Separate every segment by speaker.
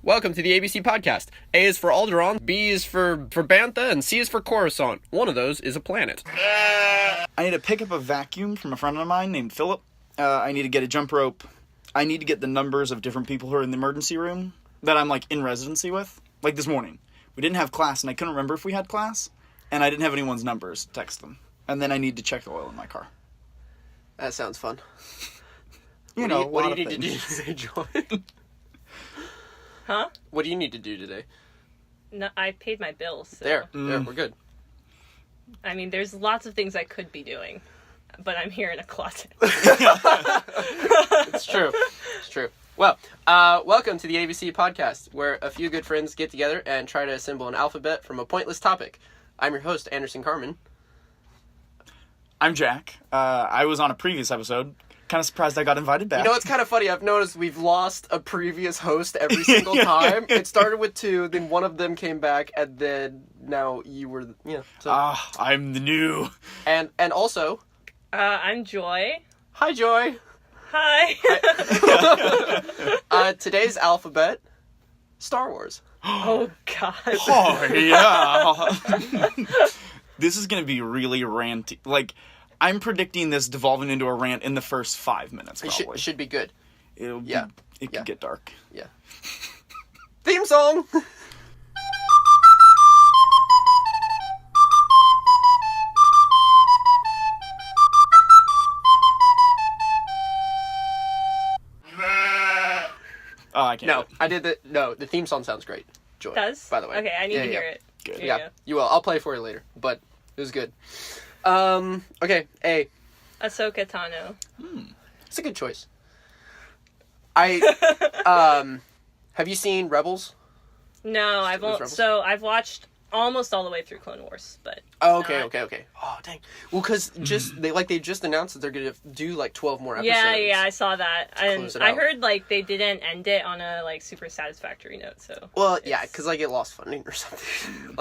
Speaker 1: Welcome to the ABC podcast. A is for Alderaan, B is for Bantha, and C is for Coruscant. One of those is a planet.
Speaker 2: I need to pick up a vacuum from a friend of mine named Philip. I need to get a jump rope. I need to get the numbers of different people who are in the emergency room that I'm, in residency with. Like this morning. We didn't have class, and I couldn't remember if we had class, and I didn't have anyone's numbers. Text them. And then I need to check the oil in my car.
Speaker 1: That sounds fun.
Speaker 2: What do you need to do
Speaker 1: today, Joy?
Speaker 3: Huh?
Speaker 1: What do you need to do today?
Speaker 3: No, I paid my bills. So.
Speaker 1: There, we're good.
Speaker 3: I mean, there's lots of things I could be doing, but I'm here in a closet.
Speaker 1: It's true. It's true. Well, welcome to the ABC podcast, where a few good friends get together and try to assemble an alphabet from a pointless topic. I'm your host, Anderson Carman.
Speaker 2: I'm Jack. I was on a previous episode. Kind of surprised I got invited back.
Speaker 1: You know, it's kind of funny. I've noticed we've lost a previous host every single time. It started with two, then one of them came back, and then now you were... So.
Speaker 2: I'm the new...
Speaker 1: And also...
Speaker 3: I'm Joy.
Speaker 1: Hi, Joy.
Speaker 3: Hi.
Speaker 1: Today's alphabet, Star Wars.
Speaker 3: Oh, God.
Speaker 2: Oh, yeah. This is going to be really ranty. I'm predicting this devolving into a rant in the first 5 minutes, probably.
Speaker 1: It should be good.
Speaker 2: It could get dark.
Speaker 1: Yeah. Theme song!
Speaker 2: Oh, I can't.
Speaker 1: No, I did the... No, the theme song sounds great, Joy.
Speaker 3: Does?
Speaker 1: By the way.
Speaker 3: Okay, I need to hear it.
Speaker 2: Good.
Speaker 1: Yeah, you will. I'll play for you later, but it was good. Okay, A.
Speaker 3: Ahsoka Tano.
Speaker 1: It's a good choice. Have you seen Rebels?
Speaker 3: No, I've watched almost all the way through Clone Wars, but...
Speaker 1: Oh, okay. Oh, dang. Well, because they just announced that they're going to do 12 more episodes.
Speaker 3: Yeah, I saw that. And I heard they didn't end it on a super satisfactory note, so...
Speaker 1: Well, yeah, because it lost funding or something.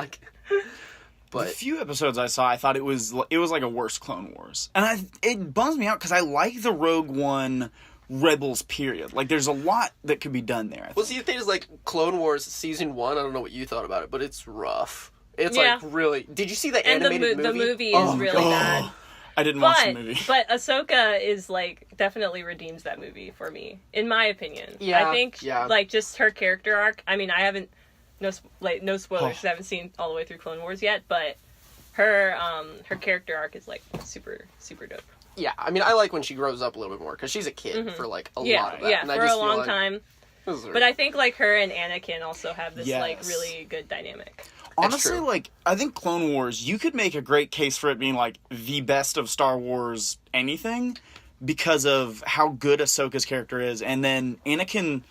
Speaker 1: But
Speaker 2: the few episodes I saw, I thought it was like a worse Clone Wars. And it bums me out because I like the Rogue One Rebels period. There's a lot that could be done there.
Speaker 1: Well, see, the thing is, Clone Wars Season 1, I don't know what you thought about it, but it's rough. It's, really... Did you see the animated movie?
Speaker 3: The movie is really bad.
Speaker 2: I didn't watch the movie.
Speaker 3: But Ahsoka is, definitely redeems that movie for me, in my opinion.
Speaker 1: Yeah,
Speaker 3: I think, just her character arc... I mean, I haven't... No spoilers, because I haven't seen all the way through Clone Wars yet, but her character arc is, super, super dope.
Speaker 1: Yeah, I mean, I like when she grows up a little bit more, because she's a kid for, a lot of that.
Speaker 3: Yeah,
Speaker 1: and
Speaker 3: for a long time. But I think, her and Anakin also have this, really good dynamic.
Speaker 2: Honestly, I think Clone Wars, you could make a great case for it being, the best of Star Wars anything, because of how good Ahsoka's character is, and then Anakin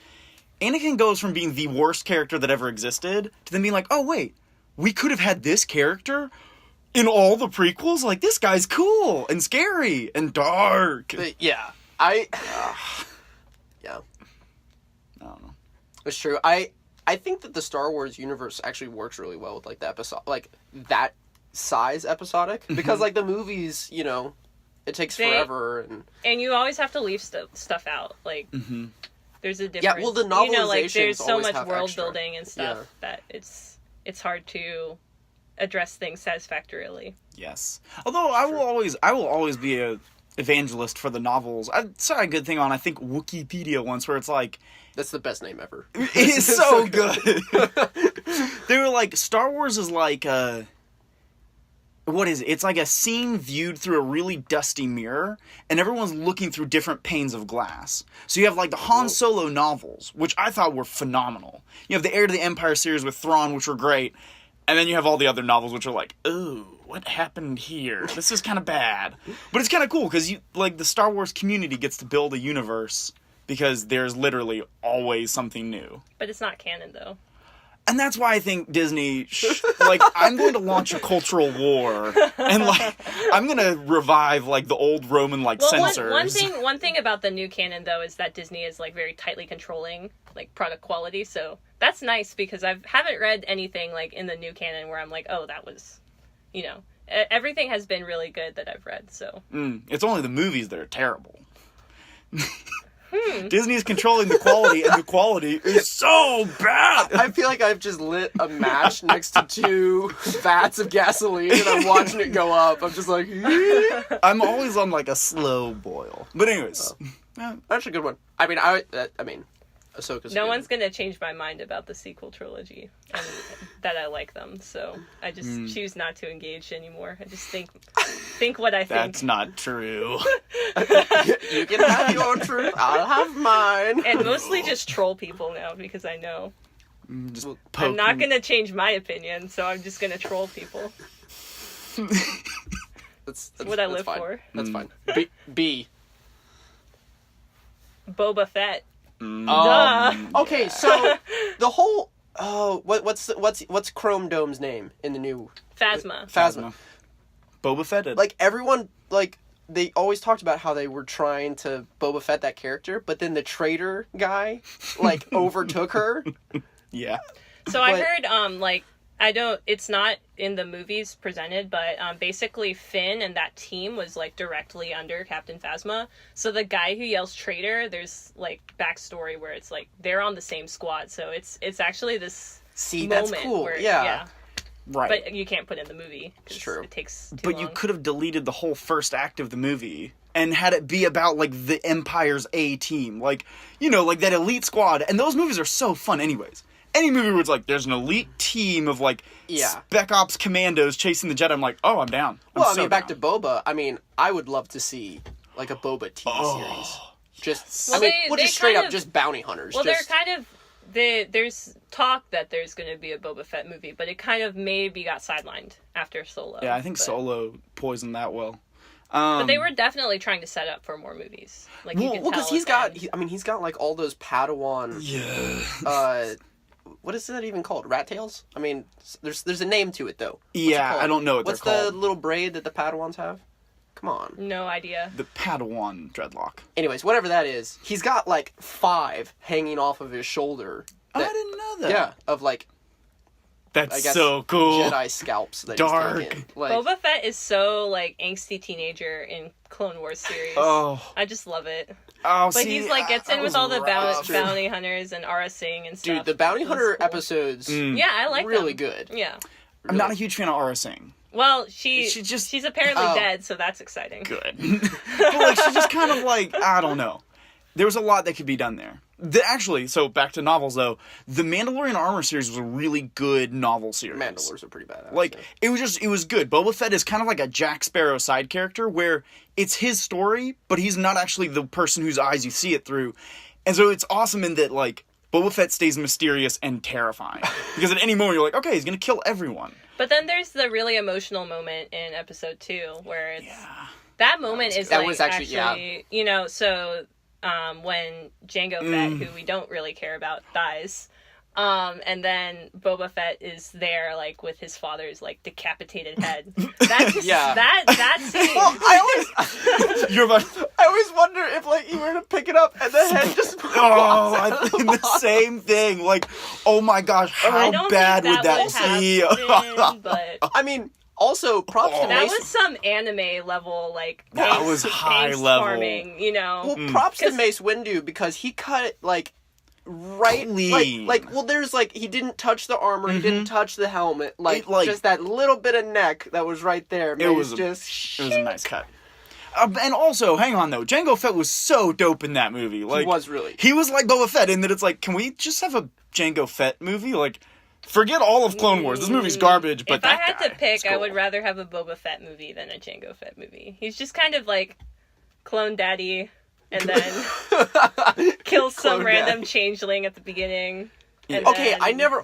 Speaker 2: goes from being the worst character that ever existed to then being oh, wait, we could have had this character in all the prequels? This guy's cool and scary and dark.
Speaker 1: Yeah.
Speaker 2: Yeah.
Speaker 1: I
Speaker 2: don't know.
Speaker 1: It's true. I think that the Star Wars universe actually works really well with, the episode, that size episodic. Because, the movies, it takes forever.
Speaker 3: And you always have to leave stuff out. There's a difference.
Speaker 1: Yeah, well, the novelizations
Speaker 3: there's so
Speaker 1: always
Speaker 3: much
Speaker 1: have
Speaker 3: world
Speaker 1: extra.
Speaker 3: building and stuff that it's hard to address things satisfactorily.
Speaker 2: Yes. Although I will always be a evangelist for the novels. I saw a good thing on, I think, Wikipedia once, where it's
Speaker 1: that's the best name ever.
Speaker 2: It is so good. They were Star Wars is what is it? It's a scene viewed through a really dusty mirror, and everyone's looking through different panes of glass. So you have the Han Solo novels, which I thought were phenomenal. You have the Heir to the Empire series with Thrawn, which were great. And then you have all the other novels, which are ooh, what happened here? This is kind of bad. But it's kind of cool, because the Star Wars community gets to build a universe, because there's literally always something new.
Speaker 3: But it's not canon, though.
Speaker 2: And that's why I think Disney, I'm going to launch a cultural war, and, I'm going to revive, the old Roman, censors.
Speaker 3: One thing about the new canon, though, is that Disney is, very tightly controlling, product quality, so that's nice, because I haven't read anything, in the new canon where I'm oh, that was, everything has been really good that I've read, so.
Speaker 2: It's only the movies that are terrible. Disney is controlling the quality, and the quality is so bad.
Speaker 1: I feel like I've just lit a match next to 2 vats of gasoline, and I'm watching it go up. I'm just like,
Speaker 2: I'm always on like a slow boil. But anyways,
Speaker 1: that's a good one. I mean, Ahsoka's.
Speaker 3: No one's gonna change my mind about the sequel trilogy and that I like them, so I just choose not to engage anymore. I just think what I think.
Speaker 2: That's not true.
Speaker 1: You can have your truth, I'll have mine.
Speaker 3: And mostly just troll people now because I know
Speaker 2: Just
Speaker 3: I'm not gonna change my opinion, so I'm just gonna troll people.
Speaker 1: That's
Speaker 3: what I live
Speaker 1: fine.
Speaker 3: for.
Speaker 1: That's fine. B.
Speaker 3: Boba Fett.
Speaker 1: Okay, so the whole what's Chrome Dome's name in the new
Speaker 3: Phasma.
Speaker 2: Boba Fett.
Speaker 1: Like everyone they always talked about how they were trying to Boba Fett that character, but then the traitor guy overtook her.
Speaker 2: Yeah.
Speaker 3: So I heard it's not in the movies presented, but basically Finn and that team was directly under Captain Phasma. So the guy who yells traitor, there's backstory where it's they're on the same squad. So it's actually this moment
Speaker 1: that's cool.
Speaker 3: where,
Speaker 1: yeah.
Speaker 2: Right.
Speaker 3: But you can't put it in the movie.
Speaker 1: It's true.
Speaker 3: It takes too
Speaker 2: But
Speaker 3: long.
Speaker 2: you could have deleted the whole first act of the movie and had it be about the Empire's A team, that elite squad. And those movies are so fun, anyways. Any movie where it's there's an elite team of Spec Ops commandos chasing the Jedi, I'm I'm down.
Speaker 1: Back to Boba. I mean, I would love to see a Boba TV series. Just just straight up just bounty hunters.
Speaker 3: Well, they're kind of there's talk that there's going to be a Boba Fett movie, but it kind of maybe got sidelined after Solo.
Speaker 2: Yeah, I think Solo poisoned that well.
Speaker 3: But they were definitely trying to set up for more movies.
Speaker 1: Because he's got all those Padawan.
Speaker 2: Yeah.
Speaker 1: What is that even called? Rat tails? I mean, there's a name to it though.
Speaker 2: Yeah, I don't know what
Speaker 1: What's
Speaker 2: they're called.
Speaker 1: the little braid that the Padawans have? Come on.
Speaker 3: No idea.
Speaker 2: The Padawan dreadlock.
Speaker 1: Anyways, whatever that is, he's got 5 hanging off of his shoulder.
Speaker 2: I didn't know that.
Speaker 1: Yeah, of
Speaker 2: That's
Speaker 1: I guess
Speaker 2: so cool.
Speaker 1: Jedi scalps that
Speaker 2: Dark.
Speaker 1: he's taken.
Speaker 3: Boba Fett is so angsty teenager in Clone Wars series.
Speaker 2: Oh.
Speaker 3: I just love it.
Speaker 2: Oh,
Speaker 3: But
Speaker 2: see,
Speaker 3: he's gets in with
Speaker 2: was
Speaker 3: all the
Speaker 2: rough.
Speaker 3: bounty hunters and Aura Singh and stuff.
Speaker 1: Dude, the bounty hunter
Speaker 3: cool.
Speaker 1: episodes.
Speaker 3: Yeah, I like
Speaker 1: really
Speaker 3: them.
Speaker 1: good.
Speaker 3: Yeah.
Speaker 2: I'm not a huge fan of Aura Singh.
Speaker 3: Well, she's apparently dead, so that's exciting.
Speaker 2: Good. But she's just kind of I don't know. There was a lot that could be done there. So back to novels though, the Mandalorian Armor series was a really good novel series.
Speaker 1: Mandalores are pretty badass.
Speaker 2: It was good. Boba Fett is kind of like a Jack Sparrow side character where it's his story, but he's not actually the person whose eyes you see it through. And so it's awesome in that Boba Fett stays mysterious and terrifying. Because at any moment you're okay, he's gonna kill everyone.
Speaker 3: But then there's the really emotional moment in episode 2 where it's that moment is actually so when Jango Fett, who we don't really care about, dies, and then Boba Fett is there with his father's decapitated head. That scene.
Speaker 1: Well, I always wonder if you were to pick it up and the head just.
Speaker 2: I think the same thing. Oh my gosh, how bad would that be?
Speaker 3: But
Speaker 1: I mean. Also, props to Mace.
Speaker 3: That was some anime level,
Speaker 2: that was high level.
Speaker 3: Farming,
Speaker 1: Well, props to Mace Windu because he cut it right.
Speaker 2: Clean.
Speaker 1: There's he didn't touch the armor, he didn't touch the helmet, just that little bit of neck that was right there. Mace
Speaker 2: it was a nice cut. And also, hang on though, Jango Fett was so dope in that movie.
Speaker 1: He was really.
Speaker 2: He was like Boba Fett in that it's can we just have a Jango Fett movie? Forget all of Clone Wars. This movie's garbage, but
Speaker 3: if I had to pick, I would rather have a Boba Fett movie than a Jango Fett movie. He's just kind of Clone Daddy, and then kills some random changeling at the beginning. And
Speaker 1: I never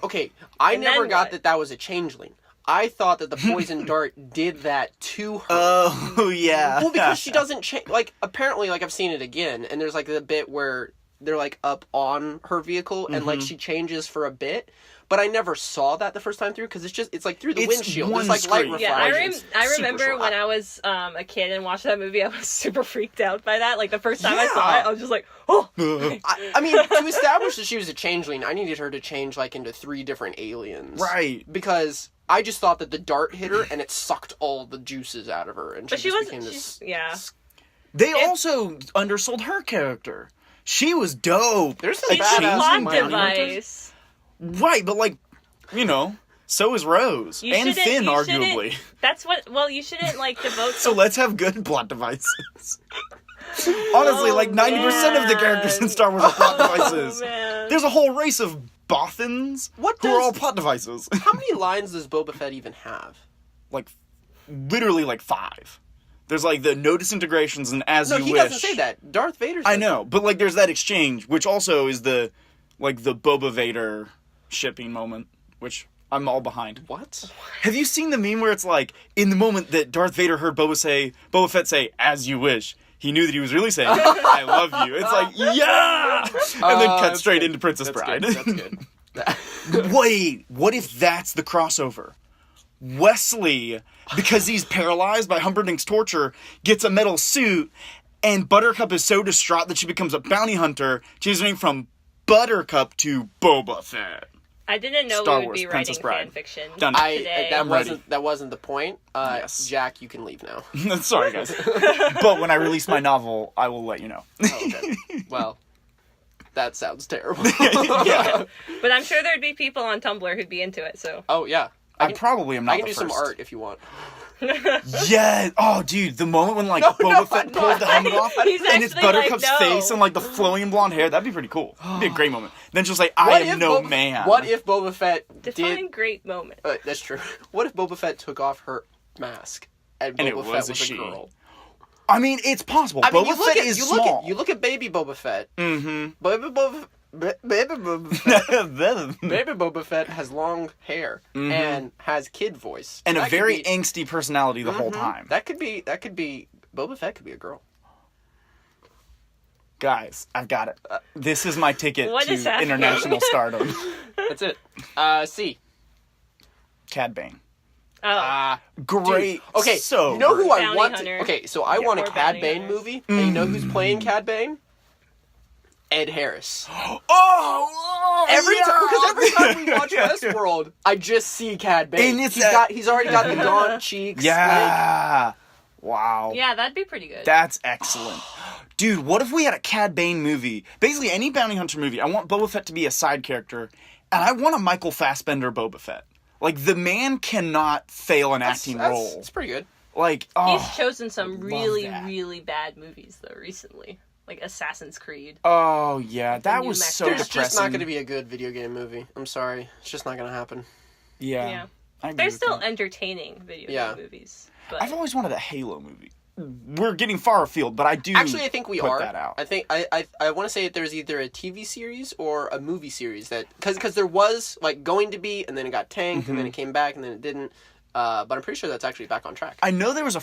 Speaker 1: got that was a changeling. I thought that the poison dart did that to her.
Speaker 2: Oh, yeah.
Speaker 1: Well, because she doesn't change. Apparently, I've seen it again, and there's the bit where they're up on her vehicle, and she changes for a bit. But I never saw that the first time through because it's through the windshield. There's light reflections.
Speaker 3: Yeah, I remember when I was a kid and watched that movie, I was super freaked out by that. The first time I saw it, I was just oh.
Speaker 1: I mean, to establish that she was a changeling, I needed her to change into 3 different aliens.
Speaker 2: Right.
Speaker 1: Because I just thought that the dart hit her and it sucked all the juices out of her, and she became this.
Speaker 2: Yeah. They also undersold her character. She was dope.
Speaker 1: There's some
Speaker 3: She's a
Speaker 1: badass
Speaker 3: plot
Speaker 1: bounty hunters.
Speaker 3: device.
Speaker 2: Right, but like, you know, so is Rose.
Speaker 3: You
Speaker 2: And
Speaker 3: shouldn't-
Speaker 2: Finn,
Speaker 3: you shouldn't-
Speaker 2: arguably.
Speaker 3: That's what. Well, you shouldn't like devote.
Speaker 2: So let's have good plot devices. Honestly, like 90% of the characters in Star Wars are plot devices.
Speaker 3: Man.
Speaker 2: There's a whole race of Bothans who are all plot devices.
Speaker 1: How many lines does Boba Fett even have?
Speaker 2: Like, literally like 5. There's like the no disintegrations and as
Speaker 1: No,
Speaker 2: you
Speaker 1: he
Speaker 2: wish.
Speaker 1: doesn't say that. Darth Vader says
Speaker 2: I know, but like there's that exchange, which also is the Boba Vader shipping moment, which I'm all behind.
Speaker 1: What?
Speaker 2: Have you seen the meme where it's like, in the moment that Darth Vader heard Boba Fett say, as you wish, he knew that he was really saying, I love you. It's like, yeah! And then cut straight into Princess Bride.
Speaker 1: That's good.
Speaker 2: Wait, what if that's the crossover? Wesley, because he's paralyzed by Humperdinck's torture, gets a metal suit, and Buttercup is so distraught that she becomes a bounty hunter, changing from Buttercup to Boba Fett.
Speaker 3: I didn't know
Speaker 2: Star
Speaker 3: we would
Speaker 2: Wars,
Speaker 3: be
Speaker 2: Princess
Speaker 3: writing
Speaker 2: Bride.
Speaker 3: fan fiction
Speaker 2: Done.
Speaker 3: today.
Speaker 1: That
Speaker 2: I'm ready.
Speaker 1: wasn't the point.
Speaker 2: Yes.
Speaker 1: Jack, you can leave now.
Speaker 2: Sorry, guys. But when I release my novel, I will let you know.
Speaker 1: Oh, okay. Well, that sounds terrible.
Speaker 2: Yeah.
Speaker 3: But I'm sure there'd be people on Tumblr who'd be into it. So
Speaker 1: Oh yeah.
Speaker 2: I probably am not
Speaker 1: I can
Speaker 2: the
Speaker 1: do some
Speaker 2: first.
Speaker 1: art if you want.
Speaker 2: Yeah. Oh, dude, the moment when Boba Fett pulls the helmet off
Speaker 3: He's
Speaker 2: and it's
Speaker 3: actually
Speaker 2: Buttercup's
Speaker 3: like, no.
Speaker 2: face and like the flowing blonde hair, that'd be pretty cool. That'd be a great moment. Then just like, I am no man.
Speaker 1: What if Boba Fett
Speaker 3: define
Speaker 1: did?
Speaker 3: great moment.
Speaker 1: That's true. What if Boba Fett took off her mask and
Speaker 2: And it
Speaker 1: Boba
Speaker 2: was
Speaker 1: Fett
Speaker 2: a
Speaker 1: was
Speaker 2: she.
Speaker 1: a girl?
Speaker 2: I mean, it's possible.
Speaker 1: I mean,
Speaker 2: Boba Fett is small.
Speaker 1: You look at baby Boba Fett.
Speaker 2: Mm-hmm.
Speaker 1: Baby Boba Fett has long hair and has kid voice
Speaker 2: And a
Speaker 1: That
Speaker 2: very
Speaker 1: could be-
Speaker 2: angsty personality the whole time.
Speaker 1: That could be Boba Fett could be a girl.
Speaker 2: Guys, I've got it. This is my ticket
Speaker 3: What is
Speaker 2: to
Speaker 3: happening?
Speaker 2: international stardom.
Speaker 1: That's it. C.
Speaker 2: Cad Bane.
Speaker 3: Oh,
Speaker 2: Great.
Speaker 1: Dude, okay,
Speaker 2: So
Speaker 1: you know who I
Speaker 3: Bounty
Speaker 1: want
Speaker 3: hunter.
Speaker 1: to... Okay, so I want a
Speaker 3: more
Speaker 1: Cad
Speaker 3: bounty
Speaker 1: Bane
Speaker 3: hunters.
Speaker 1: movie, and you know who's playing Cad Bane? Ed Harris.
Speaker 2: Oh!
Speaker 1: Every time we watch Westworld, I just see Cad Bane.
Speaker 2: And it's
Speaker 1: He's already got the gaunt cheeks.
Speaker 2: Yeah. Wow.
Speaker 3: yeah, that'd be pretty good.
Speaker 2: That's excellent. Dude, what if we had a Cad Bane movie? Basically, any bounty hunter movie. I want Boba Fett to be a side character, and I want a Michael Fassbender Boba Fett. Like, the man cannot fail an acting role.
Speaker 1: It's pretty good.
Speaker 2: Like, oh.
Speaker 3: He's chosen some really,
Speaker 2: that.
Speaker 3: really bad movies though recently, like Assassin's Creed.
Speaker 2: Oh, yeah. That
Speaker 3: New
Speaker 2: was
Speaker 3: Mexico.
Speaker 2: so
Speaker 1: There's
Speaker 2: depressing.
Speaker 1: just not going to be a good video game movie. I'm sorry. It's just not going to happen.
Speaker 2: Yeah.
Speaker 3: Yeah.
Speaker 2: I agree
Speaker 3: They're
Speaker 2: with
Speaker 3: still
Speaker 2: that.
Speaker 3: entertaining video
Speaker 1: Yeah.
Speaker 3: game movies. But
Speaker 2: I've always wanted a Halo movie. We're getting far afield, but I do
Speaker 1: Actually, I think we
Speaker 2: put
Speaker 1: are.
Speaker 2: that out.
Speaker 1: I think I want to say that there's either a TV series or a movie series that because there was like going to be and then it got tanked and then it came back and then it didn't. But I'm pretty sure that's actually back on track.
Speaker 2: I know there was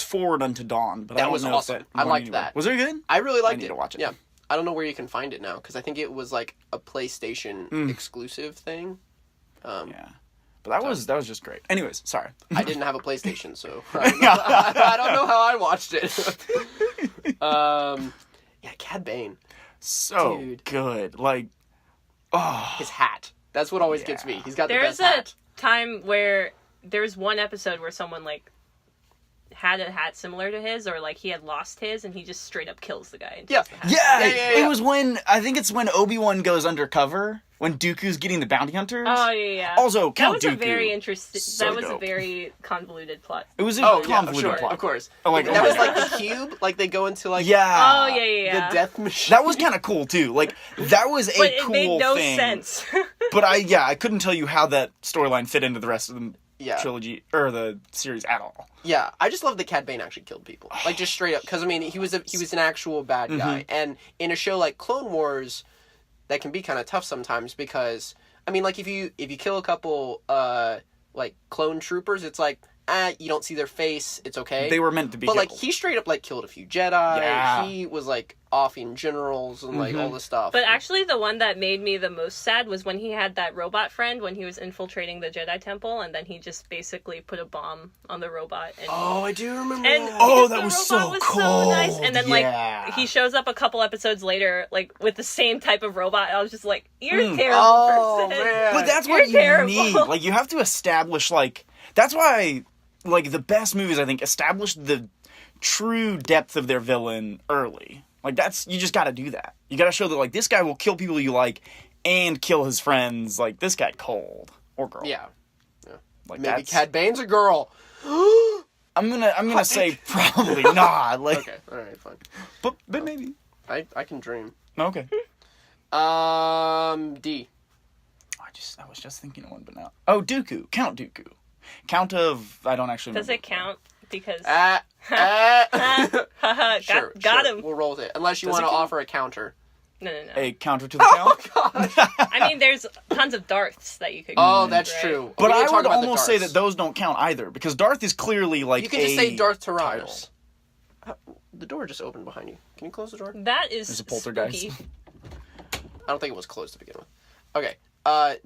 Speaker 2: Forward Unto Dawn, but I
Speaker 1: That
Speaker 2: don't
Speaker 1: was
Speaker 2: know
Speaker 1: awesome.
Speaker 2: if that
Speaker 1: I
Speaker 2: went
Speaker 1: liked
Speaker 2: anywhere.
Speaker 1: that.
Speaker 2: Was it good?
Speaker 1: I really liked
Speaker 2: need
Speaker 1: it.
Speaker 2: to watch it.
Speaker 1: Yeah, I don't know where you can find it now because I think it was like a PlayStation exclusive thing.
Speaker 2: Yeah. But that was just great. Anyways, sorry.
Speaker 1: I didn't have a PlayStation, so I don't know how I watched it. Yeah, Cad Bane,
Speaker 2: So
Speaker 1: Dude.
Speaker 2: good. Like,
Speaker 1: his hat. That's what always gets me. He's got the
Speaker 3: there's
Speaker 1: best hat.
Speaker 3: a time where there's one episode where someone like had a hat similar to his, or like he had lost his, and he just straight up kills the guy. And
Speaker 1: Yeah.
Speaker 3: takes the hat.
Speaker 2: yeah,
Speaker 1: yeah.
Speaker 2: it was when, I think it's when Obi-Wan goes undercover, when Dooku's getting the bounty hunters.
Speaker 3: Oh yeah.
Speaker 2: Also,
Speaker 3: that
Speaker 2: Count
Speaker 3: was
Speaker 2: Dooku.
Speaker 3: a very interesting.
Speaker 2: So
Speaker 3: that was
Speaker 2: dope.
Speaker 3: a very convoluted plot.
Speaker 2: It was a
Speaker 1: Oh, yeah,
Speaker 2: convoluted
Speaker 1: sure,
Speaker 2: plot.
Speaker 1: of course.
Speaker 2: Oh, like,
Speaker 1: That
Speaker 2: oh my
Speaker 1: was like
Speaker 2: God.
Speaker 1: the cube. Like they go into like
Speaker 2: Yeah.
Speaker 3: Oh yeah.
Speaker 1: the death machine.
Speaker 2: That was kind of cool, too. Like, that was a
Speaker 3: But
Speaker 2: cool
Speaker 3: it made no
Speaker 2: thing.
Speaker 3: sense.
Speaker 2: But I couldn't tell you how that storyline fit into the rest of the
Speaker 1: Yeah.
Speaker 2: trilogy, or the series at all.
Speaker 1: Yeah, I just love that Cad Bane actually killed people, like just straight up. Because I mean, he was an actual bad guy, and in a show like Clone Wars, that can be kind of tough sometimes because I mean, like if you kill a couple like clone troopers, it's like you don't see their face, it's okay.
Speaker 2: They were meant to be
Speaker 1: But like
Speaker 2: killed.
Speaker 1: he straight up like killed a few Jedi.
Speaker 2: Yeah.
Speaker 1: He was like offing generals and like all this stuff.
Speaker 3: But actually, the one that made me the most sad was when he had that robot friend when he was infiltrating the Jedi Temple, and then he just basically put a bomb on the robot. And,
Speaker 1: oh, I do remember.
Speaker 3: and
Speaker 1: that.
Speaker 2: Oh,
Speaker 3: because
Speaker 2: that
Speaker 3: the
Speaker 2: was
Speaker 3: robot
Speaker 2: so
Speaker 3: was
Speaker 2: cool.
Speaker 3: nice. And then
Speaker 2: Yeah.
Speaker 3: like he shows up a couple episodes later, like with the same type of robot. I was just like, "You're a terrible
Speaker 1: Oh,
Speaker 3: person."
Speaker 1: man.
Speaker 2: But that's
Speaker 3: You're
Speaker 2: what you
Speaker 3: terrible.
Speaker 2: need. Like, you have to establish, like... That's why, like, the best movies, I think, establish the true depth of their villain early. Like, you just gotta do that. You gotta show that, like, this guy will kill people you like and kill his friends. Like, this guy cold. Or girl.
Speaker 1: Yeah.
Speaker 2: Like,
Speaker 1: Maybe Cade Bane's a girl.
Speaker 2: I'm gonna say probably not. Like,
Speaker 1: Okay, alright, fine.
Speaker 2: But maybe.
Speaker 1: I can dream.
Speaker 2: Okay.
Speaker 1: D.
Speaker 2: I was just thinking of one, but now. Oh, Dooku. Count Dooku. Count of. I don't actually.
Speaker 3: Does it count? Because
Speaker 1: Sure,
Speaker 3: got him.
Speaker 1: We'll roll with it. Unless you want to offer a counter.
Speaker 3: No.
Speaker 2: A counter to the count.
Speaker 3: I mean, there's tons of Darths that you could.
Speaker 1: Oh, that's
Speaker 3: right?
Speaker 1: true.
Speaker 2: But
Speaker 1: We need
Speaker 2: I
Speaker 1: to talk
Speaker 2: would
Speaker 1: about the
Speaker 2: almost say
Speaker 1: Darths.
Speaker 2: that those don't count either, because Darth is clearly like
Speaker 1: You can just say Darth
Speaker 2: title.
Speaker 1: Tyrannus. The door just opened behind you. Can you close the door?
Speaker 3: That is
Speaker 2: There's a poltergeist.
Speaker 3: spooky.
Speaker 1: I don't think it was closed to begin with. Okay.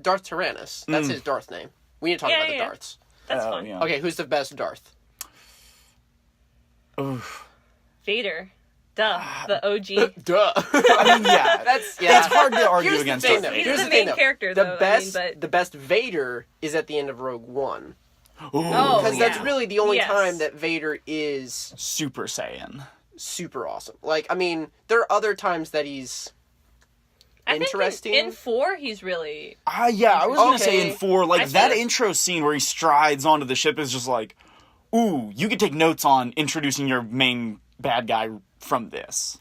Speaker 1: Darth Tyrannus. That's his Darth name. We need to talk about the Darths.
Speaker 3: That's fine.
Speaker 2: Yeah.
Speaker 1: Okay, who's the best Darth?
Speaker 2: Oof.
Speaker 3: Vader. Duh. The OG.
Speaker 1: Duh.
Speaker 2: I mean, yeah.
Speaker 1: That's
Speaker 2: It's hard to argue
Speaker 1: Here's the
Speaker 2: against
Speaker 1: thing,
Speaker 2: Darth
Speaker 1: though.
Speaker 3: He's
Speaker 2: Vader.
Speaker 1: Here's
Speaker 3: the
Speaker 1: thing,
Speaker 3: main
Speaker 1: though.
Speaker 3: character,
Speaker 1: The
Speaker 3: though.
Speaker 1: best,
Speaker 3: I mean, but...
Speaker 1: the best Vader is at the end of Rogue One.
Speaker 3: Oh,
Speaker 1: Because that's really the only
Speaker 3: Yes.
Speaker 1: time that Vader is
Speaker 2: Super Saiyan.
Speaker 1: super awesome. Like, I mean, there are other times that he's
Speaker 3: I think
Speaker 1: interesting.
Speaker 3: in 4, he's really...
Speaker 2: Yeah, I was gonna say
Speaker 1: Okay.
Speaker 2: in 4, like,
Speaker 3: I
Speaker 2: that
Speaker 3: see.
Speaker 2: intro scene where he strides onto the ship is just like, ooh, you could take notes on introducing your main bad guy from this.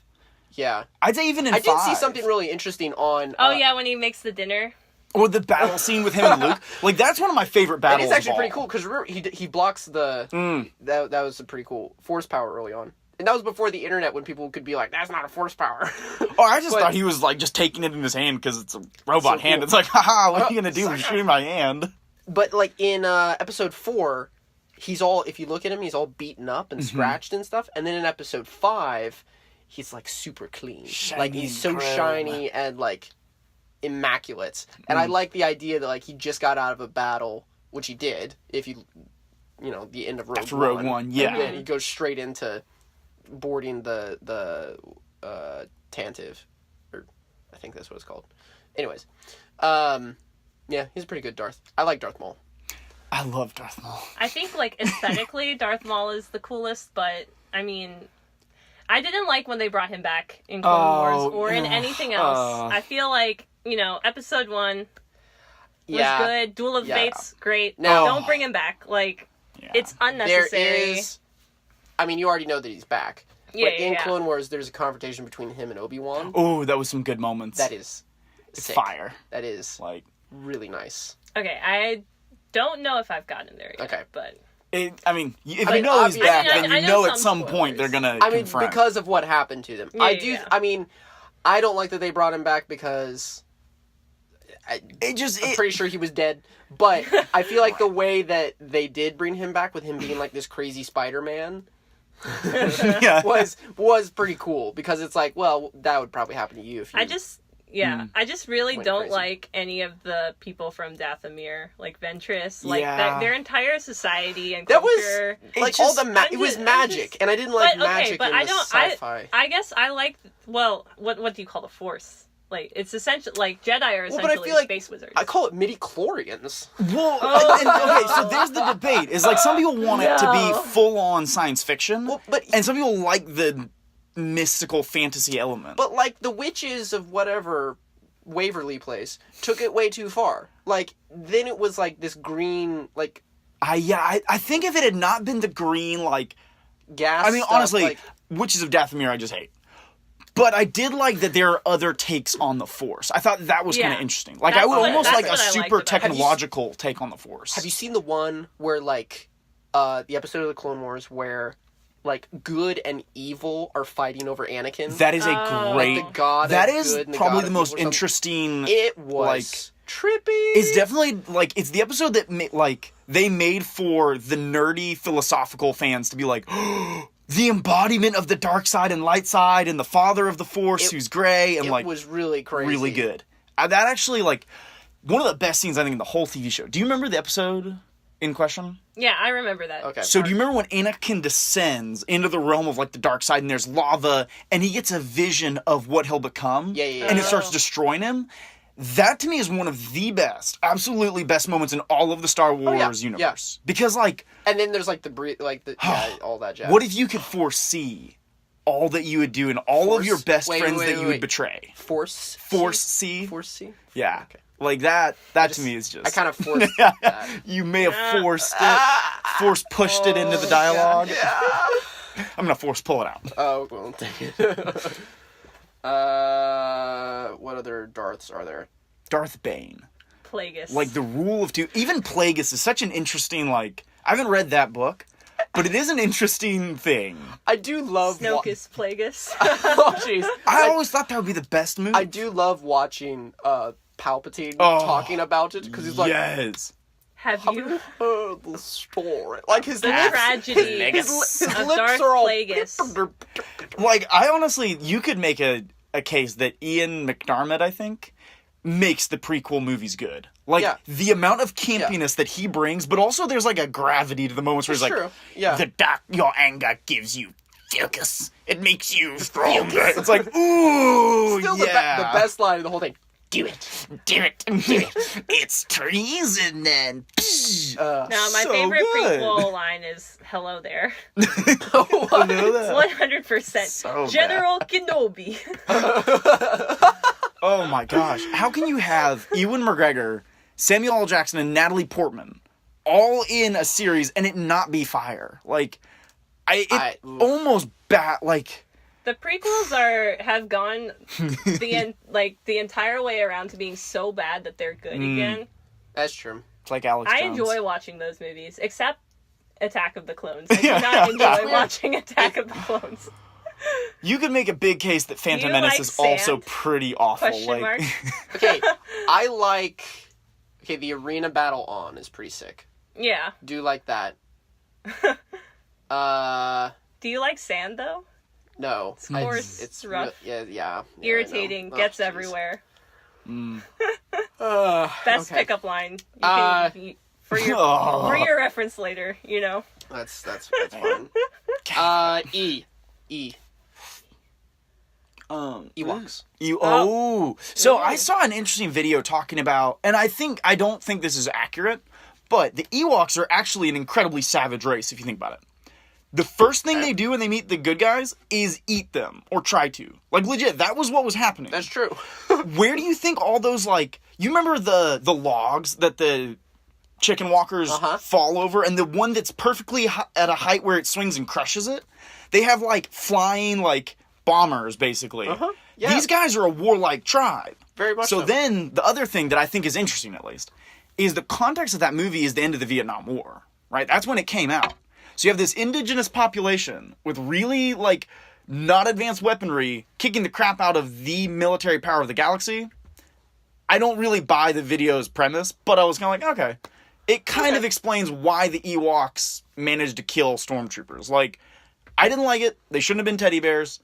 Speaker 1: Yeah.
Speaker 2: I'd say even in
Speaker 1: I
Speaker 2: 5.
Speaker 1: did see something really interesting on...
Speaker 3: Oh, yeah, when he makes the dinner.
Speaker 2: Or the battle scene with him and Luke. Like, that's one of my favorite
Speaker 1: It
Speaker 2: battles
Speaker 1: is actually
Speaker 2: of
Speaker 1: pretty
Speaker 2: all.
Speaker 1: cool, because remember, he blocks the... That was a pretty cool force power early on. And that was before the internet, when people could be like, that's not a force power.
Speaker 2: Oh, I just
Speaker 1: But-
Speaker 2: thought he was, like, just taking it in his hand because it's a robot
Speaker 1: So
Speaker 2: hand.
Speaker 1: cool.
Speaker 2: It's like, haha, what are you gonna do?
Speaker 1: sorry.
Speaker 2: I'm shooting my hand.
Speaker 1: But, like, in episode 4, he's all... If you look at him, he's all beaten up and scratched and stuff. And then in episode 5, he's, like, super clean.
Speaker 2: Shiny
Speaker 1: like, he's so
Speaker 2: and chrome.
Speaker 1: shiny and, like, immaculate. And I like the idea that, like, he just got out of a battle, which he did, if you know, the end of Rogue
Speaker 2: After
Speaker 1: One.
Speaker 2: Rogue One, yeah.
Speaker 1: And then he goes straight into boarding the Tantive. Or I think that's what it's called. Anyways. Yeah, he's a pretty good Darth. I like Darth Maul.
Speaker 2: I love Darth Maul.
Speaker 3: I think, like, aesthetically, Darth Maul is the coolest, but, I mean... I didn't like when they brought him back in Clone Wars or in anything else. I feel like, you know, episode 1 was good. Duel of Fates, great.
Speaker 1: Now-
Speaker 3: Don't bring him back. Like, it's unnecessary.
Speaker 1: There is... I mean, you already know that he's back.
Speaker 3: Yeah,
Speaker 1: but in Clone Wars, there's a confrontation between him and Obi-Wan.
Speaker 2: Oh, that was some good moments.
Speaker 1: That is
Speaker 2: It's
Speaker 1: sick.
Speaker 2: fire.
Speaker 1: That is
Speaker 2: Like,
Speaker 1: really nice.
Speaker 3: Okay, I don't know if I've gotten there yet.
Speaker 1: Okay.
Speaker 3: But
Speaker 2: I mean, if
Speaker 1: I
Speaker 2: you
Speaker 1: mean,
Speaker 2: know he's
Speaker 1: obviously-
Speaker 2: back,
Speaker 3: I
Speaker 2: then
Speaker 3: know
Speaker 2: you know at
Speaker 3: some
Speaker 2: some point they're
Speaker 3: spoilers.
Speaker 2: gonna
Speaker 1: I mean,
Speaker 2: confront.
Speaker 1: because of what happened to them.
Speaker 3: Yeah,
Speaker 1: I
Speaker 3: yeah,
Speaker 1: do.
Speaker 3: yeah.
Speaker 1: I mean, I don't like that they brought him back because I'm pretty sure he was dead. But I feel like the way that they did bring him back, with him being like this crazy Spider-Man,
Speaker 2: yeah.
Speaker 1: was pretty cool, because it's like, well, that would probably happen to you if you.
Speaker 3: I just really
Speaker 1: Went
Speaker 3: don't
Speaker 1: crazy.
Speaker 3: like any of the people from Dathomir, like Ventress, like
Speaker 2: Yeah.
Speaker 3: their entire society and
Speaker 1: that
Speaker 3: culture.
Speaker 1: was like
Speaker 2: It
Speaker 1: all
Speaker 2: just-
Speaker 1: the it was magic, and I didn't like magic in the sci-fi.
Speaker 3: I guess I like. Well, what do you call the Force? Like, it's essentially like Jedi are
Speaker 1: Well, but I
Speaker 3: essentially
Speaker 1: feel like
Speaker 3: space wizards.
Speaker 1: I call it midi-chlorians.
Speaker 2: Well, okay, so there's the debate. Is like some people want it to be full on science fiction,
Speaker 1: Well, but
Speaker 2: and some people like the mystical fantasy element.
Speaker 1: But like the witches of whatever Waverly Place took it way too far. Like then it was like this green like
Speaker 2: I think if it had not been the green, like,
Speaker 1: gas.
Speaker 2: I mean,
Speaker 1: stuff,
Speaker 2: honestly,
Speaker 1: like,
Speaker 2: Witches of Dathomir I just hate. But I did like that there are other takes on the Force. I thought that was kind
Speaker 3: Yeah.
Speaker 2: of interesting. Like,
Speaker 3: That's
Speaker 2: I would
Speaker 3: what-
Speaker 2: almost
Speaker 3: that's
Speaker 2: like a
Speaker 3: what I liked
Speaker 2: super
Speaker 3: about it.
Speaker 2: technological take on the Force.
Speaker 1: have you seen the one where like the episode of the Clone Wars where like good and evil are fighting over Anakin?
Speaker 2: That is a great.
Speaker 1: Like the god
Speaker 2: that
Speaker 1: of
Speaker 2: is
Speaker 1: good and the
Speaker 2: probably
Speaker 1: god
Speaker 2: the
Speaker 1: of
Speaker 2: most
Speaker 1: evil or something.
Speaker 2: interesting.
Speaker 1: It was trippy.
Speaker 2: It's definitely like it's the episode that like they made for the nerdy philosophical fans to be like, the embodiment of the dark side and light side, and the father of the Force who's gray, and
Speaker 1: it
Speaker 2: like
Speaker 1: was really crazy.
Speaker 2: really good. That actually like one of the best scenes I think in the whole TV show. Do you remember the episode in question?
Speaker 3: Yeah, I remember that.
Speaker 1: Okay.
Speaker 2: So do you remember when Anakin descends into the realm of like the dark side and there's lava and he gets a vision of what he'll become?
Speaker 1: Yeah.
Speaker 2: And it starts destroying him? That to me is one of the best, absolutely best moments in all of the Star Wars universe. Because like,
Speaker 1: And then there's like the all that jazz.
Speaker 2: what if you could foresee all that you would do and all of your best
Speaker 1: wait,
Speaker 2: friends
Speaker 1: wait,
Speaker 2: that you
Speaker 1: wait.
Speaker 2: would betray.
Speaker 1: Force
Speaker 2: C?
Speaker 1: Force C?
Speaker 2: Yeah.
Speaker 1: Okay.
Speaker 2: Like that to me is just...
Speaker 1: I kind of forced that.
Speaker 2: You may have forced it. Force pushed it into the dialogue.
Speaker 1: Yeah.
Speaker 2: I'm going to force pull it out.
Speaker 1: Oh, well, dang it. What other Darths are there?
Speaker 2: Darth Bane.
Speaker 3: Plagueis.
Speaker 2: Like the rule of two. Even Plagueis is such an interesting, like... I haven't read that book, but it is an interesting thing.
Speaker 1: I do love...
Speaker 3: Snokus Plagueis.
Speaker 1: Oh, jeez.
Speaker 2: I always thought that would be the best movie.
Speaker 1: I do love watching Palpatine talking about it, because he's like...
Speaker 2: Yes.
Speaker 3: Have you
Speaker 1: heard the story? Like, his
Speaker 3: the
Speaker 1: lips...
Speaker 3: tragedy
Speaker 1: His
Speaker 3: of
Speaker 1: lips
Speaker 3: Darth
Speaker 1: are all...
Speaker 3: Plagueis?
Speaker 2: Like, I honestly... You could make a case that Ian McDiarmid, I think, makes the prequel movies good. Like, the amount of campiness that he brings, but also there's, like, a gravity to the moments where he's
Speaker 1: True.
Speaker 2: like...
Speaker 1: Yeah.
Speaker 2: Your anger gives you focus. It makes you stronger. It's like, ooh,
Speaker 1: Still
Speaker 2: yeah.
Speaker 1: the best line of the whole thing. Do it.
Speaker 2: Do it. Do it. It's treason then.
Speaker 3: No, my
Speaker 2: So
Speaker 3: favorite
Speaker 2: good.
Speaker 3: prequel line is "Hello there."
Speaker 2: I know that.
Speaker 3: 100%.
Speaker 2: So
Speaker 3: General Kenobi.
Speaker 2: Oh my gosh. How can you have Ewan McGregor, Samuel L. Jackson, and Natalie Portman all in a series and it not be fire? Like, almost like...
Speaker 3: The prequels have gone the entire way around to being so bad that they're good again.
Speaker 1: That's true.
Speaker 2: It's like Alex
Speaker 3: I
Speaker 2: Jones.
Speaker 3: enjoy watching those movies, except Attack of the Clones. I do not enjoy watching Attack of the Clones.
Speaker 2: You could make a big case that Phantom
Speaker 3: You
Speaker 2: Menace
Speaker 3: like
Speaker 2: is also
Speaker 3: sand?
Speaker 2: pretty awful.
Speaker 3: Question mark?
Speaker 1: Okay, I like... Okay, the arena battle on is pretty sick.
Speaker 3: Yeah.
Speaker 1: Do like that.
Speaker 3: Do you like sand, though?
Speaker 1: No.
Speaker 3: Of course,
Speaker 1: It's
Speaker 3: rough.
Speaker 1: Yeah.
Speaker 3: Irritating.
Speaker 1: I know.
Speaker 3: Gets
Speaker 1: Oh, jeez.
Speaker 3: everywhere.
Speaker 1: Okay.
Speaker 3: Best pickup line. For your reference later, you know.
Speaker 1: That's fine. E. Ewoks.
Speaker 2: So I saw an interesting video talking about, and I don't think this is accurate, but the Ewoks are actually an incredibly savage race if you think about it. The first thing they do when they meet the good guys is eat them, or try to. Like, legit, that was what was happening.
Speaker 1: That's true.
Speaker 2: Where do you think all those, like... You remember the logs that the chicken walkers fall over, and the one that's perfectly at a height where it swings and crushes it? They have, like, flying, like, bombers, basically.
Speaker 1: Yeah.
Speaker 2: These guys are a warlike tribe.
Speaker 1: Very much so.
Speaker 2: So then, the other thing that I think is interesting, at least, is the context of that movie is the end of the Vietnam War, right? That's when it came out. So you have this indigenous population with really, like, not advanced weaponry kicking the crap out of the military power of the galaxy. I don't really buy the video's premise, but I was kind of like, okay. It kind of explains why the Ewoks managed to kill stormtroopers. Like, I didn't like it. They shouldn't have been teddy bears.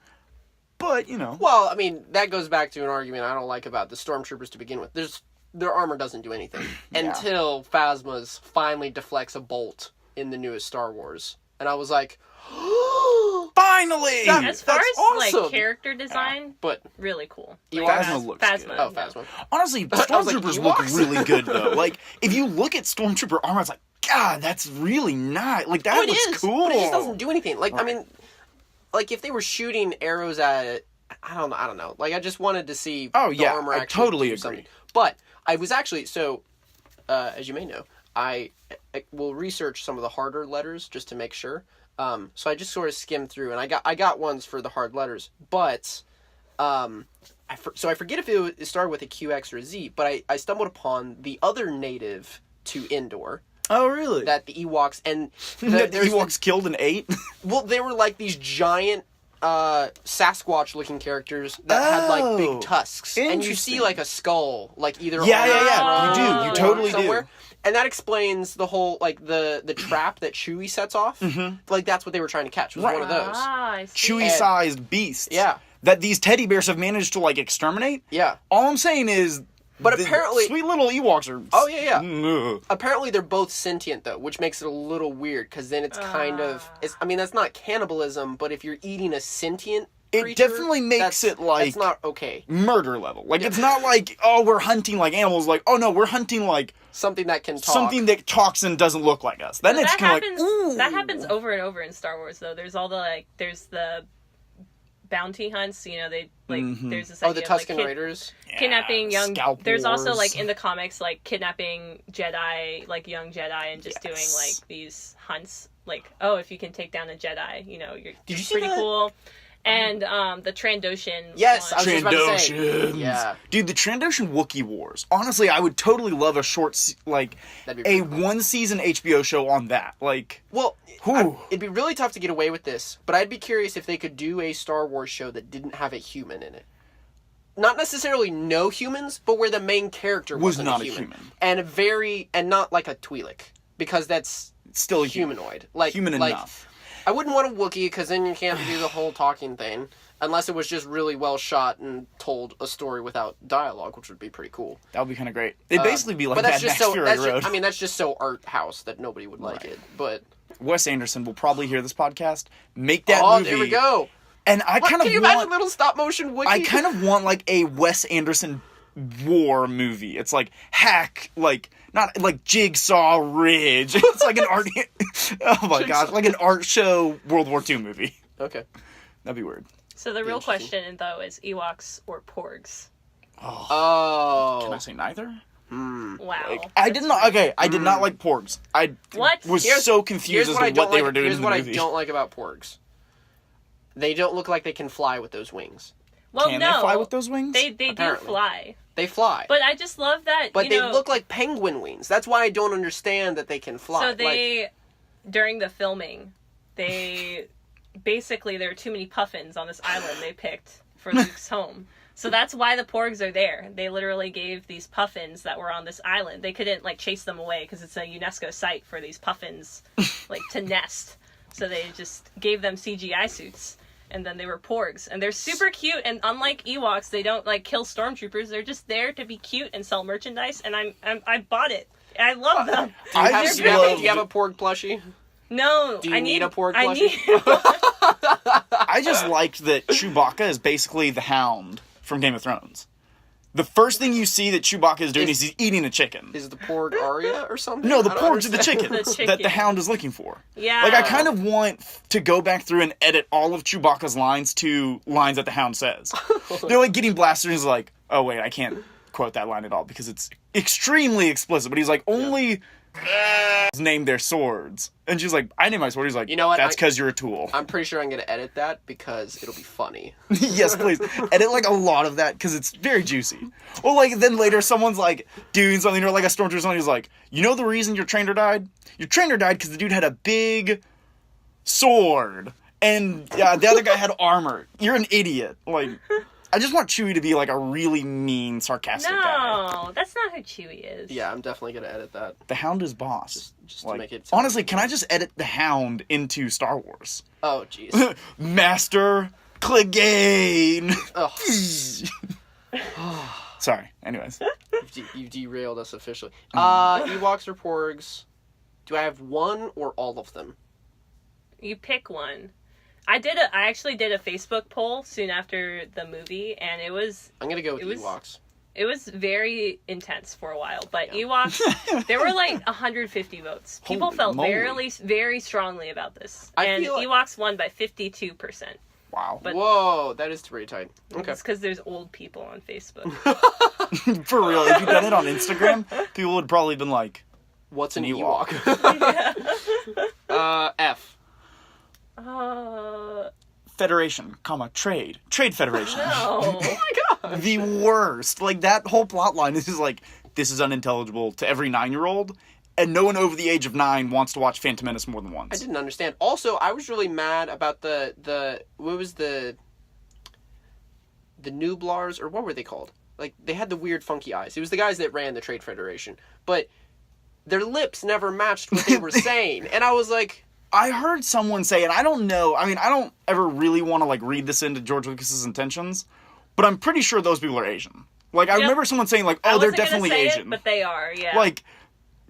Speaker 2: But, you know.
Speaker 1: Well, I mean, that goes back to an argument I don't like about the stormtroopers to begin with. Their armor doesn't do anything until Phasma's finally deflects a bolt in the newest Star Wars. And I was like,
Speaker 2: finally!
Speaker 3: As far as
Speaker 1: awesome.
Speaker 3: like character design,
Speaker 1: but
Speaker 3: really cool.
Speaker 2: Phasma looks good.
Speaker 1: Oh, Phasma.
Speaker 2: Honestly,
Speaker 1: was like,
Speaker 2: stormtroopers look
Speaker 1: Ewoks?
Speaker 2: really good, though. Like, if you look at stormtrooper armor, it's like, God, that's really nice. Like, that looks cool.
Speaker 1: But it just doesn't do anything. Like, I mean, like, if they were shooting arrows at it, I don't know. Like, I just wanted to see the armor
Speaker 2: I
Speaker 1: actually
Speaker 2: totally
Speaker 1: do
Speaker 2: agree.
Speaker 1: something. But I was actually, as you may know, I will research some of the harder letters just to make sure. So I just sort of skimmed through, and I got ones for the hard letters, but I forget if it started with a QX or a Z, but I stumbled upon the other native to Endor.
Speaker 2: Oh, really?
Speaker 1: That the Ewoks and
Speaker 2: the Ewoks killed and ate?
Speaker 1: Well, they were like these giant Sasquatch-looking characters that had like big tusks, and you see like a skull, like either
Speaker 2: You do. You totally
Speaker 1: somewhere.
Speaker 2: do.
Speaker 1: And that explains the whole, like, the trap that Chewie sets off. Mm-hmm. Like, that's what they were trying to catch, was one of those.
Speaker 3: I see.
Speaker 2: Chewie-sized beasts.
Speaker 1: Yeah.
Speaker 2: That these teddy bears have managed to, like, exterminate.
Speaker 1: Yeah.
Speaker 2: All I'm saying is...
Speaker 1: But apparently...
Speaker 2: Sweet little Ewoks are...
Speaker 1: Oh, yeah. Apparently they're both sentient, though, which makes it a little weird, because then it's kind of... I mean, that's not cannibalism, but if you're eating a sentient creature...
Speaker 2: It definitely makes it, like...
Speaker 1: It's not okay.
Speaker 2: Murder level. Like, it's not like, oh, we're hunting like animals. Like, oh, no, we're hunting, like...
Speaker 1: Something that can talk.
Speaker 2: Something that talks and doesn't look like us. Then it's kind of like, ooh.
Speaker 3: That happens over and over in Star Wars, though. There's all the, like, there's the bounty hunts. You know, they like there's this
Speaker 1: Oh,
Speaker 3: idea
Speaker 1: the
Speaker 3: of,
Speaker 1: Tusken
Speaker 3: like,
Speaker 1: Raiders.
Speaker 3: kidnapping young.
Speaker 2: Scalp
Speaker 3: There's also
Speaker 2: wars.
Speaker 3: like in the comics like kidnapping Jedi, like young Jedi, and just doing
Speaker 2: Yes.
Speaker 3: like these hunts. Like, oh, if you can take down a Jedi, you know, you're
Speaker 1: you see
Speaker 3: pretty
Speaker 1: that?
Speaker 3: cool. And the Trandoshan.
Speaker 1: Yes,
Speaker 3: one.
Speaker 1: I was just about to say.
Speaker 2: Trandoshans.
Speaker 1: Yeah.
Speaker 2: Dude, the Trandoshan Wookiee Wars. Honestly, I would totally love a short, like,
Speaker 1: That'd be
Speaker 2: a
Speaker 1: pretty cool.
Speaker 2: one-season HBO show on that. Like,
Speaker 1: Well,
Speaker 2: Whew.
Speaker 1: it'd be really tough to get away with this, but I'd be curious if they could do a Star Wars show that didn't have a human in it. Not necessarily no humans, but where the main character
Speaker 2: Was
Speaker 1: wasn't
Speaker 2: not
Speaker 1: a
Speaker 2: a
Speaker 1: human.
Speaker 2: human.
Speaker 1: And not like a Twi'lek, because that's
Speaker 2: still a
Speaker 1: humanoid. Like
Speaker 2: human
Speaker 1: like,
Speaker 2: enough.
Speaker 1: I wouldn't want a Wookiee, because then you can't do the whole talking thing. Unless it was just really well shot and told a story without dialogue, which would be pretty cool.
Speaker 2: That would be kind of great. It'd basically be like
Speaker 1: But that's
Speaker 2: Mad
Speaker 1: just
Speaker 2: Max
Speaker 1: so.
Speaker 2: Fury
Speaker 1: That's
Speaker 2: Road.
Speaker 1: just, I mean, that's just so art house that nobody would like
Speaker 2: Right.
Speaker 1: it. But
Speaker 2: Wes Anderson will probably hear this podcast. Make that movie.
Speaker 1: there we go.
Speaker 2: And I kind
Speaker 1: Can
Speaker 2: of
Speaker 1: you imagine
Speaker 2: want.
Speaker 1: little stop motion Wookiee?
Speaker 2: I kind of want like a Wes Anderson war movie. It's like hack, like not like Jigsaw Ridge. It's like an art. Oh my gosh, like an art show World War II movie.
Speaker 1: Okay.
Speaker 2: That'd be weird.
Speaker 3: So the real
Speaker 1: interesting.
Speaker 3: question, though, is Ewoks or Porgs?
Speaker 1: Oh.
Speaker 2: Can I say neither?
Speaker 3: Wow.
Speaker 2: Like, I did not. Okay, I did not like Porgs. I
Speaker 3: What?
Speaker 2: was
Speaker 1: Here's-
Speaker 2: so confused as to what they were doing
Speaker 1: Here's
Speaker 2: in the
Speaker 1: what
Speaker 2: movie.
Speaker 1: I don't like about Porgs. They don't look like they can fly with those wings.
Speaker 3: Well,
Speaker 2: Can
Speaker 3: no.
Speaker 2: they fly with those wings?
Speaker 3: They do
Speaker 1: Apparently.
Speaker 3: fly.
Speaker 1: They fly.
Speaker 3: But I just love that,
Speaker 1: But
Speaker 3: you
Speaker 1: they
Speaker 3: know,
Speaker 1: look like penguin wings. That's why I don't understand that they can fly.
Speaker 3: So they, during the filming, they basically there were too many puffins on this island they picked for Luke's home. So that's why the Porgs are there. They literally gave these puffins that were on this island. They couldn't like chase them away because it's a UNESCO site for these puffins like to nest. So they just gave them CGI suits. And then they were Porgs, and they're super cute. And unlike Ewoks, they don't like kill stormtroopers. They're just there to be cute and sell merchandise. And I bought it. I love them.
Speaker 2: I
Speaker 1: do you have a Porg plushie?
Speaker 3: No,
Speaker 1: Do you
Speaker 3: I
Speaker 1: need a Porg
Speaker 3: I
Speaker 1: plushie?
Speaker 3: need.
Speaker 2: I just liked that Chewbacca is basically the Hound from Game of Thrones. The first thing you see that Chewbacca is doing is he's eating a chicken.
Speaker 1: Is the Porg Arya or something?
Speaker 2: No, the
Speaker 1: I don't
Speaker 2: Porgs are the
Speaker 1: understand.
Speaker 2: chickens
Speaker 3: The chicken.
Speaker 2: that the Hound is looking for.
Speaker 3: Yeah.
Speaker 2: Like, I kind of want to go back through and edit all of Chewbacca's lines to lines that the Hound says. They're like getting blasted and he's like, oh wait, I can't quote that line at all because it's extremely explicit. But he's like, only name their swords. And she's like, I name my sword. He's like,
Speaker 1: You know what?
Speaker 2: that's because you're a tool.
Speaker 1: I'm pretty sure I'm going to edit that because it'll be funny.
Speaker 2: Yes, please. Edit like a lot of that because it's very juicy. Or like then later someone's like doing something or like a stormtrooper or something. He's like, you know the reason your trainer died? Your trainer died because the dude had a big sword and the other guy had armor. You're an idiot. Like, I just want Chewie to be like a really mean, sarcastic guy.
Speaker 3: No, that's not who Chewie is.
Speaker 1: Yeah, I'm definitely going to edit that.
Speaker 2: The Hound is boss.
Speaker 1: Just
Speaker 2: like,
Speaker 1: to make it sound
Speaker 2: honestly, can I just edit the Hound into Star Wars?
Speaker 1: Oh, jeez.
Speaker 2: Master Clegane.
Speaker 1: Ugh.
Speaker 2: Sorry. Anyways.
Speaker 1: You derailed us officially. Ewoks or Porgs? Do I have one or all of them?
Speaker 3: You pick one. I actually did a Facebook poll soon after the movie, and it was
Speaker 1: I'm going to go with
Speaker 3: It was-
Speaker 1: Ewoks.
Speaker 3: it was very intense for a while. But Ewoks, there were like 150 votes. People
Speaker 2: Holy
Speaker 3: felt
Speaker 2: moly.
Speaker 3: very strongly about this,
Speaker 1: I
Speaker 3: and
Speaker 1: feel like-
Speaker 3: Ewoks won by 52%.
Speaker 2: Wow.
Speaker 3: But-
Speaker 1: Whoa, that is pretty tight. Okay.
Speaker 3: It's because there's old people on Facebook.
Speaker 2: For real, if you'd done it on Instagram, people would probably been like,
Speaker 1: What's an
Speaker 2: Ewok.
Speaker 1: Ewok? F.
Speaker 2: Federation, Trade Federation.
Speaker 3: No.
Speaker 1: Oh my god.
Speaker 2: The worst. Like, that whole plot line is just like, this is unintelligible to every 9-year-old, and no one over the age of 9 wants to watch Phantom Menace more than
Speaker 1: I
Speaker 2: once.
Speaker 1: didn't understand. Also, I was really mad about the what was the Nooblars, or what were they called? Like, they had the weird funky eyes. It was the guys that ran the Trade Federation. But their lips never matched what they were saying. And I was like,
Speaker 2: I heard someone say, and I don't know, I mean, I don't ever really want to, like, read this into George Lucas's intentions, but I'm pretty sure those people are Asian. Like, I
Speaker 3: Yep.
Speaker 2: remember someone saying, like,
Speaker 3: I
Speaker 2: oh, they're
Speaker 3: wasn't gonna
Speaker 2: definitely
Speaker 3: say
Speaker 2: Asian.
Speaker 3: it, but they are, yeah.
Speaker 2: Like,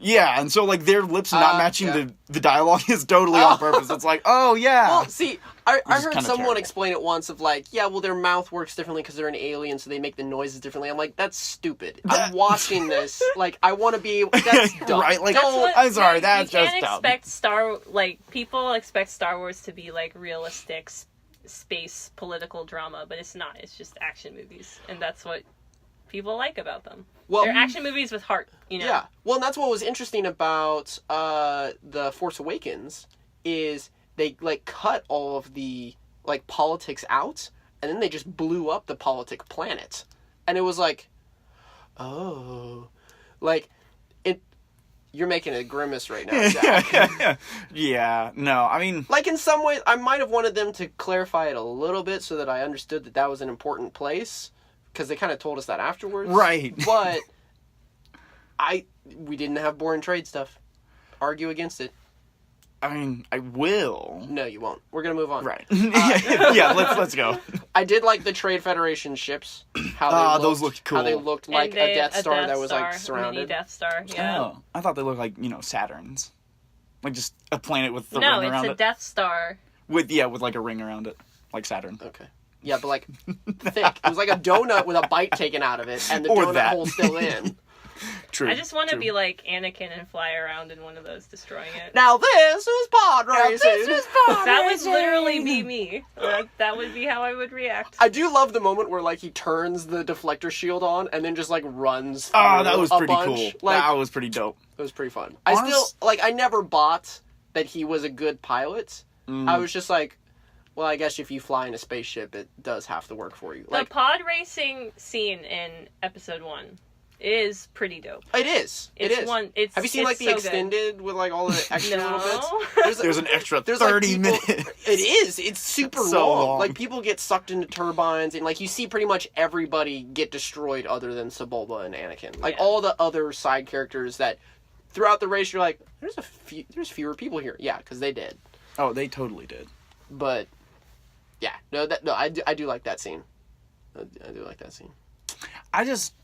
Speaker 2: yeah, and so, like, their lips not matching
Speaker 1: yeah.
Speaker 2: the dialogue is totally on purpose. It's like, oh, yeah.
Speaker 1: well, see, I
Speaker 2: is
Speaker 1: heard
Speaker 2: kinda
Speaker 1: someone
Speaker 2: terrible.
Speaker 1: explain it once of like, yeah, well, their mouth works differently because they're an alien, so they make the noises differently. I'm like, that's stupid. I'm watching this. Like, I want to be... That's dumb.
Speaker 2: Right, like,
Speaker 1: Don't...
Speaker 2: I'm sorry, that's
Speaker 3: you
Speaker 2: just
Speaker 3: can't
Speaker 2: dumb.
Speaker 3: expect people expect Star Wars to be like realistic space political drama, but it's not. It's just action movies, and that's what people like about them.
Speaker 1: Well,
Speaker 3: they're action movies with heart, you know?
Speaker 1: Yeah. Well, and that's what was interesting about The Force Awakens, is they, like, cut all of the, like, politics out, and then they just blew up the politic planet. And it was like, oh. Like, you're making a grimace right now, Jack.
Speaker 2: Yeah, no, I mean...
Speaker 1: Like, in some ways, I might have wanted them to clarify it a little bit so that I understood that that was an important place, because they kind of told us that afterwards.
Speaker 2: Right.
Speaker 1: But we didn't have boring trade stuff. Argue against it.
Speaker 2: I mean, I will.
Speaker 1: No, you won't. We're going to move on.
Speaker 2: Right. Yeah, let's go.
Speaker 1: I did like the Trade Federation ships. How they
Speaker 2: those looked cool.
Speaker 1: How they looked like a Death Star that was, like, surrounded.
Speaker 3: Mini Death Star, yeah.
Speaker 2: Oh, I thought they looked like, Saturns. Like, just a planet with the ring
Speaker 3: No,
Speaker 2: around it.
Speaker 3: it's a Death Star.
Speaker 2: With, like, a ring around it. Like Saturn.
Speaker 1: Okay. Yeah, but, like, thick. It was like a donut with a bite taken out of it, and the
Speaker 2: Or
Speaker 1: donut
Speaker 2: that.
Speaker 1: hole still in.
Speaker 2: True.
Speaker 3: I just want to
Speaker 2: true.
Speaker 3: be like Anakin and fly around in one of those, destroying it.
Speaker 1: Now this is pod racing.
Speaker 3: That would literally be me. That would be how I would react.
Speaker 1: I do love the moment where, like, he turns the deflector shield on and then just, like, runs
Speaker 2: Oh, that was
Speaker 1: a
Speaker 2: pretty
Speaker 1: bunch.
Speaker 2: cool.
Speaker 1: Like,
Speaker 2: That was pretty dope.
Speaker 1: it was pretty fun. I still, like, I never bought that he was a good pilot. I was just like, well, I guess if you fly in a spaceship, it does have to work for you.
Speaker 3: The
Speaker 1: Like,
Speaker 3: pod racing scene in episode 1 is pretty dope.
Speaker 1: it is. It is. Have you seen, like, the
Speaker 3: so
Speaker 1: extended with, like, all the extra
Speaker 3: No.
Speaker 1: little bits?
Speaker 2: There's an extra
Speaker 1: like,
Speaker 2: 30
Speaker 1: people-
Speaker 2: minutes.
Speaker 1: It is. It's super
Speaker 2: So
Speaker 1: long.
Speaker 2: long.
Speaker 1: Like, people get sucked into turbines, and, like, you see pretty much everybody get destroyed other than Sebulba and Anakin. Like,
Speaker 3: Yeah.
Speaker 1: all the other side characters that, throughout the race, you're like, there's fewer people here. Yeah, because they did.
Speaker 2: Oh, they totally did.
Speaker 1: But, yeah. I do like that scene. I do like that scene.
Speaker 2: I just...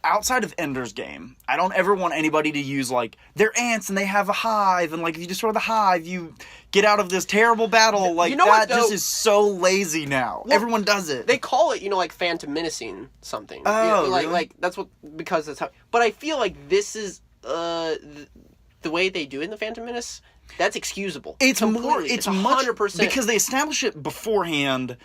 Speaker 2: Outside of Ender's Game, I don't ever want anybody to use, like, they're ants and they have a hive, and, like, if you destroy the hive, you get out of this terrible battle. Like,
Speaker 1: You know what,
Speaker 2: that just
Speaker 1: though?
Speaker 2: is so lazy now.
Speaker 1: Well,
Speaker 2: Everyone does it.
Speaker 1: They call it, like, phantom menacing something.
Speaker 2: Oh,
Speaker 1: like,
Speaker 2: really?
Speaker 1: like, that's what, because that's how, but I feel like this is, the way they do it in the Phantom Menace, that's excusable.
Speaker 2: It's more,
Speaker 1: Completely.
Speaker 2: it's
Speaker 1: 100%.
Speaker 2: because they establish it beforehand,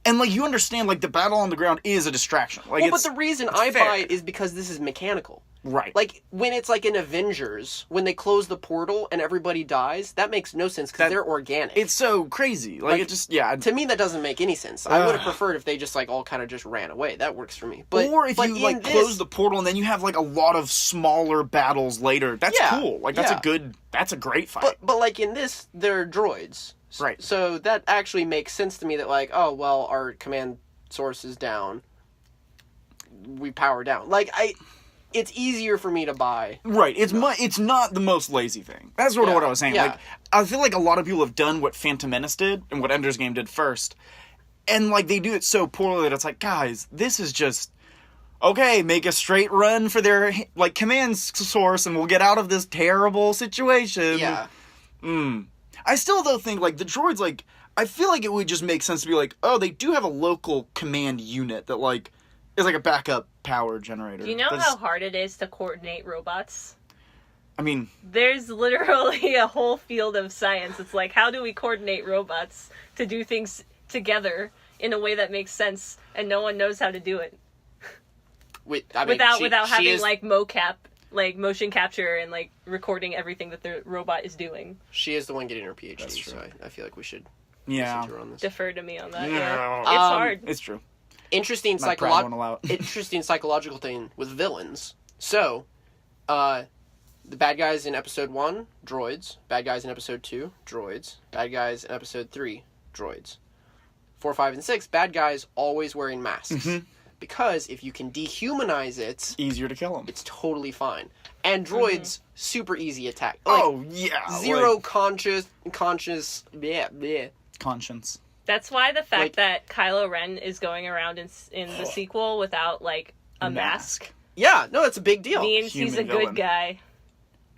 Speaker 2: and, like, you understand, like, the battle on the ground is a distraction. Like,
Speaker 1: well, but the reason I
Speaker 2: fair.
Speaker 1: buy it is because this is mechanical.
Speaker 2: Right.
Speaker 1: Like, when it's like in Avengers, when they close the portal and everybody dies, that makes no sense because they're organic.
Speaker 2: It's so crazy. Like, it just, yeah.
Speaker 1: To me, that doesn't make any sense. I would have preferred if they just, like, all kind of just ran away. That works for me. But,
Speaker 2: or if
Speaker 1: but
Speaker 2: you, like,
Speaker 1: in this,
Speaker 2: close the portal and then you have, like, a lot of smaller battles later. That's
Speaker 1: Yeah,
Speaker 2: cool. Like, that's
Speaker 1: yeah.
Speaker 2: that's a great fight.
Speaker 1: But, like, in this, they're droids.
Speaker 2: Right.
Speaker 1: So that actually makes sense to me that, like, oh, well, our command source is down. We power down. Like, it's easier for me to buy.
Speaker 2: Right, it's not the most lazy thing. That's sort of what I was saying.
Speaker 1: Yeah.
Speaker 2: Like, I feel like a lot of people have done what Phantom Menace did and what Ender's Game did first, and, like, they do it so poorly that it's like, guys, this is just okay. Make a straight run for their, like, command source, and we'll get out of this terrible situation.
Speaker 1: Yeah.
Speaker 2: I still though think, like, the droids, like, I feel like it would just make sense to be like, oh, they do have a local command unit that, like, is like a backup power generator.
Speaker 3: Do you know how hard it is to coordinate robots?
Speaker 2: I mean,
Speaker 3: There's literally a whole field of science. It's like, how do we coordinate robots to do things together in a way that makes sense, and no one knows how to do it without having like mocap, like motion capture, and like recording everything that the robot is doing.
Speaker 1: She is the one getting her PhD,
Speaker 2: That's true.
Speaker 1: so I feel like we should
Speaker 2: yeah,
Speaker 1: listen to her on this.
Speaker 3: Defer to me on that.
Speaker 2: No.
Speaker 3: Yeah. It's hard.
Speaker 2: it's true.
Speaker 1: Interesting
Speaker 2: My pride won't allow it.
Speaker 1: interesting psychological thing with villains. So, the bad guys in episode 1, droids. Bad guys in episode 2, droids. Bad guys in episode 3, droids. 4, 5, and 6, bad guys always wearing masks. Because if you can dehumanize it,
Speaker 2: Easier to kill them.
Speaker 1: it's totally fine. And droids, super easy attack. Like,
Speaker 2: Oh yeah,
Speaker 1: zero
Speaker 2: like,
Speaker 1: conscious,
Speaker 2: conscience.
Speaker 3: That's why the fact
Speaker 1: like-
Speaker 3: that Kylo Ren is going around in the sequel without like a mask
Speaker 1: Yeah, no, it's a big deal.
Speaker 3: means he's a
Speaker 2: Human
Speaker 3: good
Speaker 2: villain.
Speaker 3: guy.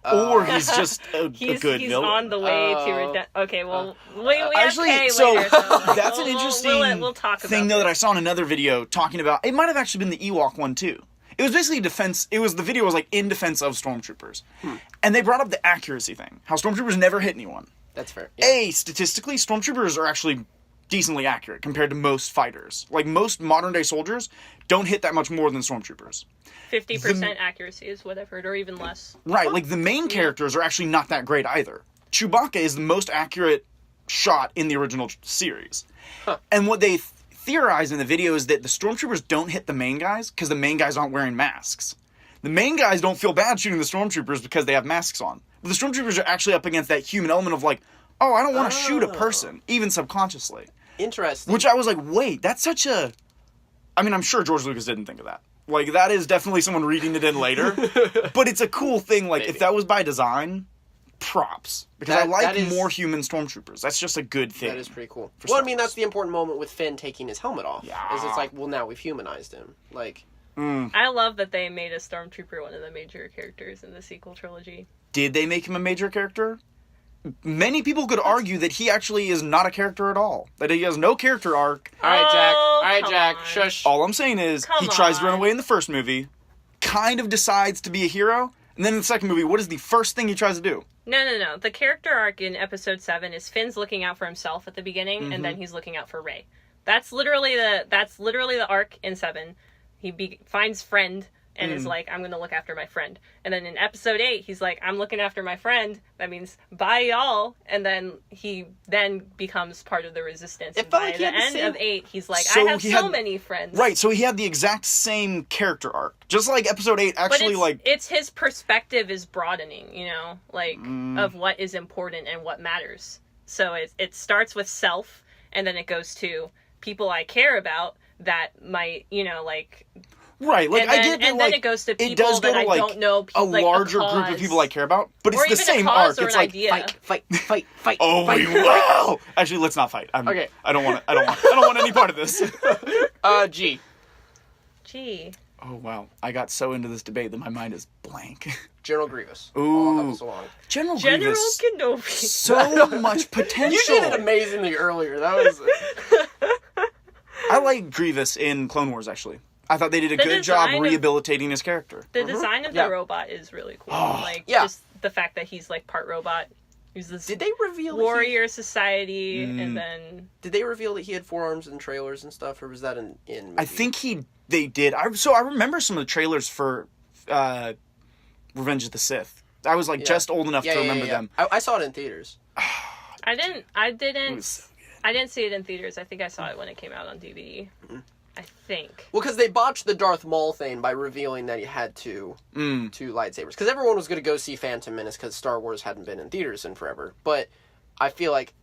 Speaker 2: Or he's just a
Speaker 3: He's
Speaker 2: good
Speaker 3: he's
Speaker 2: villain.
Speaker 3: on the way to okay, well, we
Speaker 2: Actually,
Speaker 3: have Kay
Speaker 2: so
Speaker 3: later, so
Speaker 2: that's an
Speaker 3: we'll
Speaker 2: interesting
Speaker 3: talk
Speaker 2: thing,
Speaker 3: about
Speaker 2: though, that I
Speaker 3: this.
Speaker 2: saw in another video talking about. It might have actually been the Ewok one too. It was basically defense. It was the video was like in defense of stormtroopers, and they brought up the accuracy thing. How stormtroopers never hit anyone.
Speaker 1: That's fair.
Speaker 2: Statistically, stormtroopers are actually decently accurate compared to most fighters. Like, most modern-day soldiers don't hit that much more than stormtroopers.
Speaker 3: 50% accuracy is what I've heard, or even less.
Speaker 2: Right, like, the main characters are actually not that great either. Chewbacca is the most accurate shot in the original series.
Speaker 1: Huh.
Speaker 2: And what they theorize in the video is that the stormtroopers don't hit the main guys because the main guys aren't wearing masks. The main guys don't feel bad shooting the stormtroopers because they have masks on. But the stormtroopers are actually up against that human element of like, oh, I don't want to shoot a person, even subconsciously.
Speaker 1: Interesting.
Speaker 2: Which I was like, wait, that's such a... I mean, I'm sure George Lucas didn't think of that. Like, that is definitely someone reading it in later. But it's a cool thing, like,
Speaker 1: Maybe.
Speaker 2: if that was by design, props. Because I
Speaker 1: That
Speaker 2: like
Speaker 1: is-
Speaker 2: more human stormtroopers. That's just a good thing.
Speaker 1: That is pretty cool.
Speaker 2: for
Speaker 1: Well,
Speaker 2: Star
Speaker 1: I mean,
Speaker 2: Wars.
Speaker 1: that's the important moment with Finn taking his helmet off.
Speaker 2: Yeah.
Speaker 1: Is it's like, well, now we've humanized him. Like,
Speaker 3: I love that they made a stormtrooper one of the major characters in the sequel trilogy.
Speaker 2: Did they make him a major character? Many people could argue that he actually is not a character at all. That he has no character arc.
Speaker 1: all right, Jack.
Speaker 3: Oh,
Speaker 1: All right,
Speaker 3: come
Speaker 1: Jack.
Speaker 3: on.
Speaker 1: Shush.
Speaker 2: All I'm saying is,
Speaker 3: Come
Speaker 2: he tries to run
Speaker 3: on.
Speaker 2: away in the first movie, kind of decides to be a hero, and then in the second movie, what is the first thing he tries to do?
Speaker 3: No. The character arc in Episode 7 is Finn's looking out for himself at the beginning, and then he's looking out for Rey. That's literally the arc in 7. He finds friend and is like, I'm going to look after my friend. And then in Episode 8, he's like, I'm looking after my friend. That means bye y'all. And then he becomes part of the Resistance.
Speaker 1: It
Speaker 3: And
Speaker 1: felt
Speaker 3: by
Speaker 1: like he
Speaker 3: the
Speaker 1: had the
Speaker 3: end
Speaker 1: same-
Speaker 3: of 8, he's like,
Speaker 2: So
Speaker 3: I have
Speaker 2: he
Speaker 3: so
Speaker 2: had-
Speaker 3: many friends.
Speaker 2: Right, so he had the exact same character arc. Just like Episode 8
Speaker 3: But
Speaker 2: actually,
Speaker 3: it's his perspective is broadening, you know, like of what is important and what matters. So it starts with self, and then it goes to people I care about that might, you know, like.
Speaker 2: Right, like,
Speaker 3: And then,
Speaker 2: I get that,
Speaker 3: and
Speaker 2: like,
Speaker 3: then it goes to
Speaker 2: it
Speaker 3: people
Speaker 2: does go
Speaker 3: that
Speaker 2: to,
Speaker 3: I
Speaker 2: like,
Speaker 3: don't know.
Speaker 2: a
Speaker 3: Like
Speaker 2: larger
Speaker 3: a
Speaker 2: group of people I care about, but it's
Speaker 3: or
Speaker 2: the
Speaker 3: even
Speaker 2: same
Speaker 3: a cause
Speaker 2: arc.
Speaker 3: or
Speaker 2: It's
Speaker 3: an
Speaker 2: like,
Speaker 3: idea.
Speaker 1: Fight.
Speaker 2: oh,
Speaker 1: fight.
Speaker 2: we will! Actually, let's not fight.
Speaker 1: Okay.
Speaker 2: I don't want any part of this.
Speaker 1: G.
Speaker 3: Gee.
Speaker 2: Oh, wow. I got so into this debate that my mind is blank.
Speaker 1: General Grievous.
Speaker 2: Ooh.
Speaker 1: I'll help us along.
Speaker 2: General
Speaker 3: General
Speaker 2: Grievous,
Speaker 3: Kenobi.
Speaker 2: so much potential.
Speaker 1: You did it amazingly earlier. That was.
Speaker 2: I like Grievous in Clone Wars, actually. I thought they did a
Speaker 3: The
Speaker 2: good job
Speaker 3: design of-
Speaker 2: rehabilitating his character.
Speaker 3: The design of the
Speaker 1: Yeah.
Speaker 3: robot is really cool.
Speaker 2: Oh,
Speaker 3: like
Speaker 1: yeah.
Speaker 3: just the fact that he's like part robot. He's this
Speaker 1: Did they reveal
Speaker 3: warrior society, and then
Speaker 1: Did they reveal that he had forearms and trailers and stuff, or was that in?
Speaker 2: I think they did. I remember some of the trailers for Revenge of the Sith. I was like just old enough to remember them.
Speaker 1: I saw it in theaters.
Speaker 3: I didn't
Speaker 2: It was so good.
Speaker 3: I didn't see it in theaters. I think I saw it when it came out on DVD. I think.
Speaker 1: Well, because they botched the Darth Maul thing by revealing that he had two lightsabers. Because everyone was going to go see Phantom Menace because Star Wars hadn't been in theaters in forever. But I feel like,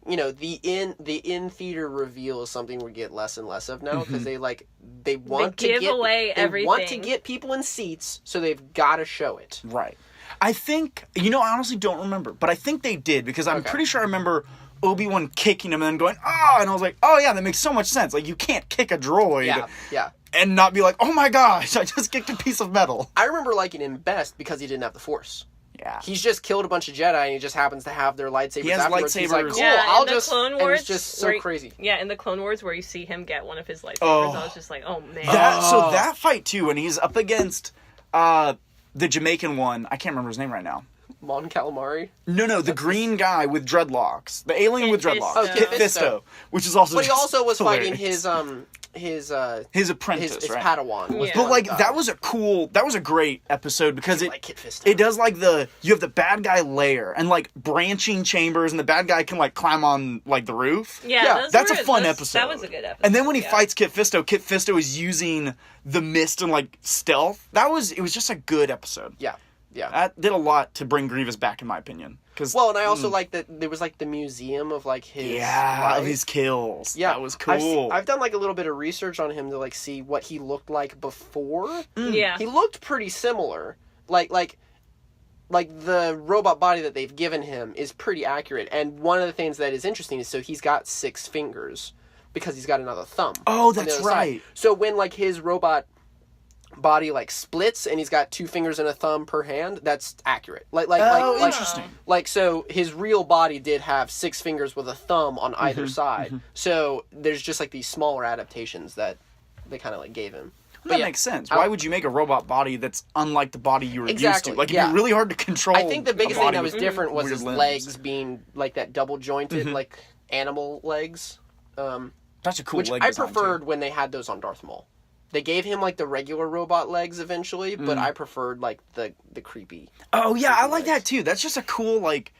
Speaker 1: you know, the in theater reveal is something we get less and less of now because they want to
Speaker 3: give
Speaker 1: get
Speaker 3: away
Speaker 1: they
Speaker 3: everything.
Speaker 1: want to get people in seats, so they've got to show it.
Speaker 2: Right. I think, I honestly don't remember, but I think they did because I'm pretty sure I remember Obi-Wan kicking him and then going, and I was like, oh yeah, that makes so much sense. Like, you can't kick a droid
Speaker 1: Yeah.
Speaker 2: and not be like, oh my gosh, I just kicked a piece of metal.
Speaker 1: I remember liking him best because he didn't have the Force.
Speaker 2: Yeah.
Speaker 1: He's just killed a bunch of Jedi, and he just happens to have their lightsabers.
Speaker 2: He has
Speaker 1: afterwards. He's like,
Speaker 2: lightsabers.
Speaker 1: cool,
Speaker 3: Yeah,
Speaker 1: I'll
Speaker 3: in the
Speaker 1: just.
Speaker 3: Clone
Speaker 1: And
Speaker 3: Wars,
Speaker 1: it's just so
Speaker 3: where he-
Speaker 1: crazy.
Speaker 3: Yeah, in the Clone Wars where you see him get one of his lightsabers, I was just like, oh man.
Speaker 2: So that fight too, when he's up against the Jamaican one, I can't remember his name right now.
Speaker 1: Mon Calamari.
Speaker 2: No, the green guy with dreadlocks. The alien with
Speaker 3: Kit
Speaker 2: dreadlocks.
Speaker 3: Fisto. Oh,
Speaker 2: Kit
Speaker 1: Kit
Speaker 2: Fisto.
Speaker 1: Fisto.
Speaker 2: Which is also
Speaker 1: But he
Speaker 2: just
Speaker 1: also was fighting
Speaker 2: hilarious.
Speaker 1: his
Speaker 2: apprentice,
Speaker 1: his
Speaker 2: right?
Speaker 1: Padawan. Was
Speaker 3: Yeah.
Speaker 1: the
Speaker 2: But
Speaker 1: one
Speaker 2: like
Speaker 1: that
Speaker 2: that was a great episode because
Speaker 1: like Kit Fisto.
Speaker 2: it does like you have the bad guy layer and like branching chambers and the bad guy can like climb on like the roof.
Speaker 3: Yeah, those
Speaker 2: that's
Speaker 3: were-
Speaker 2: a fun
Speaker 3: those-
Speaker 2: episode.
Speaker 3: That was a good episode.
Speaker 2: And then when he
Speaker 3: yeah.
Speaker 2: fights Kit Fisto is using the mist and like stealth. It was just a good episode.
Speaker 1: Yeah.
Speaker 2: That did a lot to bring Grievous back in my opinion.
Speaker 1: Well, and I also like that there was like the museum of like his life.
Speaker 2: of his kills.
Speaker 1: Yeah,
Speaker 2: that was cool.
Speaker 1: I've done like a little bit of research on him to like see what he looked like before.
Speaker 3: Yeah.
Speaker 1: He looked pretty similar. Like the robot body that they've given him is pretty accurate. And one of the things that is interesting is so he's got 6 fingers because he's got another thumb.
Speaker 2: Oh,
Speaker 1: on the
Speaker 2: that's
Speaker 1: other side.
Speaker 2: right.
Speaker 1: So when like his robot body like splits and he's got 2 fingers and a thumb per hand, that's accurate.
Speaker 2: Interesting.
Speaker 1: Like, so his real body did have 6 fingers with a thumb on either side. So there's just like these smaller adaptations that they kind of like gave him.
Speaker 2: That makes sense. Why would you make a robot body that's unlike the body you were
Speaker 1: Exactly,
Speaker 2: used to? Like,
Speaker 1: yeah.
Speaker 2: it'd be really hard to control.
Speaker 1: I think the biggest
Speaker 2: a
Speaker 1: thing
Speaker 2: body
Speaker 1: that was
Speaker 2: with
Speaker 1: different was
Speaker 2: weird
Speaker 1: his
Speaker 2: limbs.
Speaker 1: legs being like that double jointed, like animal legs.
Speaker 2: That's a cool
Speaker 1: Which
Speaker 2: leg
Speaker 1: I
Speaker 2: design,
Speaker 1: preferred
Speaker 2: too.
Speaker 1: when they had those on Darth Maul. They gave him like the regular robot legs eventually, but I preferred like the creepy.
Speaker 2: Oh yeah, I like
Speaker 1: legs.
Speaker 2: that too. That's just a cool like.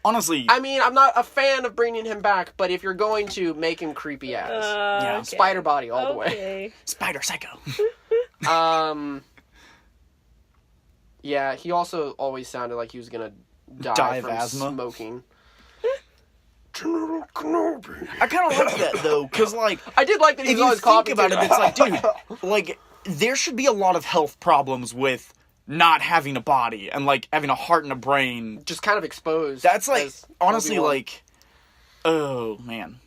Speaker 2: Honestly,
Speaker 1: I mean, I'm not a fan of bringing him back, but if you're going to make him creepy ass,
Speaker 2: Yeah.
Speaker 3: Okay.
Speaker 1: spider body all the way.
Speaker 3: Okay.
Speaker 2: Spider Psycho.
Speaker 1: Yeah, he also always sounded like he was gonna
Speaker 2: Die
Speaker 1: die
Speaker 2: of
Speaker 1: from
Speaker 2: asthma?
Speaker 1: smoking. General Kenobi.
Speaker 2: I kind of like that though, because like
Speaker 1: I did like that he
Speaker 2: if
Speaker 1: was
Speaker 2: you
Speaker 1: always
Speaker 2: think
Speaker 1: coughing.
Speaker 2: about it,
Speaker 1: too.
Speaker 2: it's like, dude, like there should be a lot of health problems with not having a body and like having a heart and a brain.
Speaker 1: just kind of exposed.
Speaker 2: That's like
Speaker 1: as
Speaker 2: honestly
Speaker 1: Obi-Wan.
Speaker 2: like, oh man.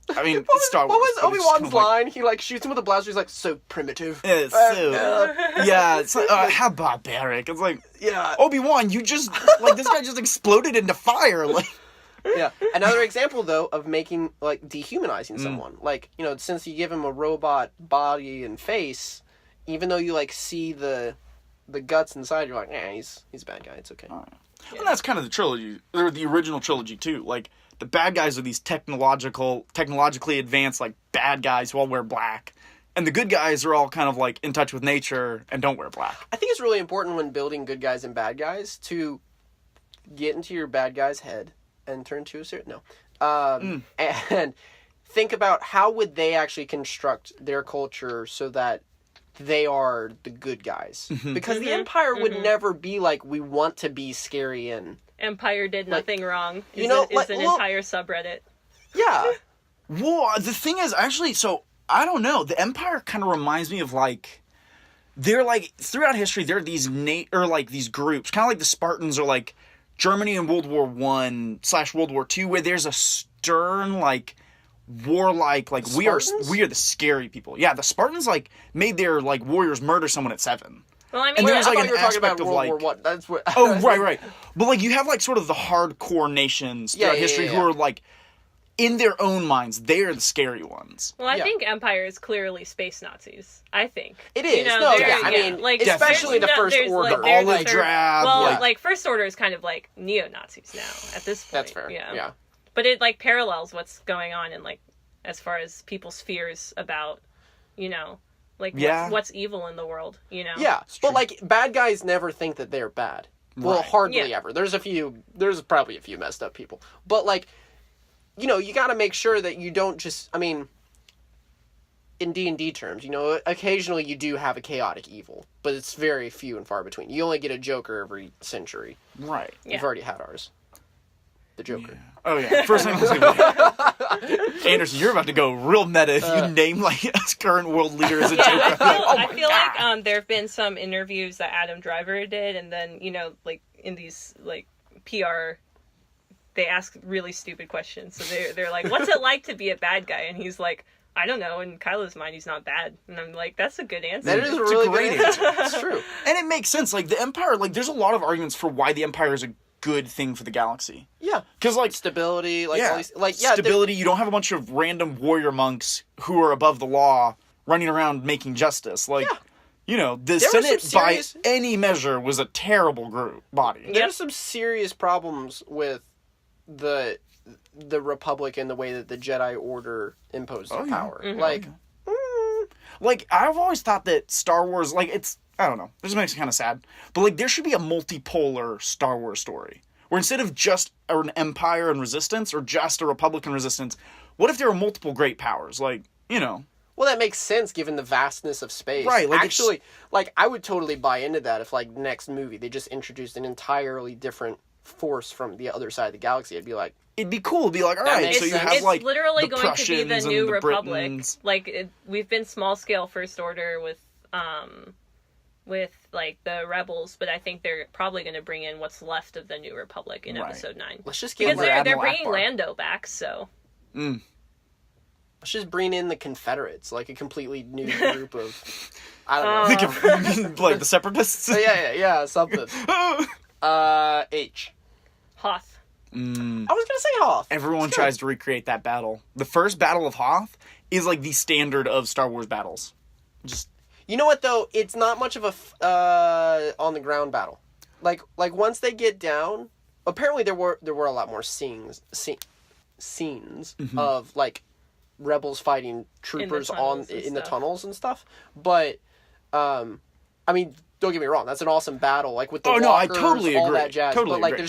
Speaker 2: I mean,
Speaker 1: What was,
Speaker 2: Star
Speaker 1: what
Speaker 2: Wars.
Speaker 1: was
Speaker 2: but it's
Speaker 1: Obi-Wan's
Speaker 2: kind of like-
Speaker 1: line? He like shoots him with a blaster. He's like, so primitive.
Speaker 2: It's so yeah. It's like how barbaric. It's like
Speaker 1: Yeah.
Speaker 2: Obi-Wan, you just like this guy just exploded into fire. Like
Speaker 1: Yeah. Another example, though, of making, like, dehumanizing someone. Like, you know, since you give him a robot body and face, even though you, like, see the guts inside, you're like, he's a bad guy. It's okay.
Speaker 2: And that's kind of the trilogy, or the original trilogy too. Like the bad guys are these technologically advanced like bad guys who all wear black, and the good guys are all kind of like in touch with nature and don't wear black.
Speaker 1: I think it's really important when building good guys and bad guys to get into your bad guy's head and turn to a certain and think about how would they actually construct their culture so that they are the good guys, because the Empire would never be like, we want to be scary and
Speaker 3: Empire did nothing wrong.
Speaker 1: you know,
Speaker 3: is an entire subreddit.
Speaker 1: yeah.
Speaker 2: Well, the thing is actually, so I don't know. The Empire kind of reminds me of like they're like throughout history there are these these groups, kind of like the Spartans or like Germany in World War I/World War II, where there's a stern like warlike like we are the scary people. Yeah, the Spartans like made their like warriors murder someone at 7.
Speaker 3: Well, I mean,
Speaker 2: And there was
Speaker 1: I
Speaker 2: like
Speaker 1: thought
Speaker 2: an
Speaker 1: you were talking
Speaker 2: aspect
Speaker 1: about
Speaker 2: of
Speaker 1: World
Speaker 2: like
Speaker 1: War One. That's what.
Speaker 2: oh right. But like you have like sort of the hardcore nations throughout history who are like in their own minds they're the scary ones.
Speaker 3: well, I think Empire is clearly space Nazis. I think
Speaker 1: It is.
Speaker 3: You know,
Speaker 1: No,
Speaker 3: there-
Speaker 1: yeah, I mean,
Speaker 3: like
Speaker 1: especially the First
Speaker 3: there's,
Speaker 1: Order.
Speaker 3: Like, there's
Speaker 2: Olive
Speaker 3: a
Speaker 2: drab,
Speaker 3: Well,
Speaker 2: like-
Speaker 3: like First Order is kind of like neo Nazis now at this point.
Speaker 1: That's fair.
Speaker 3: Yeah.
Speaker 1: Yeah.
Speaker 3: But it like parallels what's going on in like as far as people's fears about, you know, like what's evil in the world. You know.
Speaker 1: Yeah, but like bad guys never think that they're bad. Well,
Speaker 2: Right.
Speaker 1: hardly ever. There's probably a few messed up people. But like, you know, you got to make sure that you don't just. I mean, in D&D terms, you know, occasionally you do have a chaotic evil, but it's very few and far between. You only get a Joker every century.
Speaker 2: Right.
Speaker 1: We've already had ours. The Joker.
Speaker 2: Yeah. Oh yeah. First time Anderson, you're about to go real meta if you name like a current world leader as a joke.
Speaker 3: I feel like there have been some interviews that Adam Driver did, and then you know, like in these like PR, they ask really stupid questions. So they're like, "What's it like to be a bad guy?" And he's like, "I don't know." In Kylo's mind, he's not bad, and I'm like, "That's a good answer."
Speaker 1: That is a
Speaker 2: It's a
Speaker 1: really
Speaker 2: great
Speaker 1: good answer. It's true.
Speaker 2: And it makes sense. Like the Empire, like there's a lot of arguments for why the Empire is a good thing for the galaxy.
Speaker 1: Yeah,
Speaker 2: Because like
Speaker 1: stability, like all these, like yeah,
Speaker 2: stability. You don't have a bunch of random warrior monks who are above the law running around making justice. Like, you know, the
Speaker 1: There were
Speaker 2: Senate
Speaker 1: some
Speaker 2: by
Speaker 1: serious-
Speaker 2: any measure was a terrible body.
Speaker 1: There's some serious problems with the Republic and the way that the Jedi Order imposed their power. Like,
Speaker 2: Like I've always thought that Star Wars, like it's, I don't know, this makes me kind of sad, but like there should be a multipolar Star Wars story where instead of just an Empire and Resistance or just a Republic and Resistance, what if there are multiple great powers? Like, you know.
Speaker 1: well, that makes sense given the vastness of space.
Speaker 2: Right, like
Speaker 1: actually, like I would totally buy into that if like next movie they just introduced an entirely different force from the other side of the galaxy. I'd be like,
Speaker 2: It'd be cool to be like, all
Speaker 1: That
Speaker 2: right,
Speaker 1: makes
Speaker 2: so you
Speaker 1: sense.
Speaker 2: have
Speaker 3: It's
Speaker 2: like
Speaker 3: literally
Speaker 2: the
Speaker 3: going to be the
Speaker 2: Prussians
Speaker 3: new
Speaker 2: and the
Speaker 3: Republic.
Speaker 2: Britons.
Speaker 3: Like we've been small scale First Order with like the rebels, but I think they're probably going to bring in what's left of the new Republic in
Speaker 2: Right.
Speaker 3: Episode 9.
Speaker 1: let's just get
Speaker 3: Because they're
Speaker 2: Admiral
Speaker 3: bringing
Speaker 2: Akbar.
Speaker 3: Lando back, so
Speaker 1: let's just bring in the Confederates, like a completely new group of I don't know.
Speaker 2: Like the Separatists.
Speaker 1: So yeah, something. H.
Speaker 3: Hoth.
Speaker 1: I was gonna say Hoth.
Speaker 2: Everyone tries to recreate that battle. The first Battle of Hoth is like the standard of Star Wars battles. Just
Speaker 1: You know what though? It's not much of a on the ground battle. Like once they get down, apparently there were a lot more scenes scenes of like rebels fighting troopers in the tunnels and stuff. But I mean, don't get me wrong, that's an awesome battle, like with the walkers,
Speaker 2: I totally
Speaker 1: all
Speaker 2: agree.
Speaker 1: that jazz.
Speaker 2: Totally
Speaker 1: but like,
Speaker 2: agree.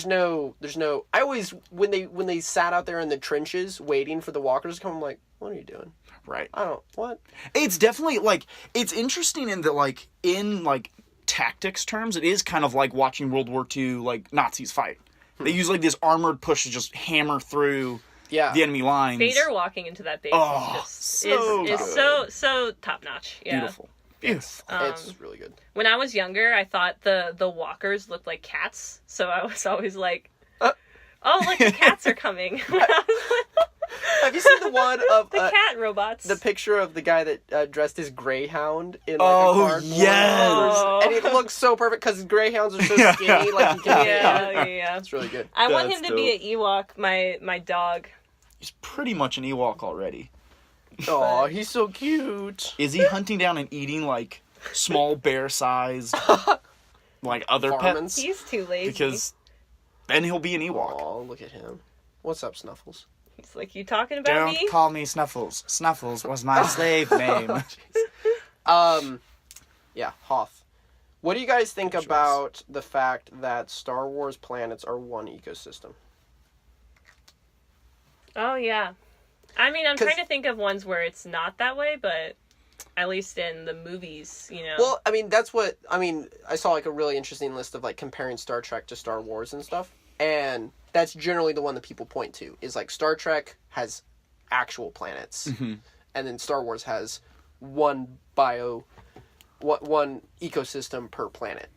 Speaker 1: there's no. I always when they sat out there in the trenches waiting for the walkers to come, I'm like, what are you doing?
Speaker 2: Right.
Speaker 1: I don't what.
Speaker 2: It's definitely like it's interesting in that like in like tactics terms, it is kind of like watching World War II like Nazis fight. They use like this armored push to just hammer through the enemy lines.
Speaker 3: Vader walking into that base is so top notch. Yeah.
Speaker 2: Beautiful.
Speaker 1: It's really good.
Speaker 3: When I was younger, I thought the walkers looked like cats, so I was always like, "Oh, look, the cats are coming."
Speaker 1: Have you seen the one of
Speaker 3: the cat robots?
Speaker 1: The picture of the guy that dressed as Greyhound in like
Speaker 2: Oh,
Speaker 1: a cardboard
Speaker 2: yes!
Speaker 1: cover, and it looks so perfect because Greyhounds are so skinny, like you can
Speaker 3: yeah.
Speaker 1: It's really good.
Speaker 3: I want him to be an Ewok, my dog.
Speaker 2: He's pretty much an Ewok already.
Speaker 1: Oh, he's so cute.
Speaker 2: Is he hunting down and eating like small bear-sized like other
Speaker 1: Varmints?
Speaker 2: pets?
Speaker 3: He's too lazy.
Speaker 2: Because then he'll be an Ewok.
Speaker 1: Oh, look at him. What's up, Snuffles?
Speaker 3: He's like, you talking about me?
Speaker 2: Don't call me Snuffles. Snuffles was my slave name.
Speaker 1: Yeah, Hoth. What do you guys think about the fact that Star Wars planets are one ecosystem?
Speaker 3: Oh, yeah. I mean, I'm trying to think of ones where it's not that way, but at least in the movies, you know.
Speaker 1: Well, I mean, I saw like a really interesting list of like comparing Star Trek to Star Wars and stuff. And that's generally the one that people point to, is like Star Trek has actual planets. And then Star Wars has one ecosystem per planet.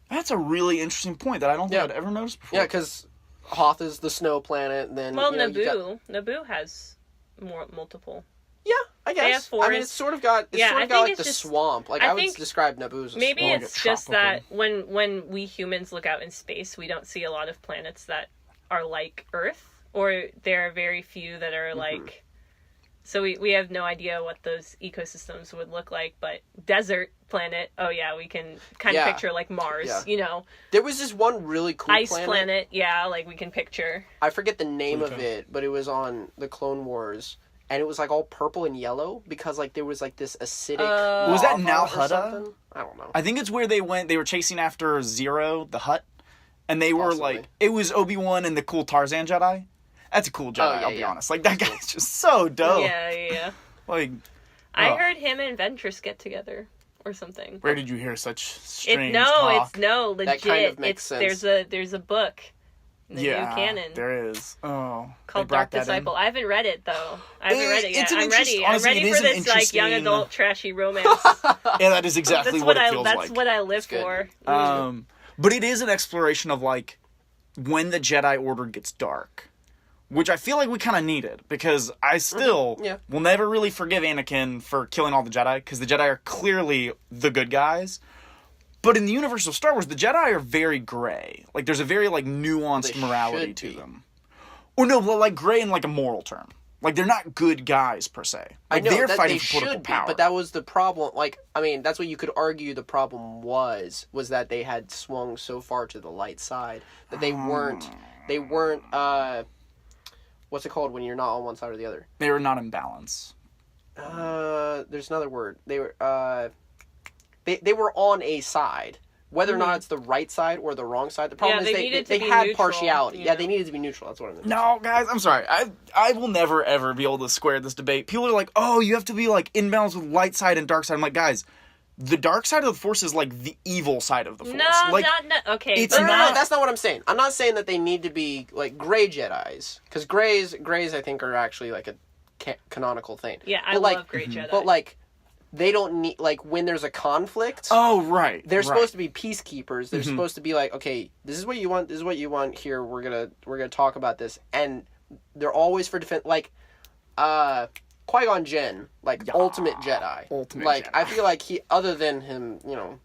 Speaker 2: That's a really interesting point that I don't think I'd ever noticed before.
Speaker 1: Yeah, because Hoth is the snow planet, and then
Speaker 3: Naboo has multiple.
Speaker 1: Yeah, I guess.
Speaker 3: They have forests.
Speaker 1: I mean, it's sort of got like the swamp. Like I would describe Naboo as a
Speaker 3: maybe
Speaker 1: swamp.
Speaker 3: it's just that when we humans look out in space, we don't see a lot of planets that are like Earth, or there are very few that are like. So we have no idea what those ecosystems would look like, but desert planet, oh yeah, we can kind of picture like Mars, you know.
Speaker 1: There was this one really cool
Speaker 3: ice planet, yeah, like we can picture.
Speaker 1: I forget the name of it, but it was on the Clone Wars, and it was like all purple and yellow because like there was like this acidic.
Speaker 2: Was that
Speaker 1: lava or
Speaker 2: Nalhutta?
Speaker 1: something? I don't know.
Speaker 2: I think it's where they were chasing after Zero, the Hutt, and they were like, it was Obi-Wan and the cool Tarzan Jedi. That's a cool Jedi, I'll be honest. Like, that guy's just so dope.
Speaker 3: Yeah.
Speaker 2: Like,
Speaker 3: I heard him and Ventress get together or something.
Speaker 2: Where did you hear such strange talk?
Speaker 3: Legit.
Speaker 1: That kind of makes sense.
Speaker 3: There's a book in the new canon.
Speaker 2: There is. Oh.
Speaker 3: Called Dark Disciple. I haven't read it, though. I haven't read it yet. I'm ready.
Speaker 2: Honestly,
Speaker 3: I'm ready for this, like, young adult trashy romance.
Speaker 2: Yeah, that is exactly what it feels like.
Speaker 3: That's what I live for.
Speaker 2: But it is an exploration of, like, when the Jedi Order gets dark. Which I feel like we kind of needed, because I still will never really forgive Anakin for killing all the Jedi, because the Jedi are clearly the good guys. But in the universe of Star Wars, the Jedi are very gray. Like, there's a very, like, nuanced morality to them. Or no, like, gray in, like, a moral term. Like, they're not good guys, per se. Like,
Speaker 1: I know
Speaker 2: they're
Speaker 1: that
Speaker 2: fighting
Speaker 1: they
Speaker 2: for political
Speaker 1: should be,
Speaker 2: power.
Speaker 1: but that was the problem. Like, I mean, that's what you could argue the problem was that they had swung so far to the light side that they weren't, what's it called when you're not on one side or the other?
Speaker 2: They were not in balance.
Speaker 1: There's another word. They were, they were on a side. Whether or not it's the right side or the wrong side, the problem is they had neutral, partiality. Yeah, they needed to be neutral. That's what I meant.
Speaker 2: No, guys, I'm sorry. I will never, ever be able to square this debate. People are like, oh, you have to be, like, in balance with light side and dark side. I'm like, guys, the dark side of the Force is, like, the evil side of the Force.
Speaker 3: No,
Speaker 2: like,
Speaker 3: okay.
Speaker 2: It's
Speaker 1: no, that's not what I'm saying. I'm not saying that they need to be, like, gray Jedis. Because grays, I think, are actually, like, a canonical thing.
Speaker 3: Yeah, I love gray Jedi.
Speaker 1: But, like, they don't need, like, when there's a conflict.
Speaker 2: Oh, right.
Speaker 1: They're supposed to be peacekeepers. They're supposed to be like, okay, this is what you want here. We're gonna talk about this. And they're always for defense. Like, Qui-Gon Jinn, like, ultimate Jedi. Like, Jedi. I feel like he, other than him, you know,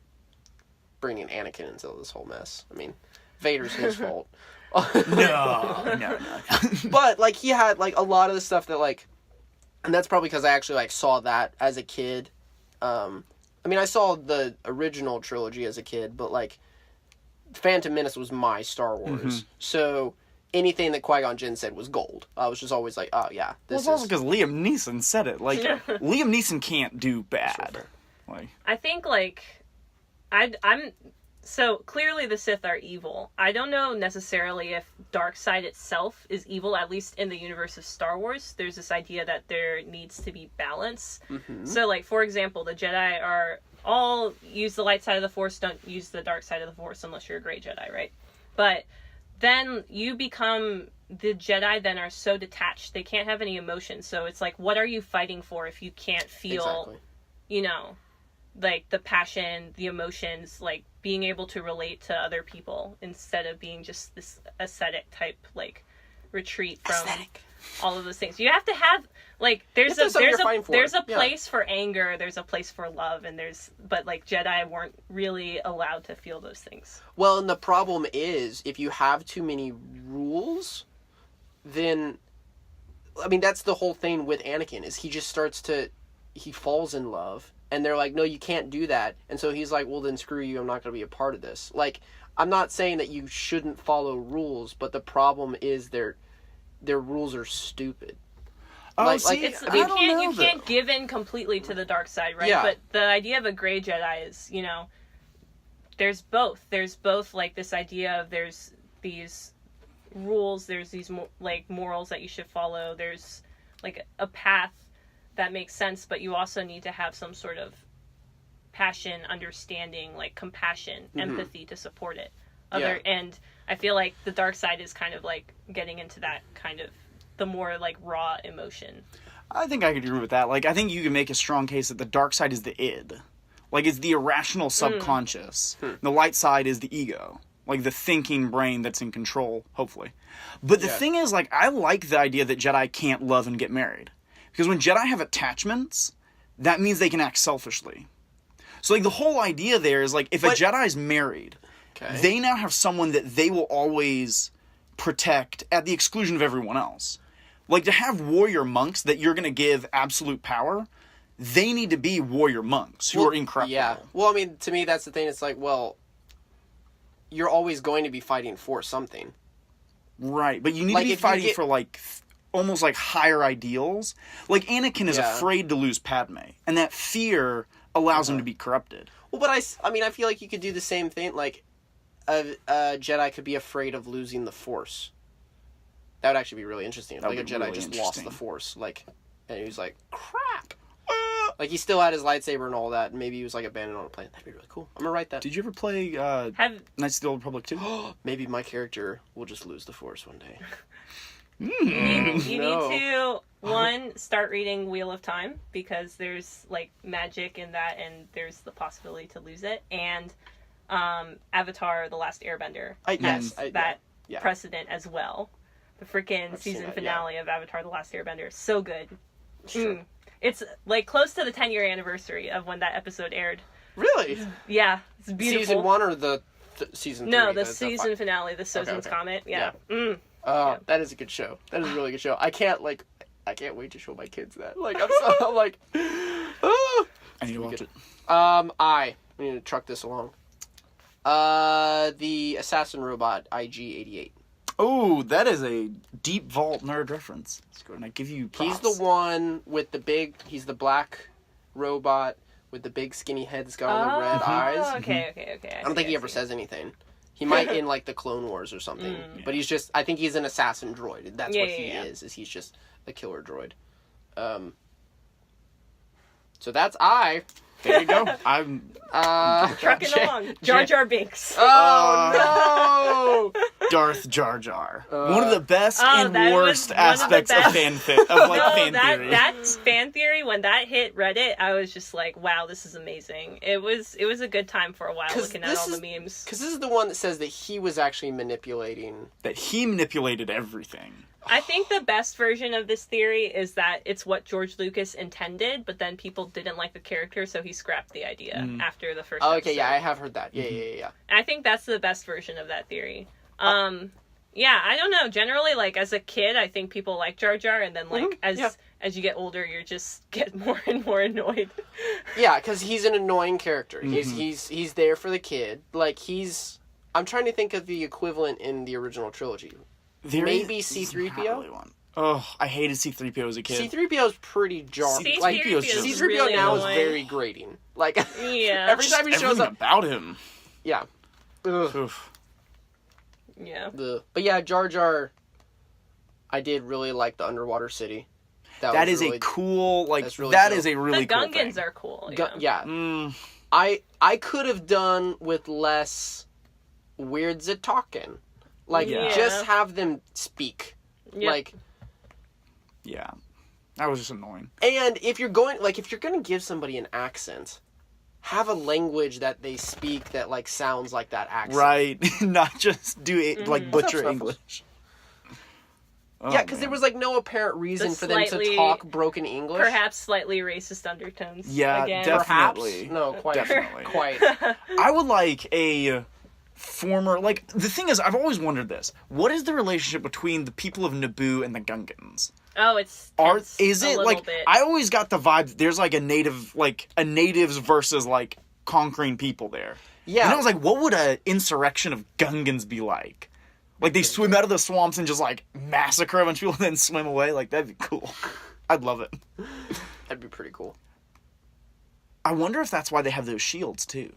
Speaker 1: bringing Anakin into this whole mess. I mean, Vader's his fault.
Speaker 2: No.
Speaker 1: But, like, he had, like, a lot of the stuff that, like, and that's probably because I actually, like, saw that as a kid. I mean, I saw the original trilogy as a kid, but, like, Phantom Menace was my Star Wars. So anything that Qui-Gon Jinn said was gold. I was just always like, oh yeah,
Speaker 2: Well, it's also because Liam Neeson said it. Like, Liam Neeson can't do bad. Like,
Speaker 3: I think, like, I'm... So, clearly the Sith are evil. I don't know necessarily if Darkseid itself is evil, at least in the universe of Star Wars. There's this idea that there needs to be balance. Mm-hmm. So, like, for example, the Jedi are all use the light side of the Force, don't use the dark side of the Force unless you're a Grey Jedi, right? But then you become... The Jedi then are so detached, they can't have any emotion. So it's like, what are you fighting for if you can't feel, you know, like, the passion, the emotions, like, being able to relate to other people instead of being just this ascetic type, like, retreat from all of those things. You have to have, like, there's a place for anger, there's a place for love, and but, like, Jedi weren't really allowed to feel those things.
Speaker 1: Well, and the problem is, if you have too many rules, then, I mean, that's the whole thing with Anakin, is he falls in love. And they're like, no, you can't do that. And so he's like, well, then screw you. I'm not going to be a part of this. Like, I'm not saying that you shouldn't follow rules, but the problem is their rules are stupid.
Speaker 2: Oh,
Speaker 1: like,
Speaker 2: see,
Speaker 3: you can't give in completely to the dark side, right?
Speaker 1: Yeah.
Speaker 3: But the idea of a Grey Jedi is, you know, there's both. There's both, like, this idea of there's these rules, there's these, like, morals that you should follow. There's, like, a path that makes sense, but you also need to have some sort of passion, understanding, like compassion, empathy to support it. And I feel like the dark side is kind of like getting into that kind of the more like raw emotion.
Speaker 2: I think I could agree with that. Like, I think you can make a strong case that the dark side is the id. Like, it's the irrational subconscious. The light side is the ego. Like, the thinking brain that's in control, hopefully. But the thing is, like, I like the idea that Jedi can't love and get married. Because when Jedi have attachments, that means they can act selfishly. So, like, the whole idea there is, like, if a Jedi's married, they now have someone that they will always protect at the exclusion of everyone else. Like, to have warrior monks that you're going to give absolute power, they need to be warrior monks who are incorruptible.
Speaker 1: Yeah. Well, I mean, to me, that's the thing. It's like, well, you're always going to be fighting for something.
Speaker 2: Right, but you need to be fighting for, like... almost like higher ideals. Like, Anakin is afraid to lose Padme, and that fear allows him to be corrupted.
Speaker 1: Well, but I mean, I feel like you could do the same thing. Like, a Jedi could be afraid of losing the Force. That would actually be really interesting. Like, a Jedi really just lost the Force. Like, and he was like, crap. Like, he still had his lightsaber and all that, and maybe he was, like, abandoned on a plane. That'd be really cool. I'm gonna write that.
Speaker 2: Did you ever play Knights of the Old Republic 2?
Speaker 1: Maybe my character will just lose the Force one day.
Speaker 3: You need to, one, start reading Wheel of Time, because there's, like, magic in that, and there's the possibility to lose it, and Avatar: The Last Airbender has that precedent as well. The freaking season finale of Avatar: The Last Airbender. So good. It's, like, close to the 10-year anniversary of when that episode aired.
Speaker 1: Really?
Speaker 3: Yeah, it's beautiful.
Speaker 1: Season 1 or the season 3?
Speaker 3: No, the season finale, the Sozin's Comet. Yeah.
Speaker 1: That is a good show. That is a really good show. I can't wait to show my kids that. Like, I'm like, oh.
Speaker 2: I need to watch it.
Speaker 1: We need to truck this along. The assassin robot, IG-88.
Speaker 2: Oh, that is a deep vault nerd reference. Let's go and I give you props.
Speaker 1: He's the one with he's the black robot with the big skinny head that's got all the red eyes.
Speaker 3: Okay.
Speaker 1: I don't think he ever says anything. He might in, like, the Clone Wars or something. But he's just... I think he's an assassin droid. That's what he is he's just a killer droid. So that's
Speaker 2: There you go. I'm...
Speaker 3: trucking along. Jar Binks.
Speaker 1: Oh, no!
Speaker 2: Darth Jar Jar. One of the best and worst aspects of fan theory.
Speaker 3: That fan theory, when that hit Reddit, I was just like, wow, this is amazing. It was a good time for a while looking at all the memes.
Speaker 1: Because this is the one that says that he was actually manipulating...
Speaker 2: That he manipulated everything.
Speaker 3: I think the best version of this theory is that it's what George Lucas intended, but then people didn't like the character, so he scrapped the idea after the first episode.
Speaker 1: Okay, yeah, I have heard that. Yeah.
Speaker 3: And I think that's the best version of that theory. Yeah, I don't know. Generally, like, as a kid, I think people like Jar Jar, and then, like, as you get older, you just get more and more annoyed.
Speaker 1: Yeah, because he's an annoying character. He's there for the kid. Like, I'm trying to think of the equivalent in the original trilogy. maybe C-3PO.
Speaker 2: Oh, I hated C-3PO as a kid.
Speaker 1: C-3PO is pretty jarring.
Speaker 3: C-3PO is
Speaker 1: C-3PO
Speaker 3: really
Speaker 1: now
Speaker 3: annoying.
Speaker 1: is very grating. Like,
Speaker 3: Yeah.
Speaker 1: every time he shows up...
Speaker 2: about him.
Speaker 1: Yeah. Ugh.
Speaker 2: Oof.
Speaker 3: Yeah.
Speaker 1: But yeah, Jar Jar, I did really like the underwater city.
Speaker 2: That is
Speaker 1: really,
Speaker 2: a cool, like,
Speaker 1: that's really
Speaker 2: that
Speaker 1: dope.
Speaker 2: is a really
Speaker 3: The
Speaker 2: cool
Speaker 3: Gungans
Speaker 2: thing.
Speaker 3: are cool.
Speaker 1: Yeah.
Speaker 2: Mm,
Speaker 1: I could have done with less weird Zatakan. Like,
Speaker 3: Yeah.
Speaker 1: just have them speak.
Speaker 3: Yep.
Speaker 1: Like,
Speaker 2: yeah. That was just annoying.
Speaker 1: and if you're going to give somebody an accent, have a language that they speak that, like, sounds like that accent.
Speaker 2: Right. Not just do it, like, butcher
Speaker 1: What's up,
Speaker 2: English. Oh,
Speaker 1: Yeah, because there
Speaker 2: man.
Speaker 1: was, like, no apparent reason
Speaker 3: The
Speaker 1: for them to
Speaker 3: slightly-
Speaker 1: talk broken English.
Speaker 3: Perhaps slightly racist undertones.
Speaker 2: Yeah,
Speaker 3: again.
Speaker 2: definitely.
Speaker 1: Perhaps? No, quite.
Speaker 2: Definitely.
Speaker 1: Quite.
Speaker 2: I would like a former, like, the thing is, I've always wondered this. What is the relationship between the people of Naboo and the Gungans?
Speaker 3: Oh, it's tense
Speaker 2: Is
Speaker 3: a
Speaker 2: it,
Speaker 3: little
Speaker 2: like,
Speaker 3: bit.
Speaker 2: I always got the vibe that there's, like, a natives versus, like, conquering people there.
Speaker 1: Yeah.
Speaker 2: And I was like, what would a insurrection of Gungans be like? Like, they swim out of the swamps and just, like, massacre a bunch of people and then swim away? Like, that'd be cool. I'd love it.
Speaker 1: That'd be pretty cool.
Speaker 2: I wonder if that's why they have those shields, too.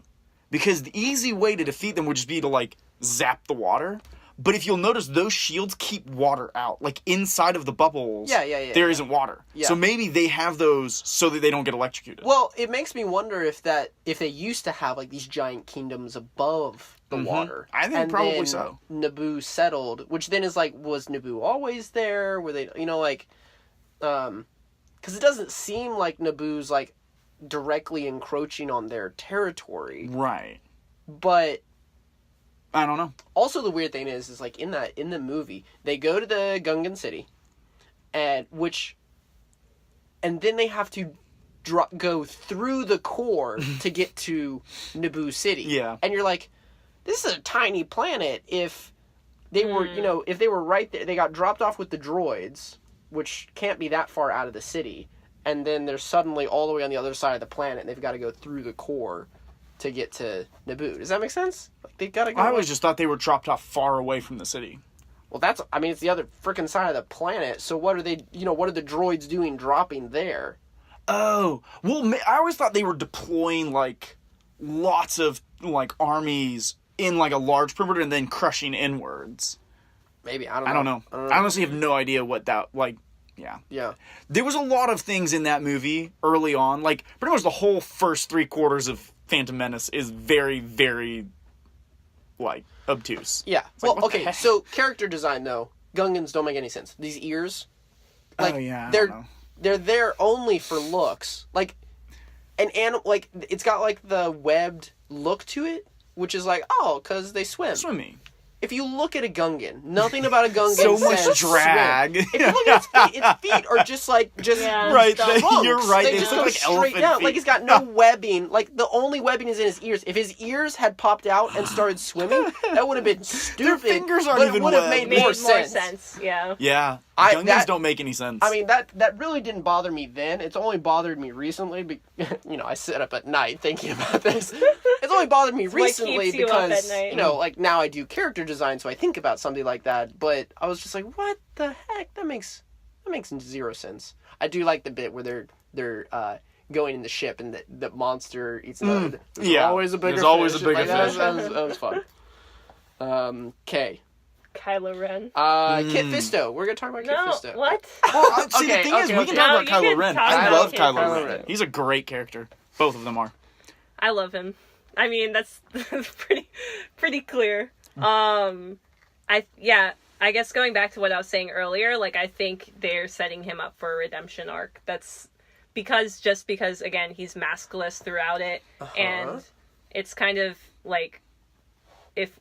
Speaker 2: Because the easy way to defeat them would just be to, like, zap the water. But if you'll notice, those shields keep water out. Like, inside of the bubbles,
Speaker 1: Yeah,
Speaker 2: there isn't water.
Speaker 1: Yeah.
Speaker 2: So maybe they have those so that they don't get electrocuted.
Speaker 1: Well, it makes me wonder if they used to have, like, these giant kingdoms above the water.
Speaker 2: I think
Speaker 1: and
Speaker 2: probably
Speaker 1: then
Speaker 2: so.
Speaker 1: Naboo settled, which then is like, was Naboo always there? Were they, like, because it doesn't seem like Naboo's, like, directly encroaching on their territory.
Speaker 2: Right.
Speaker 1: But
Speaker 2: I don't know.
Speaker 1: also the weird thing is like, in the movie, they go to the Gungan city, and then they have to go through the core to get to Naboo City.
Speaker 2: Yeah.
Speaker 1: And you're like, this is a tiny planet. If they were, if they were right there, they got dropped off with the droids, which can't be that far out of the city, and then they're suddenly all the way on the other side of the planet, and they've got to go through the core to get to Naboo. Does that make sense? Like, they've got to go...
Speaker 2: I always just thought they were dropped off far away from the city.
Speaker 1: Well, it's the other frickin' side of the planet, so what are they, what are the droids doing dropping there?
Speaker 2: Oh. Well, I always thought they were deploying, like, lots of, like, armies in, like, a large perimeter and then crushing inwards.
Speaker 1: Maybe, I don't know.
Speaker 2: I honestly have no idea what that, like, yeah.
Speaker 1: Yeah.
Speaker 2: There was a lot of things in that movie early on. Like, pretty much the whole first 3/4 of Phantom Menace is very, very, like, obtuse.
Speaker 1: Yeah.
Speaker 2: It's like,
Speaker 1: Well,
Speaker 2: what the
Speaker 1: okay,
Speaker 2: heck?
Speaker 1: so character design, though. Gungans don't make any sense. These ears, like,
Speaker 2: oh, yeah, I
Speaker 1: they're
Speaker 2: don't know.
Speaker 1: they're there only for looks. Like, an animal, like, it's got, like, the webbed look to it, which is like, oh, because they swim.
Speaker 2: Swimming.
Speaker 1: If you look at a Gungan, nothing about a Gungan
Speaker 2: So much
Speaker 1: says
Speaker 2: drag.
Speaker 1: swim. If you look at its feet are just
Speaker 3: Yeah.
Speaker 2: Right,
Speaker 1: trunks.
Speaker 2: you're right.
Speaker 1: They
Speaker 2: They
Speaker 1: just
Speaker 2: look
Speaker 1: go
Speaker 2: like
Speaker 1: straight
Speaker 2: elephant
Speaker 1: down.
Speaker 2: feet.
Speaker 1: Like, he's got no webbing. Like, the only webbing is in his ears. If his ears had popped out and started swimming, that would have been stupid.
Speaker 2: Their fingers aren't
Speaker 1: but
Speaker 2: even
Speaker 1: it would have
Speaker 2: webbed.
Speaker 1: made more sense.
Speaker 3: Yeah.
Speaker 2: Yeah.
Speaker 1: I-
Speaker 2: Gungans
Speaker 1: that-
Speaker 2: don't make any sense.
Speaker 1: I mean, that really didn't bother me then. It's only bothered me recently. I sit up at night thinking about this. It's only bothered me recently
Speaker 3: keeps you up
Speaker 1: because,
Speaker 3: at night.
Speaker 1: like, now I do character design, so I think about something like that. But I was just like, what the heck? That makes zero sense. I do like the bit where they're going in the ship and the monster eats another. There's
Speaker 2: yeah.
Speaker 1: always a bigger
Speaker 2: There's always
Speaker 1: fish.
Speaker 2: a bigger
Speaker 1: Like, that
Speaker 2: fish.
Speaker 1: was fun. Okay.
Speaker 3: Kylo Ren.
Speaker 1: Kit Fisto. We're gonna talk about
Speaker 3: No,
Speaker 1: Kit Fisto.
Speaker 3: what?
Speaker 2: Well, see,
Speaker 1: Okay,
Speaker 2: the thing is,
Speaker 1: okay,
Speaker 2: we can
Speaker 1: okay.
Speaker 2: talk
Speaker 3: No,
Speaker 2: about
Speaker 3: you
Speaker 2: Kylo
Speaker 3: can
Speaker 2: Ren.
Speaker 3: talk
Speaker 2: I
Speaker 3: about
Speaker 2: love
Speaker 3: Kylo
Speaker 2: Kylo
Speaker 1: Ren.
Speaker 2: Ren. He's a great character. Both of them are.
Speaker 3: I love him. I mean, that's pretty clear. I guess going back to what I was saying earlier, like, I think they're setting him up for a redemption arc. That's because again, he's maskless throughout it, and it's kind of like, if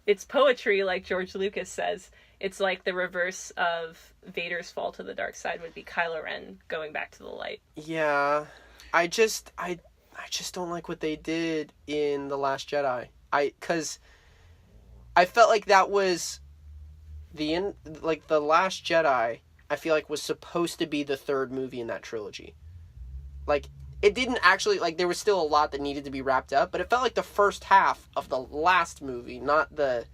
Speaker 3: it's poetry, like George Lucas says, it's like the reverse of Vader's fall to the dark side would be Kylo Ren going back to the light.
Speaker 1: Yeah, I just don't like what they did in The Last Jedi. Because I felt like that was The Last Jedi, I feel like, was supposed to be the third movie in that trilogy. Like, it didn't actually, like, there was still a lot that needed to be wrapped up, but it felt like the first half of the last movie, not the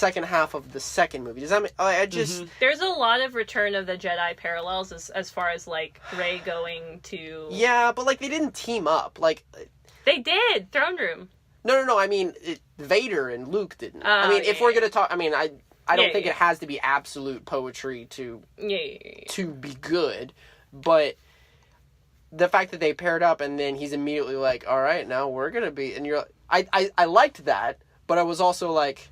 Speaker 1: second half of the second movie. Does that mean... I just...
Speaker 3: There's a lot of Return of the Jedi parallels as far as, like, Rey going to...
Speaker 1: Yeah, but, like, they didn't team up. Like...
Speaker 3: They did! Throne Room.
Speaker 1: No. I mean, Vader and Luke didn't. I mean, if we're going to talk... I mean, I don't think it has to be absolute poetry to be good. But the fact that they paired up and then he's immediately like, all right, now we're going to be... And you're... I liked that, but I was also like...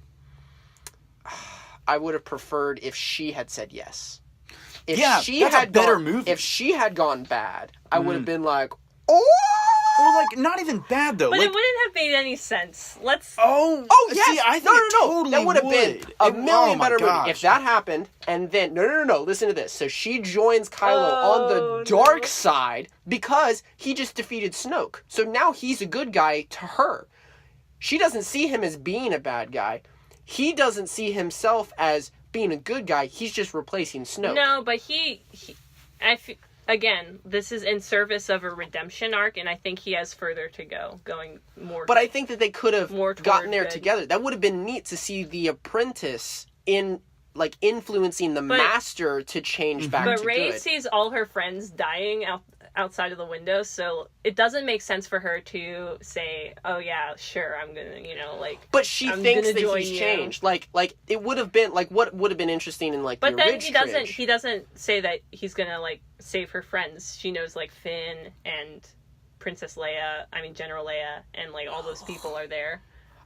Speaker 1: I would have preferred if she had said yes. If she
Speaker 2: that's
Speaker 1: had
Speaker 2: a better
Speaker 1: gone,
Speaker 2: movie.
Speaker 1: If she had gone bad, I would have been like, oh!
Speaker 2: Or, like, not even bad, though.
Speaker 3: But
Speaker 2: like,
Speaker 3: it wouldn't have made any sense. Let's...
Speaker 1: Oh, yes!
Speaker 2: See, I think it totally
Speaker 1: that would have been a million better movie.
Speaker 2: gosh.
Speaker 1: If that happened, and then... No. Listen to this. So she joins Kylo on the dark side because he just defeated Snoke. So now he's a good guy to her. She doesn't see him as being a bad guy. He doesn't see himself as being a good guy. He's just replacing Snoke.
Speaker 3: No, but again, this is in service of a redemption arc, and I think he has further to go, going more...
Speaker 1: But I think that they could have gotten there
Speaker 3: good.
Speaker 1: together. That would have been neat to see the apprentice influencing the master to change back to good.
Speaker 3: But Rey sees all her friends dying outside of the window, so it doesn't make sense for her to say, oh yeah, sure, I'm gonna, But
Speaker 1: she thinks that he's changed. Like, it would have been, what would have been interesting in,
Speaker 3: But then he doesn't say that he's gonna, save her friends. She knows, Finn and General Leia, and, all those people are there.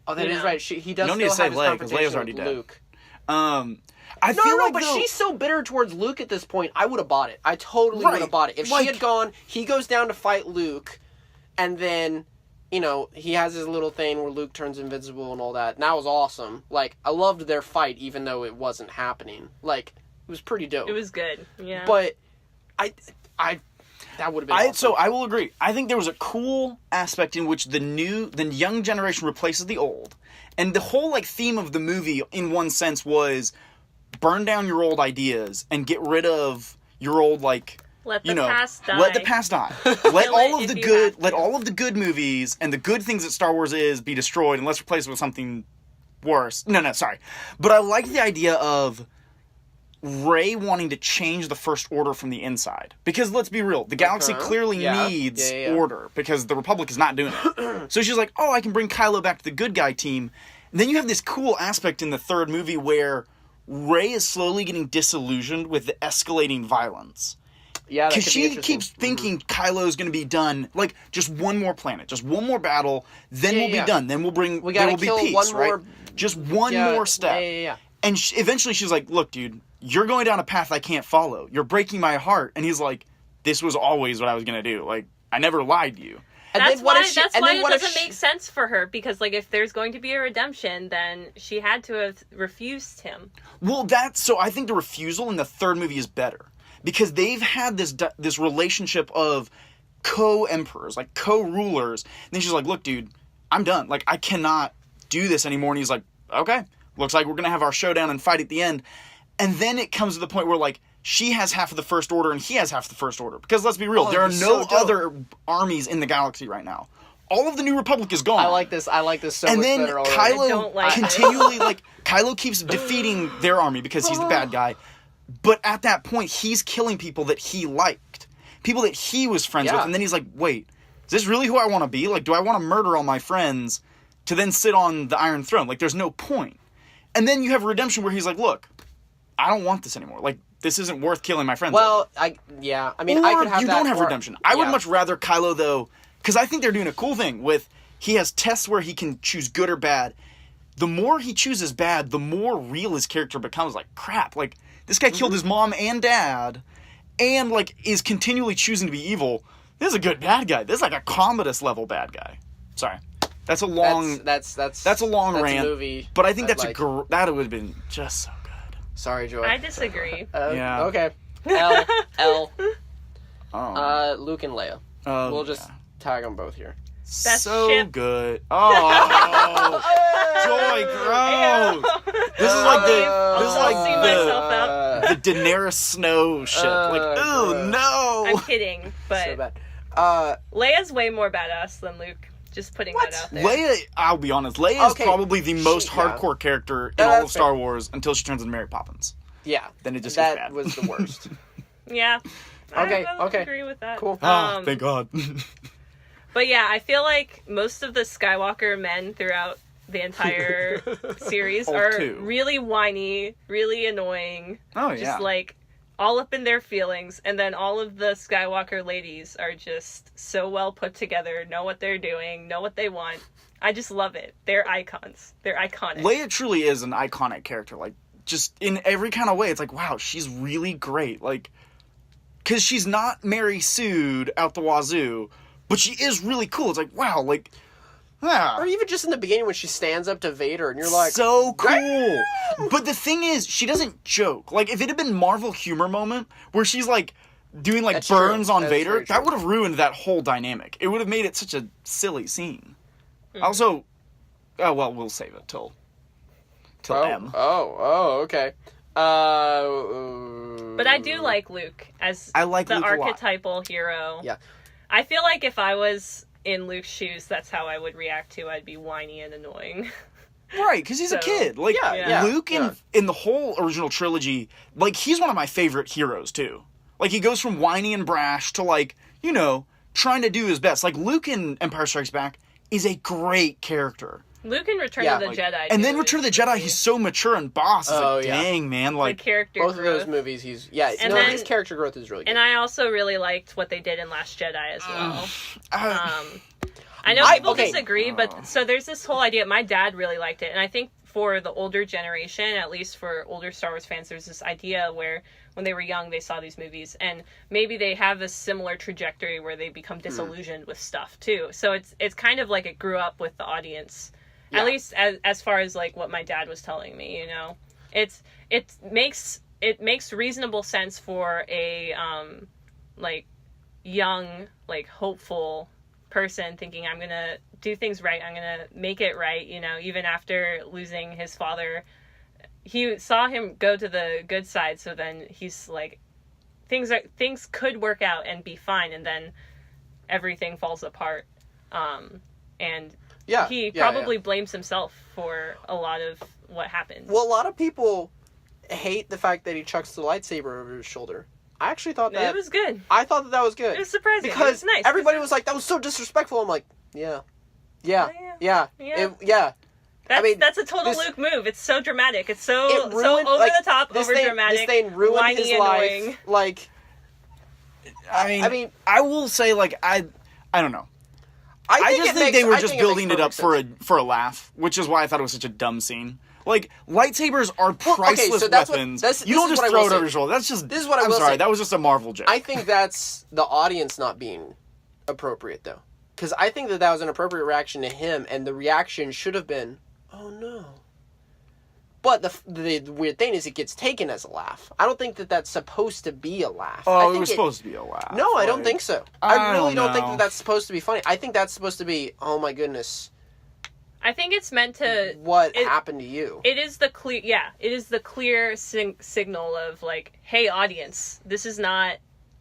Speaker 1: Oh, that is right. He does
Speaker 2: no need to say Leia, because Leia's already dead. Luke.
Speaker 1: I feel like but she's so bitter towards Luke at this point. I would have bought it. I totally would have bought it. If she had gone, he goes down to fight Luke, and then, he has his little thing where Luke turns invincible and all that. And that was awesome. I loved their fight, even though it wasn't happening. It was pretty dope.
Speaker 3: It was good, yeah.
Speaker 1: But that would have been awesome.
Speaker 2: So I will agree. I think there was a cool aspect in which the young generation replaces the old. And the whole, theme of the movie, in one sense, was... burn down your old ideas and get rid of your old
Speaker 3: let the past die.
Speaker 2: Let the past die. Let all of the good movies and the good things that Star Wars is be destroyed, and let's replace it with something worse. No, sorry. But I like the idea of Rey wanting to change the First Order from the inside. Because let's be real, the galaxy clearly needs order because the Republic is not doing it. So she's like, oh, I can bring Kylo back to the good guy team. And then you have this cool aspect in the third movie where Rey is slowly getting disillusioned with the escalating violence.
Speaker 1: Yeah,
Speaker 2: because she keeps thinking Kylo's going to be done. Just one more planet, just one more battle, then we'll be done. Then there will be peace, right? Just one more step.
Speaker 1: Yeah.
Speaker 2: And eventually she's like, look, dude, you're going down a path I can't follow. You're breaking my heart. And he's like, this was always what I was going to do. I never lied to you.
Speaker 3: That's why it doesn't make sense for her, because, if there's going to be a redemption, then she had to have refused him.
Speaker 2: Well, so I think the refusal in the third movie is better, because they've had this relationship of co-emperors, co-rulers, and then she's like, look, dude, I'm done. I cannot do this anymore, and he's like, okay, looks like we're going to have our showdown and fight at the end, and then it comes to the point where, she has half of the First Order and he has half the First Order. Because let's be real, there are no other armies in the galaxy right now. All of the New Republic is gone.
Speaker 1: I like this so much better already.
Speaker 2: And then Kylo continually, Kylo keeps defeating their army because he's the bad guy. But at that point, he's killing people that he liked. People that he was friends with. And then he's like, wait, is this really who I want to be? Do I want to murder all my friends to then sit on the Iron Throne? There's no point. And then you have redemption where he's like, look, I don't want this anymore. This isn't worth killing my friends.
Speaker 1: Well, I could have that.
Speaker 2: You don't have redemption. I would much rather Kylo, though, because I think they're doing a cool thing with, he has tests where he can choose good or bad. The more he chooses bad, the more real his character becomes. Crap, this guy killed his mom and dad, and, is continually choosing to be evil. This is a good bad guy. This is a Commodus level bad guy. Sorry. That's a long... That's a long rant.
Speaker 1: A movie
Speaker 2: but I think that would have been just so good.
Speaker 1: Sorry, Joy.
Speaker 3: I disagree.
Speaker 2: Yeah.
Speaker 1: Okay. L.
Speaker 2: Oh.
Speaker 1: Luke and Leia. We'll just tag them both here.
Speaker 3: Best
Speaker 2: so
Speaker 3: ship.
Speaker 2: Good. Oh, Joy, gross. This is the Daenerys Snow ship. Oh no.
Speaker 3: I'm kidding, but
Speaker 1: so bad.
Speaker 3: Leia's way more badass than Luke. Just putting that out there.
Speaker 2: Leia, I'll be honest, Leia is
Speaker 1: Okay,
Speaker 2: probably the most hardcore character in all of Star Wars until she turns into Mary Poppins.
Speaker 1: Yeah.
Speaker 2: Then it just gets bad.
Speaker 1: That was the worst.
Speaker 3: Yeah.
Speaker 1: Okay,
Speaker 3: I
Speaker 1: okay.
Speaker 3: agree with that.
Speaker 1: Cool.
Speaker 2: Thank God.
Speaker 3: But yeah, I feel like most of the Skywalker men throughout the entire series are really whiny, really annoying.
Speaker 2: Oh, yeah.
Speaker 3: Just like all up in their feelings. And then all of the Skywalker ladies are just so well put together, know what they're doing, know what they want. I just love it. They're icons. They're iconic.
Speaker 2: Leia truly is an iconic character. Like, just in every kind of way, it's like, wow, she's really great. Like, because she's not Mary Sued out the wazoo, but she is really cool. It's like, wow, like, yeah.
Speaker 1: Or even just in the beginning when she stands up to Vader and you're like...
Speaker 2: So cool! But the thing is, she doesn't joke. Like, if it had been Marvel humor moment, where she's, like, doing, like, burns on Vader, that would have ruined that whole dynamic. It would have made it such a silly scene. Mm-hmm. Also, oh, well, we'll save it till M.
Speaker 1: Okay.
Speaker 3: But I do like Luke as the archetypal hero.
Speaker 1: Yeah.
Speaker 3: I feel like if I was in Luke's shoes, that's how I would react to. I'd be whiny and annoying.
Speaker 2: Right, because he's a kid. Like, Luke in the whole original trilogy, like, he's one of my favorite heroes, too. Like, he goes from whiny and brash to, like, you know, trying to do his best. Like, Luke in Empire Strikes Back is a great character.
Speaker 3: Luke in Return of the Jedi.
Speaker 2: And then Return of the Jedi, he's so mature and boss. It's like, dang, man. Like,
Speaker 3: character
Speaker 1: both
Speaker 3: growth.
Speaker 1: of those movies, his character growth is really good.
Speaker 3: And I also really liked what they did in Last Jedi as well. I know people disagree, but so there's this whole idea. My dad really liked it, and I think for the older generation, at least for older Star Wars fans, there's this idea where when they were young, they saw these movies, and maybe they have a similar trajectory where they become disillusioned with stuff too. So it's kind of like it grew up with the audience. Yeah. At least as far as like what my dad was telling me, you know, it makes reasonable sense for a like young, like hopeful person thinking I'm gonna do things right, I'm gonna make it right, you know, even after losing his father. He saw him go to the good side, so then he's like, things could work out and be fine, and then everything falls apart. And he probably blames himself for a lot of what happened.
Speaker 1: Well, a lot of people hate the fact that he chucks the lightsaber over his shoulder. I actually thought that...
Speaker 3: It was good.
Speaker 1: I thought that was good.
Speaker 3: It was surprising.
Speaker 1: Because
Speaker 3: it was nice.
Speaker 1: Everybody was like, that was so disrespectful. I'm like, yeah.
Speaker 3: That's a total Luke move. It's so dramatic. It's so over the top, over dramatic.
Speaker 1: This thing ruined his life.
Speaker 3: Annoying.
Speaker 1: Like,
Speaker 2: I mean, I will say, like, I don't know. I just think they were just building it up for a laugh, which is why I thought it was such a dumb scene. Like, lightsabers are priceless weapons. You don't just throw it over your shoulder. That's just...
Speaker 1: This is what I will say.
Speaker 2: I'm sorry, that was just a Marvel joke.
Speaker 1: I think that's the audience not being appropriate, though. Because I think that was an appropriate reaction to him, and the reaction should have been, oh no. But the weird thing is it gets taken as a laugh. I don't think that that's supposed to be a laugh.
Speaker 2: Oh, it was supposed to be a laugh.
Speaker 1: No, I don't think so. I really don't think that that's supposed to be funny. I think that's supposed to be, oh my goodness.
Speaker 3: I think it's meant to...
Speaker 1: What happened to you?
Speaker 3: It is the clear... Yeah, it is the clear signal of, like, hey, audience, this is not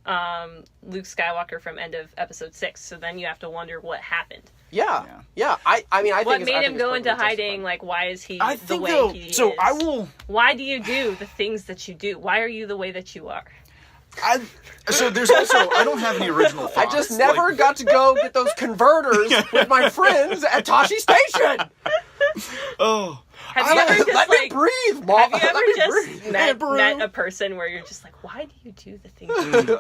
Speaker 3: Luke Skywalker from end of Episode 6, so then you have to wonder what happened.
Speaker 1: Yeah. I mean, I think...
Speaker 3: What made him go into hiding? Like, why is he the way he is?
Speaker 2: So I will...
Speaker 3: Why do you do the things that you do? Why are you the way that you are?
Speaker 2: So there's also... I don't have any original thoughts.
Speaker 1: I just never got to go get those converters with my friends at Tashi Station!
Speaker 2: Oh...
Speaker 3: Have you ever just,
Speaker 1: let me breathe, Mom.
Speaker 3: Have you ever just met a person where you're just like, why do you do the things you do?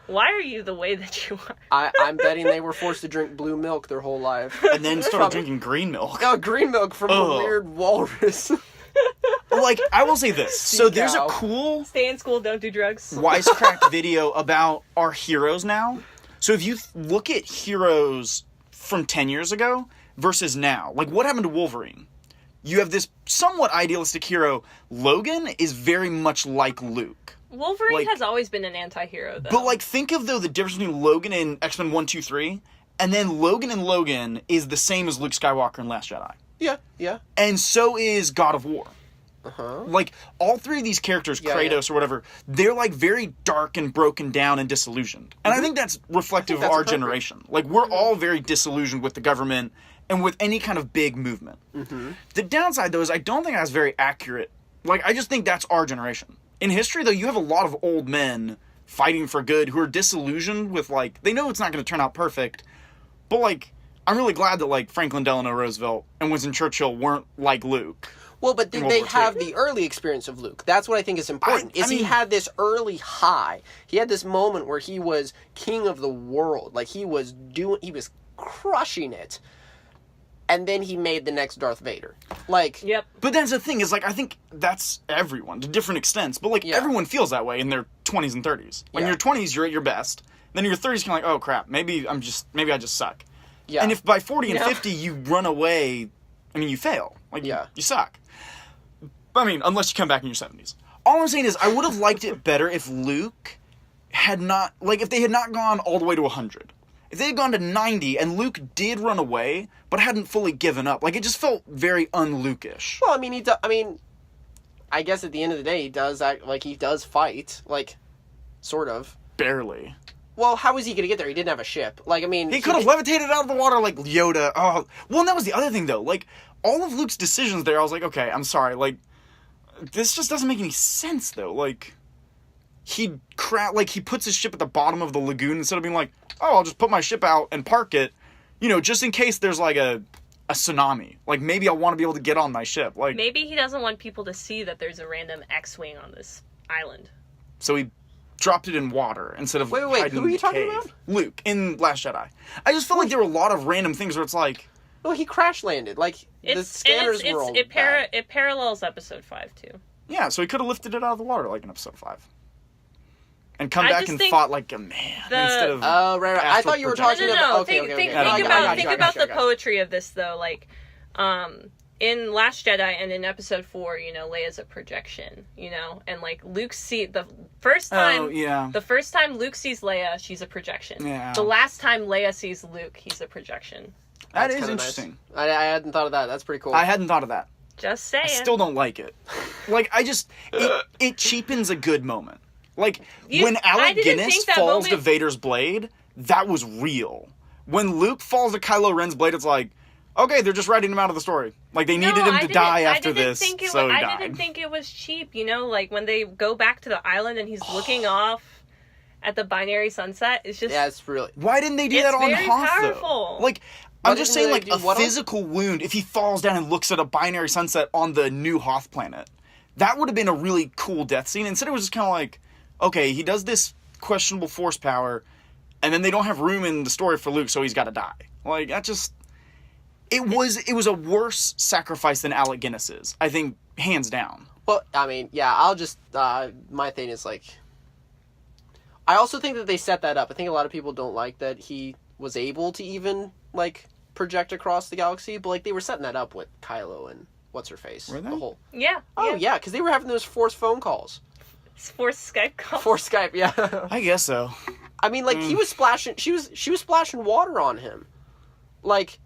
Speaker 3: Why are you the way that you are?
Speaker 1: I'm betting they were forced to drink blue milk their whole life.
Speaker 2: And then started drinking green milk.
Speaker 1: Oh, green milk from a weird walrus.
Speaker 2: Like, I will say this. So there's a cool...
Speaker 3: Stay in school, don't do drugs.
Speaker 2: Wisecracked video about our heroes now. So if you look at heroes from 10 years ago versus now, like, what happened to Wolverine? You have this somewhat idealistic hero. Logan is very much like Luke.
Speaker 3: Wolverine has always been an anti-hero, though.
Speaker 2: But, like, think of, though, the difference between Logan and X-Men 1, 2, 3, and then Logan is the same as Luke Skywalker in Last Jedi.
Speaker 1: Yeah.
Speaker 2: And so is God of War. Like, all three of these characters, Kratos or whatever, they're, like, very dark and broken down and disillusioned. And I think that's reflective of our generation. Like, we're all very disillusioned with the government and with any kind of big movement. The downside, though, is I don't think that's very accurate. Like, I just think that's our generation. In history, though, you have a lot of old men fighting for good who are disillusioned with, like, they know it's not going to turn out perfect, but, like, I'm really glad that, like, Franklin Delano Roosevelt and Winston Churchill weren't like Luke.
Speaker 1: Well, but did they have the early experience of Luke? That's what I think is important. He had this early high. He had this moment where he was king of the world. Like, he was crushing it. And then he made the next Darth Vader. Like...
Speaker 3: Yep.
Speaker 2: But that's the thing, is, like, I think that's everyone, to different extents. But, like, everyone feels that way in their 20s and 30s. Like, in your 20s, you're at your best. Then in your 30s, you're like, oh, crap, maybe I just suck. Yeah. And if by 40 and 50 you run away, I mean, you fail. Like, you suck. I mean, unless you come back in your 70s. All I'm saying is, I would have liked it better if Luke had not... Like, if they had not gone all the way to 100. If they had gone to 90 and Luke did run away, but hadn't fully given up, like, it just felt very un-Luke-ish.
Speaker 1: Well, I mean, I guess at the end of the day, he does act like he does fight. Like, sort of.
Speaker 2: Barely.
Speaker 1: Well, how was he going to get there? He didn't have a ship. Like, I mean...
Speaker 2: He could have levitated out of the water like Yoda. Oh. Well, and that was the other thing, though. Like, all of Luke's decisions there, I was like, okay, I'm sorry. Like, this just doesn't make any sense, though. Like, he puts his ship at the bottom of the lagoon instead of being like, oh, I'll just put my ship out and park it, you know, just in case there's, like, a tsunami. Like, maybe I want to be able to get on my ship. Like,
Speaker 3: maybe he doesn't want people to see that there's a random X-Wing on this island.
Speaker 2: So he dropped it in water instead of hiding
Speaker 1: who are you talking about?
Speaker 2: Luke, in Last Jedi. I just felt like there were a lot of random things where it's like...
Speaker 1: Well, he crash landed. Like, the scanners were all bad.
Speaker 3: It parallels Episode 5, too.
Speaker 2: Yeah, so he could have lifted it out of the water, like in Episode 5. And come back and fought like a man instead of...
Speaker 1: Oh, right. I thought you were talking about...
Speaker 3: Think about the poetry of this, though. Like, in Last Jedi and in Episode 4, you know, Leia's a projection, you know? And, like, the first time Luke sees Leia, she's a projection. Yeah. The last time Leia sees Luke, he's a projection.
Speaker 2: That is interesting.
Speaker 1: Nice. I hadn't thought of that. That's pretty cool.
Speaker 2: I hadn't thought of that.
Speaker 3: Just saying.
Speaker 2: I still don't like it. Like, it cheapens a good moment. Like, when Alec Guinness falls to Vader's blade, that was real. When Luke falls to Kylo Ren's blade, it's like, okay, they're just writing him out of the story. Like, they needed him to die after this, so he died.
Speaker 3: I didn't think it was cheap, you know? Like, when they go back to the island and he's looking off at the binary sunset, it's just...
Speaker 1: Yeah, it's really...
Speaker 2: Why didn't they do that on Hoth, though? Like, I'm just saying, like, a physical wound, if he falls down and looks at a binary sunset on the new Hoth planet, that would have been a really cool death scene. Instead, it was just kind of like... Okay, he does this questionable force power, and then they don't have room in the story for Luke, so he's got to die. Like, that just... It was a worse sacrifice than Alec Guinness's, I think, hands down.
Speaker 1: Well, I mean, yeah, I'll just... my thing is, like... I also think that they set that up. I think a lot of people don't like that he was able to even, like, project across the galaxy, but, like, they were setting that up with Kylo and what's-her-face.
Speaker 2: Were they?
Speaker 1: The whole...
Speaker 3: Yeah.
Speaker 1: Oh, yeah, because they were having those forced phone calls.
Speaker 3: Forced Skype calls.
Speaker 1: Forced Skype, yeah.
Speaker 2: I guess so.
Speaker 1: I mean, like, he was splashing... She was splashing water on him. Like,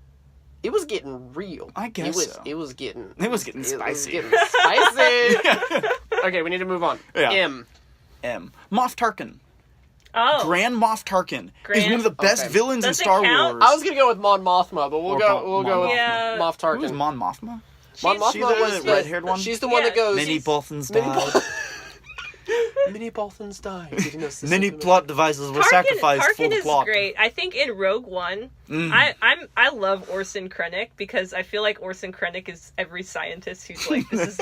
Speaker 1: it was getting real.
Speaker 2: I guess so.
Speaker 1: It was getting spicy.
Speaker 2: It was getting
Speaker 1: spicy. Okay, we need to move on.
Speaker 2: Yeah.
Speaker 1: M.
Speaker 2: Moff Tarkin.
Speaker 3: Oh.
Speaker 2: Grand Moff Tarkin is one of the best villains in Star Wars.
Speaker 1: I was going to go with Mon Mothma, but we'll go with Moff Tarkin.
Speaker 2: Who's Mon Mothma?
Speaker 1: Mon Mothma was
Speaker 2: the red-haired one?
Speaker 1: She's the one that goes...
Speaker 2: Many Bothans died.
Speaker 1: Many Bothans died.
Speaker 2: Many plot devices were sacrificed for the plot.
Speaker 3: Tarkin is great. I think in Rogue One, I love Orson Krennic because I feel like Orson Krennic is every scientist who's like, this is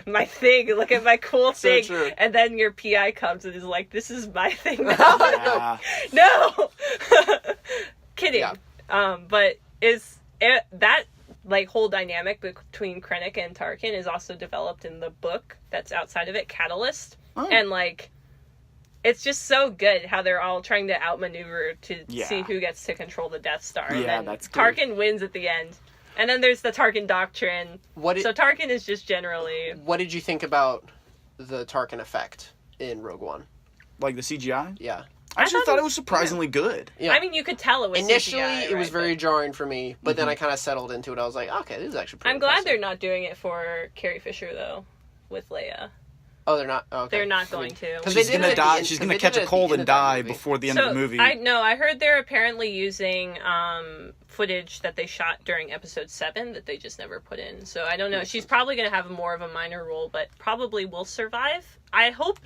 Speaker 3: my thing. Look at my cool thing.
Speaker 1: True.
Speaker 3: And then your PI comes and is like, this is my thing now. No. Kidding. Yeah. But that like whole dynamic between Krennic and Tarkin is also developed in the book that's outside of it, Catalyst. Oh. And like, it's just so good how they're all trying to outmaneuver to see who gets to control the Death Star.
Speaker 2: Yeah,
Speaker 3: and
Speaker 2: that's good.
Speaker 3: Tarkin wins at the end. And then there's the Tarkin Doctrine. So Tarkin is just generally...
Speaker 1: What did you think about the Tarkin effect in Rogue One?
Speaker 2: Like the CGI?
Speaker 1: Yeah.
Speaker 2: I actually thought it was surprisingly good.
Speaker 1: Yeah.
Speaker 3: I mean, you could tell it was
Speaker 1: Initially,
Speaker 3: CGI,
Speaker 1: it was
Speaker 3: right?
Speaker 1: very jarring for me, but then I kind of settled into it. I was like, okay, this is actually pretty
Speaker 3: I'm glad
Speaker 1: impressive.
Speaker 3: they're not doing it for Carrie Fisher, though, with Leia.
Speaker 1: Oh, they're not? Oh, okay.
Speaker 3: They're not going to.
Speaker 1: Because they
Speaker 2: She's
Speaker 1: did
Speaker 2: gonna
Speaker 1: it at the
Speaker 2: die.
Speaker 1: end-
Speaker 2: She's
Speaker 1: 'cause
Speaker 2: gonna
Speaker 1: they
Speaker 2: catch
Speaker 1: did it
Speaker 2: a
Speaker 1: at the
Speaker 2: cold
Speaker 1: end
Speaker 2: and
Speaker 1: of that
Speaker 2: die
Speaker 1: movie.
Speaker 2: before the end of the movie.
Speaker 3: I heard they're apparently using footage that they shot during episode 7 that they just never put in. So I don't know. She's probably going to have more of a minor role, but probably will survive. I hope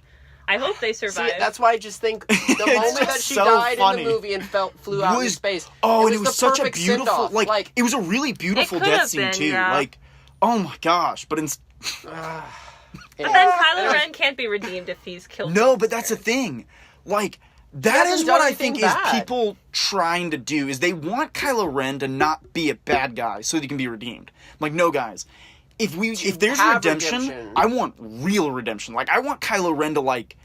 Speaker 3: they survive.
Speaker 1: See, that's why I just think the moment that she
Speaker 2: so
Speaker 1: died
Speaker 2: funny.
Speaker 1: in the movie and flew out in space.
Speaker 2: Oh, and it
Speaker 1: the
Speaker 2: was such a
Speaker 1: perfect
Speaker 2: beautiful,
Speaker 1: send-off.
Speaker 2: like, it was a really beautiful
Speaker 3: It could
Speaker 2: death
Speaker 3: have
Speaker 2: scene
Speaker 3: been,
Speaker 2: too.
Speaker 3: yeah.
Speaker 2: Like, oh my gosh! But
Speaker 3: But then Kylo Ren can't be redeemed if he's killed.
Speaker 2: no, but that's the thing. Like, that
Speaker 1: hasn't
Speaker 2: is
Speaker 1: done
Speaker 2: what I
Speaker 1: anything
Speaker 2: think
Speaker 1: bad.
Speaker 2: is people trying to do is they want Kylo Ren to not be a bad guy so that he can be redeemed. I'm like, no, guys. If there's
Speaker 1: have
Speaker 2: redemption, I want real redemption. Like, I want Kylo Ren to like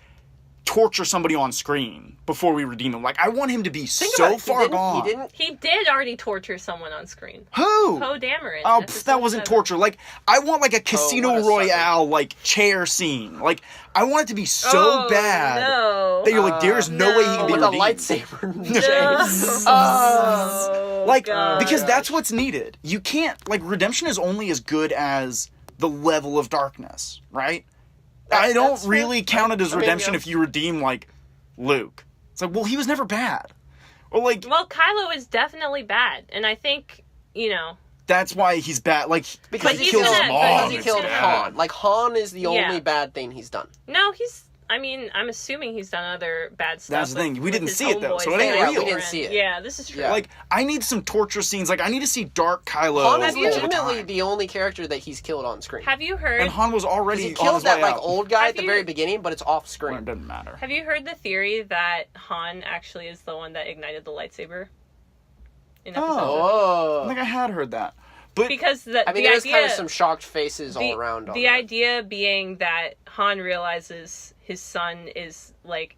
Speaker 2: torture somebody on screen before we redeem him. Like, I want him to be so far gone.
Speaker 3: He did already torture someone on screen.
Speaker 2: Who?
Speaker 3: Poe Dameron.
Speaker 2: Oh, that wasn't torture. Like, I want like a Casino
Speaker 1: what a
Speaker 2: Royale like chair scene. Like, I want it to be so bad
Speaker 3: No.
Speaker 2: that you're like, there's no way he can be
Speaker 1: with a
Speaker 2: redeemed.
Speaker 1: lightsaber.
Speaker 2: Like,
Speaker 3: God.
Speaker 2: because that's what's needed. You can't, like, redemption is only as good as the level of darkness, right? I don't
Speaker 1: that's
Speaker 2: really
Speaker 1: fair.
Speaker 2: count it as
Speaker 1: I mean,
Speaker 2: redemption
Speaker 1: yeah.
Speaker 2: if you redeem, like, Luke. It's like, well, he was never bad. Or, like,
Speaker 3: Well, Kylo is definitely bad, and I think,
Speaker 2: that's why he's bad. Like,
Speaker 1: Because
Speaker 3: But
Speaker 1: he
Speaker 3: he's
Speaker 1: killed
Speaker 3: gonna-
Speaker 1: his
Speaker 3: but
Speaker 1: mom.
Speaker 3: he's
Speaker 1: He killed
Speaker 3: gonna-
Speaker 1: Han. Like, Han is the
Speaker 3: Yeah.
Speaker 1: only bad thing he's done.
Speaker 3: no, I'm assuming he's done other bad stuff.
Speaker 2: That's the thing. We
Speaker 3: with
Speaker 2: didn't
Speaker 3: his
Speaker 2: see it, though,
Speaker 3: homeboys
Speaker 2: so it ain't
Speaker 3: and
Speaker 2: real.
Speaker 1: We didn't see it.
Speaker 3: Yeah, this is true.
Speaker 1: Yeah.
Speaker 2: like, I need some torture scenes. Like, I need to see Dark Kylo
Speaker 1: Han is
Speaker 2: all the
Speaker 1: legitimately
Speaker 2: time.
Speaker 1: the only character that he's killed on screen.
Speaker 3: Have you heard?
Speaker 2: And Han was already
Speaker 1: He
Speaker 2: on
Speaker 1: killed
Speaker 2: his
Speaker 1: that
Speaker 2: way
Speaker 1: like
Speaker 2: out.
Speaker 1: old guy
Speaker 3: Have
Speaker 1: at the
Speaker 3: you-
Speaker 1: very beginning, but it's off
Speaker 2: Well,
Speaker 1: screen.
Speaker 2: it doesn't matter.
Speaker 3: Have you heard the theory that Han actually is the one that ignited the lightsaber? In episode seven?
Speaker 2: I
Speaker 1: Oh,
Speaker 2: think I had heard that. But
Speaker 3: Because the
Speaker 1: I mean,
Speaker 3: the
Speaker 1: there's
Speaker 3: idea,
Speaker 1: kind of some shocked faces all around.
Speaker 3: The idea being that Han realizes his son is like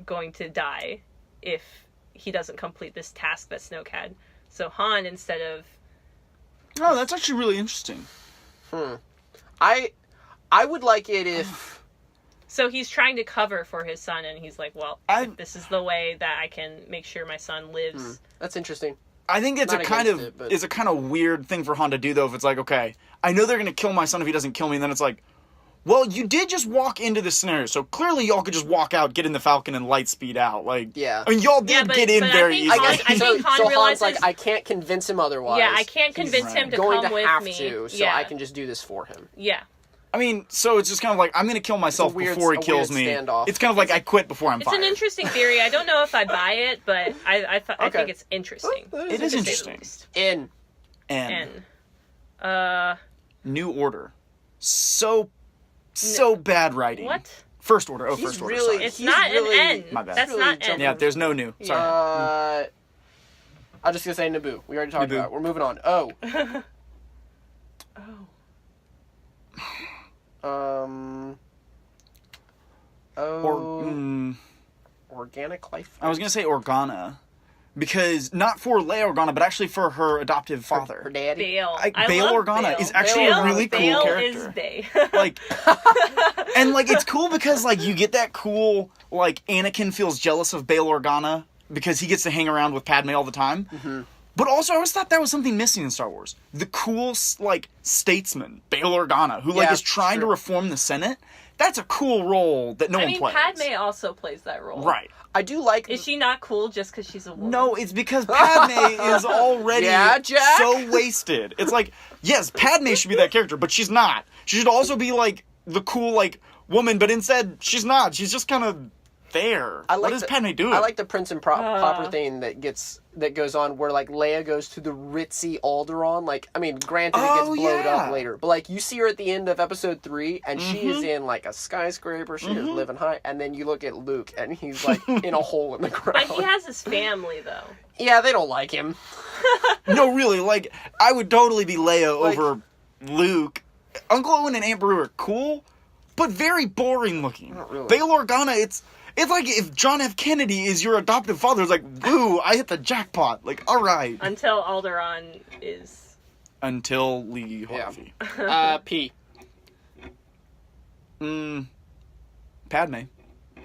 Speaker 3: going to die if he doesn't complete this task that Snoke had. So Han, instead of
Speaker 2: oh, that's actually really interesting.
Speaker 1: I would like it if
Speaker 3: so he's trying to cover for his son, and he's like, well,
Speaker 2: I-
Speaker 3: this is the way that I can make sure my son lives.
Speaker 1: that's interesting.
Speaker 2: I think it's
Speaker 1: Not
Speaker 2: a kind of
Speaker 1: against it, but-
Speaker 2: it's a kind of weird thing for Han to do though. If it's like, okay, I know they're gonna kill my son if he doesn't kill me, and then it's like, well, you did just walk into this scenario, so clearly y'all could just walk out, get in the Falcon, and light speed out. Like,
Speaker 1: Yeah.
Speaker 2: I mean, y'all did
Speaker 3: but-
Speaker 2: get in
Speaker 3: but I
Speaker 2: very
Speaker 3: think
Speaker 2: easily.
Speaker 3: Han- I think Han
Speaker 1: so
Speaker 3: realizes-
Speaker 1: Han's like, I can't convince him otherwise.
Speaker 3: Yeah, I can't convince him to
Speaker 1: going
Speaker 3: come
Speaker 1: to
Speaker 3: with
Speaker 1: have
Speaker 3: me.
Speaker 1: to, so
Speaker 3: yeah.
Speaker 1: I can just do this for him.
Speaker 3: Yeah.
Speaker 2: I mean, so it's just kind of like I'm gonna kill myself
Speaker 1: weird-
Speaker 2: before he
Speaker 1: a
Speaker 2: kills
Speaker 1: weird
Speaker 2: me.
Speaker 1: standoff.
Speaker 2: It's kind of like I quit before I'm
Speaker 3: It's
Speaker 2: fired.
Speaker 3: an interesting theory. I don't know if I buy it, but I
Speaker 1: Okay.
Speaker 3: think it's interesting.
Speaker 2: It is
Speaker 3: to say the
Speaker 2: interesting.
Speaker 3: least.
Speaker 1: In
Speaker 3: And
Speaker 2: New Order, so bad writing.
Speaker 3: what?
Speaker 2: First Order. Oh,
Speaker 1: He's
Speaker 2: First Order.
Speaker 1: really-
Speaker 2: sorry.
Speaker 3: It's
Speaker 1: He's
Speaker 3: not
Speaker 1: really-
Speaker 3: an N.
Speaker 2: My bad.
Speaker 3: That's
Speaker 1: really
Speaker 3: not N.
Speaker 1: jumping-
Speaker 2: Yeah, there's no new. Sorry.
Speaker 1: I'm just gonna say Naboo. We already talked
Speaker 2: Naboo.
Speaker 1: about it. We're moving on. Oh. Organic life.
Speaker 2: I was gonna say Organa, because not for Leia Organa, but actually for her adoptive father.
Speaker 1: Her daddy.
Speaker 3: Bale.
Speaker 2: Bail
Speaker 3: love
Speaker 2: Organa
Speaker 3: Bale.
Speaker 2: is actually
Speaker 3: Bale-
Speaker 2: a really cool
Speaker 3: Bale
Speaker 2: character.
Speaker 3: is Bay.
Speaker 2: Like, and like it's cool because like you get that cool like Anakin feels jealous of Bail Organa because he gets to hang around with Padme all the time.
Speaker 1: Mm-hmm.
Speaker 2: But also, I always thought that was something missing in Star Wars. The cool like statesman Bail Organa who like
Speaker 1: Yeah,
Speaker 2: is trying to
Speaker 1: sure.
Speaker 2: reform the Senate. That's a cool role that no
Speaker 3: I
Speaker 2: one
Speaker 3: mean,
Speaker 2: plays.
Speaker 3: Padme also plays that role.
Speaker 2: Right.
Speaker 1: I do like.
Speaker 3: Is she not cool just because she's a woman?
Speaker 2: No, it's because Padme is already
Speaker 1: Yeah, Jack?
Speaker 2: so wasted. It's like, yes, Padme should be that character, but she's not. She should also be like the cool like woman, but instead she's not. She's just kind of there.
Speaker 1: I like
Speaker 2: what is Padme doing?
Speaker 1: I like the Prince and Pauper thing that goes on where like Leia goes to the ritzy Alderaan. Like, I mean, granted it gets
Speaker 2: Oh,
Speaker 1: blowed
Speaker 2: yeah.
Speaker 1: up later, but like you see her at the end of episode 3, and she is in like a skyscraper. She is living high, and then you look at Luke, and he's like in a hole in the ground.
Speaker 3: But he has his family, though.
Speaker 1: Yeah, they don't like him.
Speaker 2: No, really, like I would totally be Leia
Speaker 1: Like-
Speaker 2: over Luke. Uncle Owen and Aunt Beru are cool, but very boring looking.
Speaker 1: Not really.
Speaker 2: Bail Organa, it's like if John F. Kennedy is your adoptive father. It's like, woo, I hit the jackpot. Like, all right.
Speaker 3: Until Alderaan is...
Speaker 2: Until Lee
Speaker 1: Yeah.
Speaker 2: Harvey.
Speaker 1: P.
Speaker 2: Padme.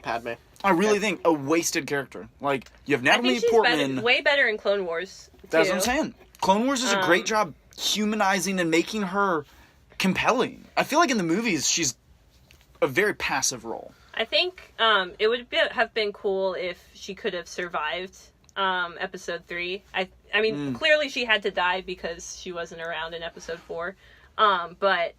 Speaker 1: Padme.
Speaker 2: I really think a wasted character. Like, you have
Speaker 3: I
Speaker 2: Natalie
Speaker 3: think she's
Speaker 2: Portman.
Speaker 3: way better in Clone Wars.
Speaker 2: That's
Speaker 3: too.
Speaker 2: what I'm saying. Clone Wars does a great job humanizing and making her compelling. I feel like in the movies, she's a very passive role.
Speaker 3: I think it would have been cool if she could have survived episode 3. I mean, clearly she had to die because she wasn't around in episode 4. But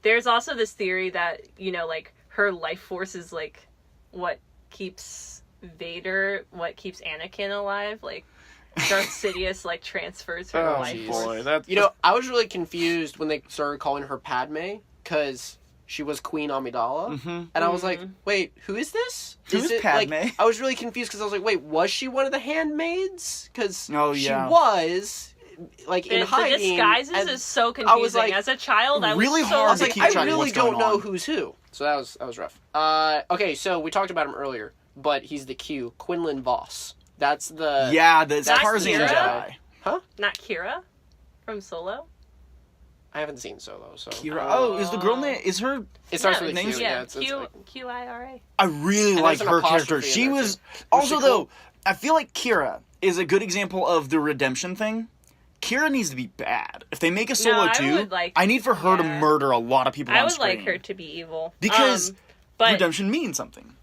Speaker 3: there's also this theory that, you know, like, her life force is, like, what keeps Vader, what keeps Anakin alive. Like, Darth Sidious, like, transfers her life force.
Speaker 1: You know, I was really confused when they started calling her Padme, because she was Queen Amidala. And I was like, wait, who is this?
Speaker 2: Who's Padme?
Speaker 1: Like, I was really confused, because I was like, wait, was she one of the handmaids? Because she was, like, in hiding.
Speaker 3: The disguises is so confusing.
Speaker 1: I was like,
Speaker 3: as a child, I was
Speaker 2: really
Speaker 3: so
Speaker 2: hard to
Speaker 1: like,
Speaker 2: keep
Speaker 1: I
Speaker 2: track of
Speaker 1: really
Speaker 2: what's
Speaker 1: don't
Speaker 2: going
Speaker 1: know
Speaker 2: on.
Speaker 1: who's who. So that was rough. Okay, so we talked about him earlier, but he's the Q, Quinlan Vos. That's the...
Speaker 2: Yeah, the
Speaker 3: That's
Speaker 2: Tarzan
Speaker 3: Kira?
Speaker 2: Jedi.
Speaker 1: Huh?
Speaker 3: Not Kira from Solo.
Speaker 1: I haven't seen Solo, so...
Speaker 2: Kira. Is the girl name... Is her...
Speaker 1: It starts
Speaker 3: No,
Speaker 1: with a Q.
Speaker 3: yeah,
Speaker 1: Yeah, it's
Speaker 3: Q-I-R-A.
Speaker 2: I really
Speaker 1: And
Speaker 2: like
Speaker 1: there's an
Speaker 2: her
Speaker 1: apostrophe
Speaker 2: character.
Speaker 1: in
Speaker 2: She
Speaker 1: there,
Speaker 2: was...
Speaker 1: too.
Speaker 2: Also,
Speaker 1: she
Speaker 2: though,
Speaker 1: cool?
Speaker 2: I feel like Kira is a good example of the redemption thing. Kira needs to be bad. If they make a Solo 2, I need for her to murder a lot of people on
Speaker 3: I would
Speaker 2: screen.
Speaker 3: like her to be evil.
Speaker 2: Because
Speaker 3: but
Speaker 2: redemption means something.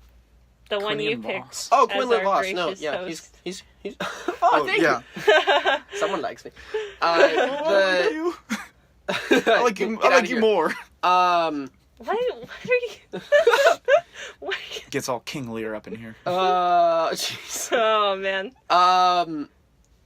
Speaker 3: the one you
Speaker 2: Quinlan
Speaker 3: picked.
Speaker 2: Vos.
Speaker 1: Oh,
Speaker 3: as
Speaker 1: Quinlan
Speaker 3: our
Speaker 1: Vos. No,
Speaker 3: gracious
Speaker 1: yeah,
Speaker 3: host.
Speaker 1: he's... Oh, thank you. Someone likes me.
Speaker 2: I like you,
Speaker 1: Get
Speaker 2: I
Speaker 1: out
Speaker 2: like
Speaker 1: of
Speaker 2: you
Speaker 1: here.
Speaker 2: more.
Speaker 3: Why are you... Why?
Speaker 2: Gets all King Lear up in here.
Speaker 1: Jeez.
Speaker 3: Oh, man.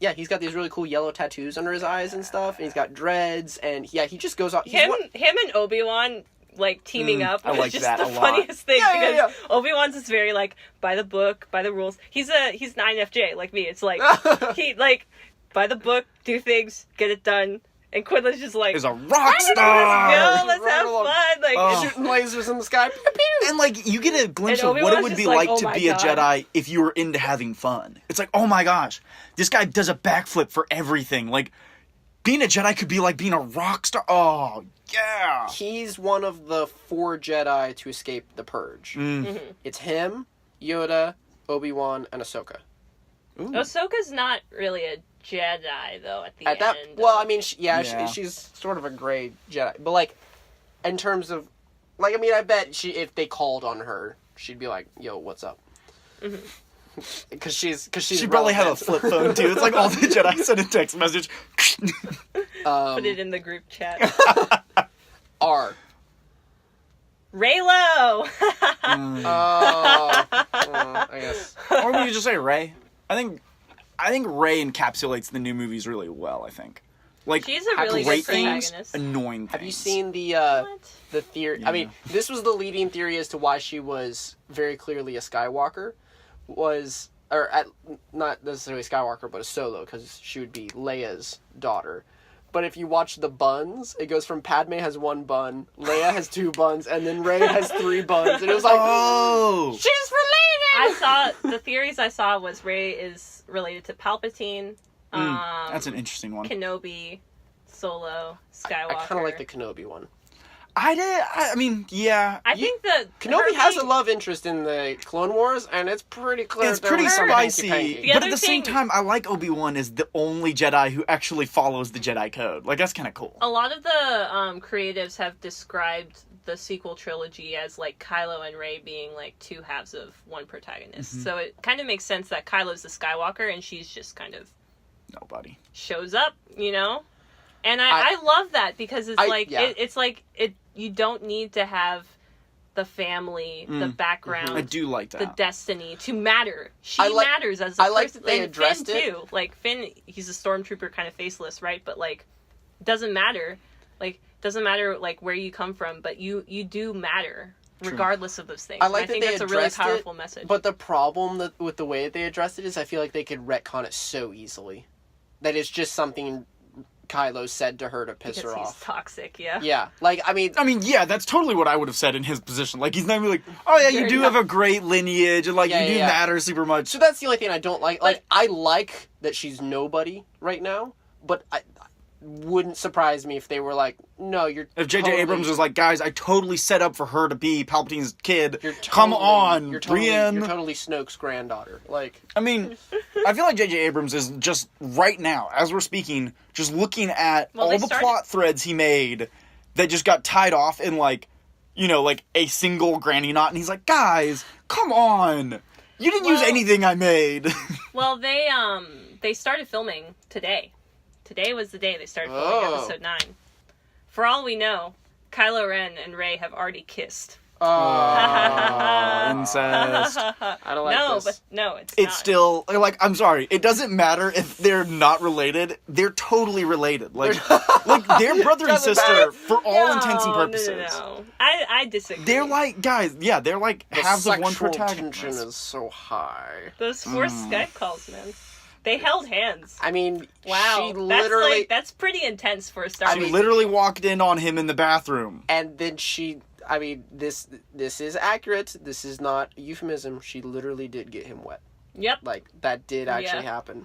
Speaker 1: Yeah, he's got these really cool yellow tattoos under his eyes and stuff, and he's got dreads, and yeah, he just goes off.
Speaker 3: Him and Obi-Wan, like, teaming up
Speaker 2: I
Speaker 3: was
Speaker 2: like
Speaker 3: just
Speaker 2: that
Speaker 3: the
Speaker 2: a lot.
Speaker 3: funniest thing,
Speaker 1: Yeah,
Speaker 3: because Obi-Wan's is very, like, by the book, by the rules. He's 9FJ, like me. It's like, he, like, by the book, do things, get it done. And Quinlan's just like,
Speaker 2: Is a rock
Speaker 3: let's
Speaker 2: star.
Speaker 3: go, let's have
Speaker 1: along.
Speaker 3: fun. Like,
Speaker 1: shooting lasers in the sky.
Speaker 2: And, like, you get a glimpse
Speaker 3: And
Speaker 2: of what
Speaker 3: Obi-Wan's
Speaker 2: it would
Speaker 3: just
Speaker 2: be
Speaker 3: like,
Speaker 2: like
Speaker 3: oh
Speaker 2: to
Speaker 3: my
Speaker 2: be a
Speaker 3: God.
Speaker 2: Jedi if you were into having fun. It's like, oh my gosh, this guy does a backflip for everything. Like, being a Jedi could be like being a rock star. Oh, yeah.
Speaker 1: He's one of the 4 Jedi to escape the Purge. It's him, Yoda, Obi-Wan, and Ahsoka.
Speaker 3: Ahsoka's not really a Jedi, though, at the
Speaker 1: At
Speaker 3: end.
Speaker 1: that, well, I mean,
Speaker 2: Yeah.
Speaker 1: she's sort of a gray Jedi, but like, in terms of, like, I mean, I bet if they called on her, she'd be like, "Yo, what's up?" Because she's
Speaker 2: She probably had a flip phone, too. It's like all the Jedi send a text message.
Speaker 3: Put it in the group chat.
Speaker 1: R.
Speaker 3: Raylo!
Speaker 1: I guess.
Speaker 2: Or would you just say Rey? I think Rey encapsulates the new movies really well, I think. Like,
Speaker 3: She's a really
Speaker 2: great
Speaker 3: good
Speaker 2: things,
Speaker 3: protagonist.
Speaker 2: annoying things.
Speaker 1: Have you seen the
Speaker 3: What?
Speaker 1: the theory? I mean, this was the leading theory as to why she was very clearly a Skywalker. Not necessarily Skywalker, but a Solo, because she would be Leia's daughter. But if you watch the buns, it goes from Padme has 1 bun, Leia has 2 buns, and then Rey has 3 buns, and it was like,
Speaker 2: Oh!
Speaker 1: she's related.
Speaker 3: The theories I saw was Rey is related to Palpatine,
Speaker 2: That's an interesting one.
Speaker 3: Kenobi, Solo, Skywalker.
Speaker 1: I kind of like the Kenobi one.
Speaker 2: I mean, yeah.
Speaker 3: I think that
Speaker 1: Kenobi
Speaker 3: her
Speaker 1: has
Speaker 3: being-
Speaker 1: a love interest in the Clone Wars, and it's pretty clear.
Speaker 2: It's
Speaker 1: they're
Speaker 2: pretty
Speaker 1: like
Speaker 2: spicy.
Speaker 1: hanky-panky.
Speaker 3: The
Speaker 2: But
Speaker 3: other
Speaker 2: at the same
Speaker 3: thing-
Speaker 2: time, I like Obi-Wan as the only Jedi who actually follows the Jedi code. Like, that's kind of cool.
Speaker 3: A lot of the creatives have described the sequel trilogy as like Kylo and Rey being like 2 halves of one protagonist. So it kind of makes sense that Kylo's the Skywalker and she's just kind of
Speaker 2: Nobody.
Speaker 3: shows up, you know? And I love that because it's it's like you don't need to have the family, the background,
Speaker 2: I do like that.
Speaker 3: the destiny to matter. She
Speaker 1: I like-
Speaker 3: matters as a
Speaker 1: I like
Speaker 3: person.
Speaker 1: that they
Speaker 3: And
Speaker 1: addressed
Speaker 3: Finn
Speaker 1: it.
Speaker 3: too. Like Finn, he's a stormtrooper, kind of faceless, right? But like, doesn't matter. Like, doesn't matter like where you come from, but you do matter regardless of those things.
Speaker 1: I like
Speaker 3: And
Speaker 1: that
Speaker 3: think
Speaker 1: they
Speaker 3: that's a really
Speaker 1: addressed
Speaker 3: powerful
Speaker 1: it,
Speaker 3: message.
Speaker 1: But the problem with the way that they addressed it is I feel like they could retcon it so easily. That it's just something Kylo said to her to piss
Speaker 3: because
Speaker 1: her
Speaker 3: he's
Speaker 1: off.
Speaker 3: toxic, yeah.
Speaker 1: Yeah, like, I mean,
Speaker 2: Yeah, that's totally what I would have said in his position. Like, he's not even like, oh yeah, you
Speaker 3: You're
Speaker 2: do
Speaker 3: not-
Speaker 2: have a great lineage, and like,
Speaker 1: Yeah,
Speaker 2: you do
Speaker 1: yeah.
Speaker 2: matter super much.
Speaker 1: so that's the only thing I don't like. Like, I like that she's nobody right now, but wouldn't surprise me if they were like, no, you're
Speaker 2: If J.J.
Speaker 1: totally,
Speaker 2: Abrams was like, guys, I totally set up for her to be Palpatine's kid.
Speaker 1: you're totally,
Speaker 2: Come on,
Speaker 1: you're totally,
Speaker 2: Brienne.
Speaker 1: You're totally Snoke's granddaughter. Like,
Speaker 2: I mean, I feel like J.J. Abrams is just, right now, as we're speaking, just looking at all the plot threads he made that just got tied off in, like, you know, like, a single granny knot, and he's like, guys, come on! You didn't use anything I made.
Speaker 3: Well, they started filming today. Today was the day they started filming episode 9. For all we know, Kylo Ren and Rey have already kissed.
Speaker 2: Incest.
Speaker 1: I don't like this.
Speaker 3: It's
Speaker 2: It's
Speaker 3: not.
Speaker 2: still, like, I'm sorry, it doesn't matter if they're not related. They're totally related. Like they're brother and sister for all intents and purposes.
Speaker 3: No. I disagree.
Speaker 2: They're like, guys, yeah, they're like
Speaker 1: The
Speaker 2: halves of one
Speaker 1: sexual
Speaker 2: protagonist.
Speaker 1: tension is so high.
Speaker 3: Those 4 Skype calls, man. They held hands.
Speaker 1: I mean,
Speaker 3: Wow.
Speaker 1: she literally...
Speaker 3: That's pretty intense for a Star
Speaker 2: She
Speaker 3: Wars.
Speaker 2: literally walked in on him in the bathroom.
Speaker 1: And then she... I mean, this is accurate. This is not euphemism. She literally did get him wet.
Speaker 3: Yep.
Speaker 1: Like, that did actually happen.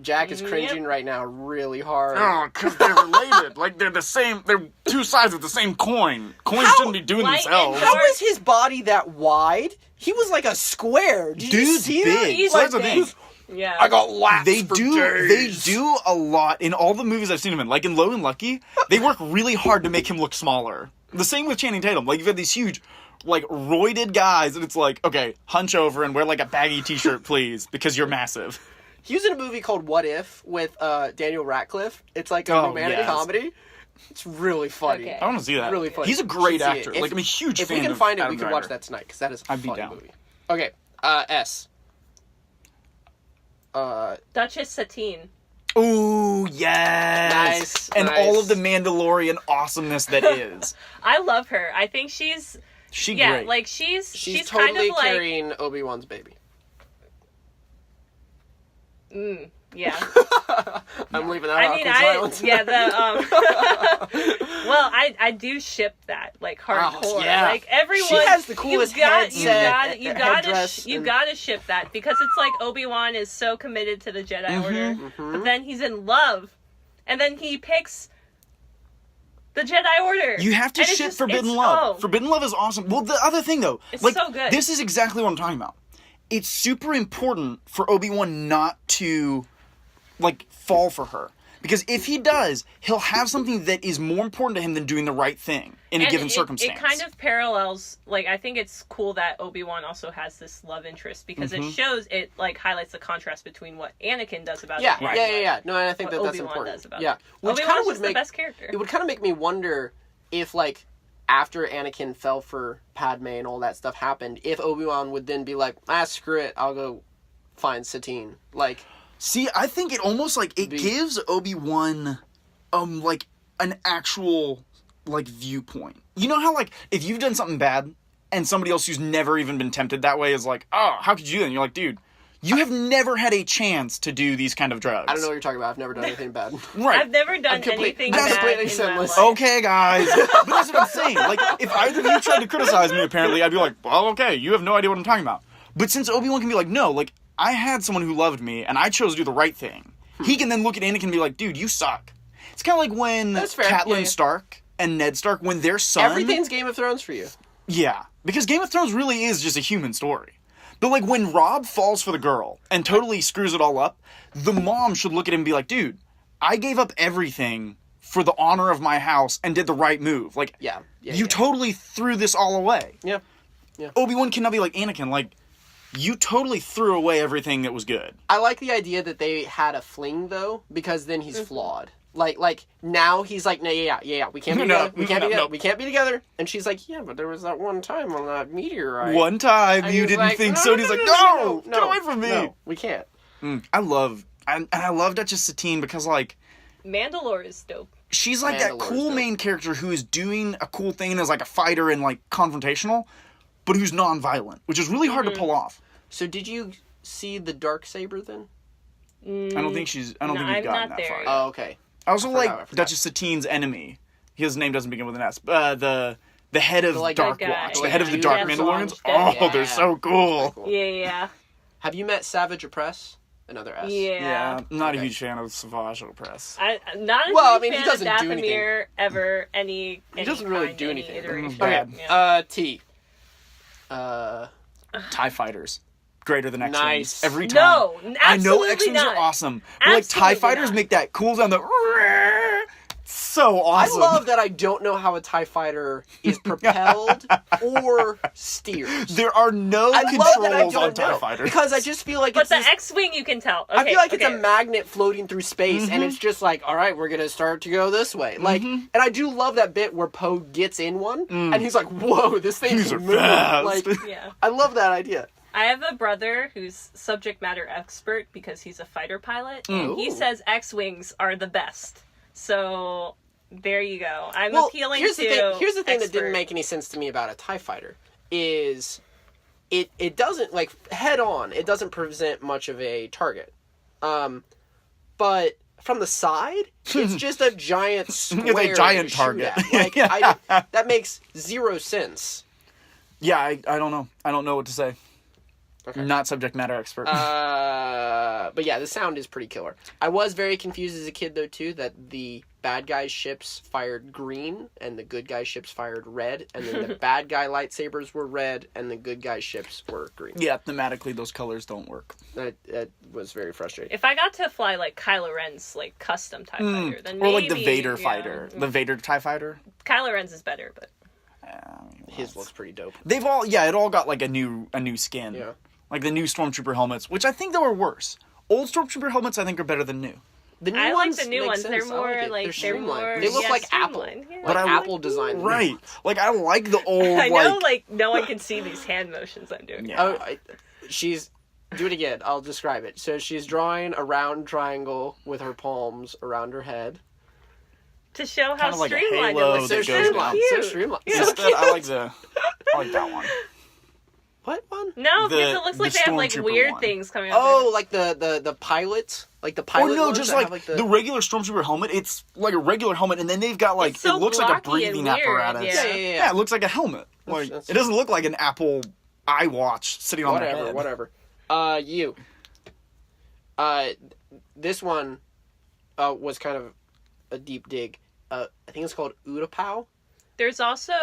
Speaker 1: Jack is cringing right now really hard.
Speaker 2: Oh, because they're related. Like, they're the same. They're two sides of the same coin. Coins shouldn't be doing
Speaker 3: light
Speaker 2: themselves.
Speaker 3: and
Speaker 1: How is his body that wide? He was like a square. Did you
Speaker 2: Dude's
Speaker 1: see
Speaker 2: big.
Speaker 1: that?
Speaker 3: He's
Speaker 2: So that's the
Speaker 3: big.
Speaker 2: thing.
Speaker 3: Yeah.
Speaker 1: I got laps
Speaker 2: They
Speaker 1: for
Speaker 2: do.
Speaker 1: days.
Speaker 2: They do a lot in all the movies I've seen him in. Like in Low and Lucky, they work really hard to make him look smaller. The same with Channing Tatum. Like you've got these huge, like roided guys, and it's like, okay, hunch over and wear like a baggy T-shirt, please, because you're massive.
Speaker 1: He was in a movie called What If with Daniel Radcliffe. It's like a romantic comedy. It's really funny.
Speaker 3: Okay.
Speaker 2: I want to see that.
Speaker 1: Really funny.
Speaker 2: He's a great
Speaker 1: You should see
Speaker 2: actor.
Speaker 1: it.
Speaker 2: Like I'm a huge
Speaker 1: If
Speaker 2: fan.
Speaker 1: we can
Speaker 2: of
Speaker 1: find it,
Speaker 2: Adam
Speaker 1: we can
Speaker 2: Driver.
Speaker 1: watch that tonight because that is a
Speaker 2: I'd be
Speaker 1: funny
Speaker 2: down.
Speaker 1: movie. Okay, S.
Speaker 3: Duchess Satine.
Speaker 2: Ooh, yes.
Speaker 1: Nice,
Speaker 2: And
Speaker 1: nice.
Speaker 2: all of the Mandalorian awesomeness that is.
Speaker 3: I love her. I think she's
Speaker 2: Great.
Speaker 3: like she's
Speaker 1: She's
Speaker 3: kind
Speaker 1: totally
Speaker 3: of like
Speaker 1: carrying Obi-Wan's baby.
Speaker 3: yeah.
Speaker 1: I'm leaving that
Speaker 3: I
Speaker 1: awkward
Speaker 3: mean,
Speaker 1: silence.
Speaker 3: well, I do ship that like hardcore.
Speaker 1: yeah.
Speaker 3: Like everyone,
Speaker 1: She has the coolest headset, headdress,
Speaker 3: you
Speaker 1: and-
Speaker 3: gotta ship that because it's like Obi-Wan is so committed to the Jedi Order, but then he's in love, and then he picks the Jedi Order.
Speaker 2: You have to
Speaker 3: And it's
Speaker 2: ship
Speaker 3: just-
Speaker 2: Forbidden
Speaker 3: it's-
Speaker 2: Love.
Speaker 3: oh.
Speaker 2: Forbidden Love is awesome. Well, the other thing though,
Speaker 3: It's
Speaker 2: like
Speaker 3: so good.
Speaker 2: this is exactly what I'm talking about. It's super important for Obi-Wan not to like fall for her. Because if he does, he'll have something that is more important to him than doing the right thing in a given circumstance.
Speaker 3: It kind of parallels, like, I think it's cool that Obi-Wan also has this love interest because it shows, it, like, highlights the contrast between what Anakin does about
Speaker 1: Yeah,
Speaker 3: it. and
Speaker 1: yeah. No, and I think
Speaker 3: what
Speaker 1: that's
Speaker 3: Obi-Wan
Speaker 1: important.
Speaker 3: does about
Speaker 1: Yeah,
Speaker 3: it.
Speaker 1: which
Speaker 3: Obi-Wan's
Speaker 1: kind of would
Speaker 3: just
Speaker 1: make
Speaker 3: the best character.
Speaker 1: It would kind of make me wonder if, like, after Anakin fell for Padme and all that stuff happened, if Obi-Wan would then be like, screw it, I'll go find Satine. Like,
Speaker 2: see, I think it almost like it gives Obi-Wan like an actual like viewpoint. You know how like if you've done something bad and somebody else who's never even been tempted that way is like, oh, how could you do that? And you're like, dude, you have never had a chance to do these kind of drugs.
Speaker 1: I don't know what you're talking about. I've never done anything bad.
Speaker 2: Right.
Speaker 3: I've never done anything
Speaker 1: I'm
Speaker 3: bad
Speaker 1: completely
Speaker 3: in my
Speaker 1: sinless.
Speaker 3: life.
Speaker 2: Okay, guys. But that's what I'm saying. Like, if either of you tried to criticize me, apparently, I'd be like, well, okay, you have no idea what I'm talking about. But since Obi-Wan can be like, no, like, I had someone who loved me, and I chose to do the right thing, he can then look at Anakin and be like, dude, you suck. It's kind of like when
Speaker 1: That's fair.
Speaker 2: Catelyn
Speaker 1: Yeah.
Speaker 2: Stark and Ned Stark, when their son...
Speaker 1: Everything's Game of Thrones for you.
Speaker 2: Yeah. Because Game of Thrones really is just a human story. But, like, when Robb falls for the girl and totally screws it all up, the mom should look at him and be like, dude, I gave up everything for the honor of my house and did the right move. Like, you totally threw this all away.
Speaker 1: Yeah.
Speaker 2: Obi-Wan cannot be like Anakin, like, you totally threw away everything that was good.
Speaker 1: I like the idea that they had a fling, though, because then he's flawed. Like now he's like, no, yeah, we can't be together. We can't be together. We can't be together. And she's like, yeah, but there was that one time on that meteorite.
Speaker 2: One time
Speaker 1: And
Speaker 2: you
Speaker 1: he was
Speaker 2: didn't
Speaker 1: like,
Speaker 2: think
Speaker 1: no,
Speaker 2: so, and he's like, no, get away from me.
Speaker 1: No, we can't.
Speaker 2: I love Duchess Satine because, like,
Speaker 3: Mandalore is dope.
Speaker 2: she's like that
Speaker 1: Mandalore's
Speaker 2: cool
Speaker 1: dope.
Speaker 2: main character who is doing a cool thing and is like a fighter and like confrontational, but who's non-violent, which is really hard to pull off.
Speaker 1: So did you see the Darksaber then?
Speaker 2: I don't think I don't think
Speaker 3: I'm
Speaker 2: you've gotten
Speaker 3: not
Speaker 2: that
Speaker 3: there
Speaker 2: far.
Speaker 3: yet.
Speaker 1: Oh, okay.
Speaker 2: I also
Speaker 1: I
Speaker 2: like
Speaker 1: forgot.
Speaker 2: Duchess Satine's enemy. His name doesn't begin with an S. The head of
Speaker 1: like,
Speaker 2: Dark
Speaker 3: that guy.
Speaker 2: Watch, the head of the
Speaker 3: Yeah.
Speaker 2: Dark
Speaker 3: Yeah.
Speaker 2: Mandalorians.
Speaker 3: Yeah.
Speaker 2: Oh, they're so cool.
Speaker 3: Yeah.
Speaker 1: Have you met Savage Opress? another S.
Speaker 3: Yeah.
Speaker 2: I'm not a
Speaker 1: Okay.
Speaker 2: huge fan of Savage Opress.
Speaker 3: I'm not a
Speaker 1: Well,
Speaker 3: huge
Speaker 1: I mean, he
Speaker 3: fan
Speaker 1: doesn't
Speaker 3: of
Speaker 1: do anything.
Speaker 3: Dathomir ever. He
Speaker 1: doesn't really do anything.
Speaker 3: Iteration.
Speaker 2: Bad.
Speaker 3: Yeah.
Speaker 1: T.
Speaker 2: TIE fighters. Greater than X-Wings.
Speaker 1: Nice.
Speaker 2: Every time.
Speaker 3: No,
Speaker 2: I know
Speaker 3: absolutely
Speaker 2: X-Wings
Speaker 3: not.
Speaker 2: are awesome. But like TIE
Speaker 3: Absolutely
Speaker 2: fighters
Speaker 3: not.
Speaker 2: make that cooldown, so awesome.
Speaker 1: I love that I don't know how a TIE fighter is propelled or steers.
Speaker 2: There are no
Speaker 1: I love that I
Speaker 2: controls on
Speaker 1: don't
Speaker 2: TIE
Speaker 1: know.
Speaker 2: fighters.
Speaker 1: Because I just feel like
Speaker 3: But
Speaker 1: it's
Speaker 3: the
Speaker 1: this,
Speaker 3: X-Wing you can tell. Okay,
Speaker 1: I feel like
Speaker 3: okay.
Speaker 1: it's a magnet floating through space, and it's just like, all right, we're gonna start to go this way. Like, and I do love that bit where Poe gets in one, and he's like, "Whoa, this thing
Speaker 2: These
Speaker 1: is
Speaker 2: are
Speaker 1: moving!"
Speaker 2: fast.
Speaker 1: Like,
Speaker 3: Yeah.
Speaker 1: I love that idea.
Speaker 3: I have a brother who's subject matter expert because he's a fighter pilot, and he
Speaker 1: Ooh.
Speaker 3: says X-Wings are the best. So there you go. I'm
Speaker 1: Well,
Speaker 3: appealing
Speaker 1: here's
Speaker 3: to
Speaker 1: the thing. Here's the thing that
Speaker 3: expert.
Speaker 1: didn't make any sense to me about a TIE fighter is it doesn't like head on. It doesn't present much of a target, but from the side, it's just a giant square.
Speaker 2: giant
Speaker 1: to shoot
Speaker 2: target.
Speaker 1: at. Like, that makes zero sense.
Speaker 2: Yeah, I don't know. I don't know what to say.
Speaker 1: Okay.
Speaker 2: Not subject matter expert.
Speaker 1: But yeah, the sound is pretty killer. I was very confused as a kid, though, too, that the bad guys' ships fired green and the good guys' ships fired red, and then the bad guy lightsabers were red and the good guys' ships were green.
Speaker 2: Yeah, thematically, those colors don't work.
Speaker 1: That was very frustrating.
Speaker 3: If I got to fly like Kylo Ren's like custom TIE fighter, then
Speaker 2: Or
Speaker 3: maybe
Speaker 2: like the Vader
Speaker 3: yeah.
Speaker 2: fighter. The Vader TIE fighter.
Speaker 3: Kylo Ren's is better, but
Speaker 1: His looks pretty dope.
Speaker 2: They've all, it all got like a new skin.
Speaker 1: Yeah.
Speaker 2: Like the new Stormtrooper helmets, which I think they were worse. Old Stormtrooper helmets, I think, are better than new.
Speaker 1: The new
Speaker 3: I like
Speaker 1: ones
Speaker 3: the new
Speaker 1: make
Speaker 3: ones.
Speaker 1: sense.
Speaker 3: They're
Speaker 1: I
Speaker 3: more
Speaker 1: it.
Speaker 3: like
Speaker 1: they're
Speaker 3: they're more.
Speaker 1: streamlined. They look
Speaker 3: yeah,
Speaker 1: like Apple.
Speaker 3: streamlined, yeah.
Speaker 1: Like
Speaker 2: But I
Speaker 1: Apple design.
Speaker 2: Right. Like, I like the old,
Speaker 3: I know, like no one can see these hand motions I'm doing.
Speaker 2: Yeah.
Speaker 1: Oh, she's do it again. I'll describe it. So she's drawing a round triangle with her palms around her head.
Speaker 3: To show how
Speaker 2: Kind of like a
Speaker 3: streamlined
Speaker 2: halo
Speaker 3: it looks.
Speaker 2: that
Speaker 3: It's
Speaker 2: goes
Speaker 3: so
Speaker 2: down.
Speaker 3: cute.
Speaker 1: So streamlined.
Speaker 3: Yeah.
Speaker 1: So
Speaker 2: Instead,
Speaker 1: cute.
Speaker 2: I like that one.
Speaker 1: What one?
Speaker 3: No,
Speaker 2: The-
Speaker 3: because it looks
Speaker 2: the
Speaker 3: like they have like
Speaker 2: Stormtrooper
Speaker 3: weird
Speaker 2: one.
Speaker 3: things coming out.
Speaker 1: Oh, like the pilot, like the
Speaker 2: Or
Speaker 1: pilot.
Speaker 2: no,
Speaker 1: ones
Speaker 2: just
Speaker 1: that
Speaker 2: like,
Speaker 1: have,
Speaker 2: the regular Stormtrooper helmet. It's like a regular helmet, and then they've got like,
Speaker 3: It's so
Speaker 2: it looks like a
Speaker 3: blocky and
Speaker 2: breathing
Speaker 3: weird,
Speaker 2: apparatus.
Speaker 3: yeah.
Speaker 1: Yeah.
Speaker 2: it looks like a helmet. Like,
Speaker 1: That's-
Speaker 2: it doesn't look like an Apple iWatch sitting on their head.
Speaker 1: Whatever. You. This one was kind of a deep dig. I think it's called Utapau.
Speaker 3: There's also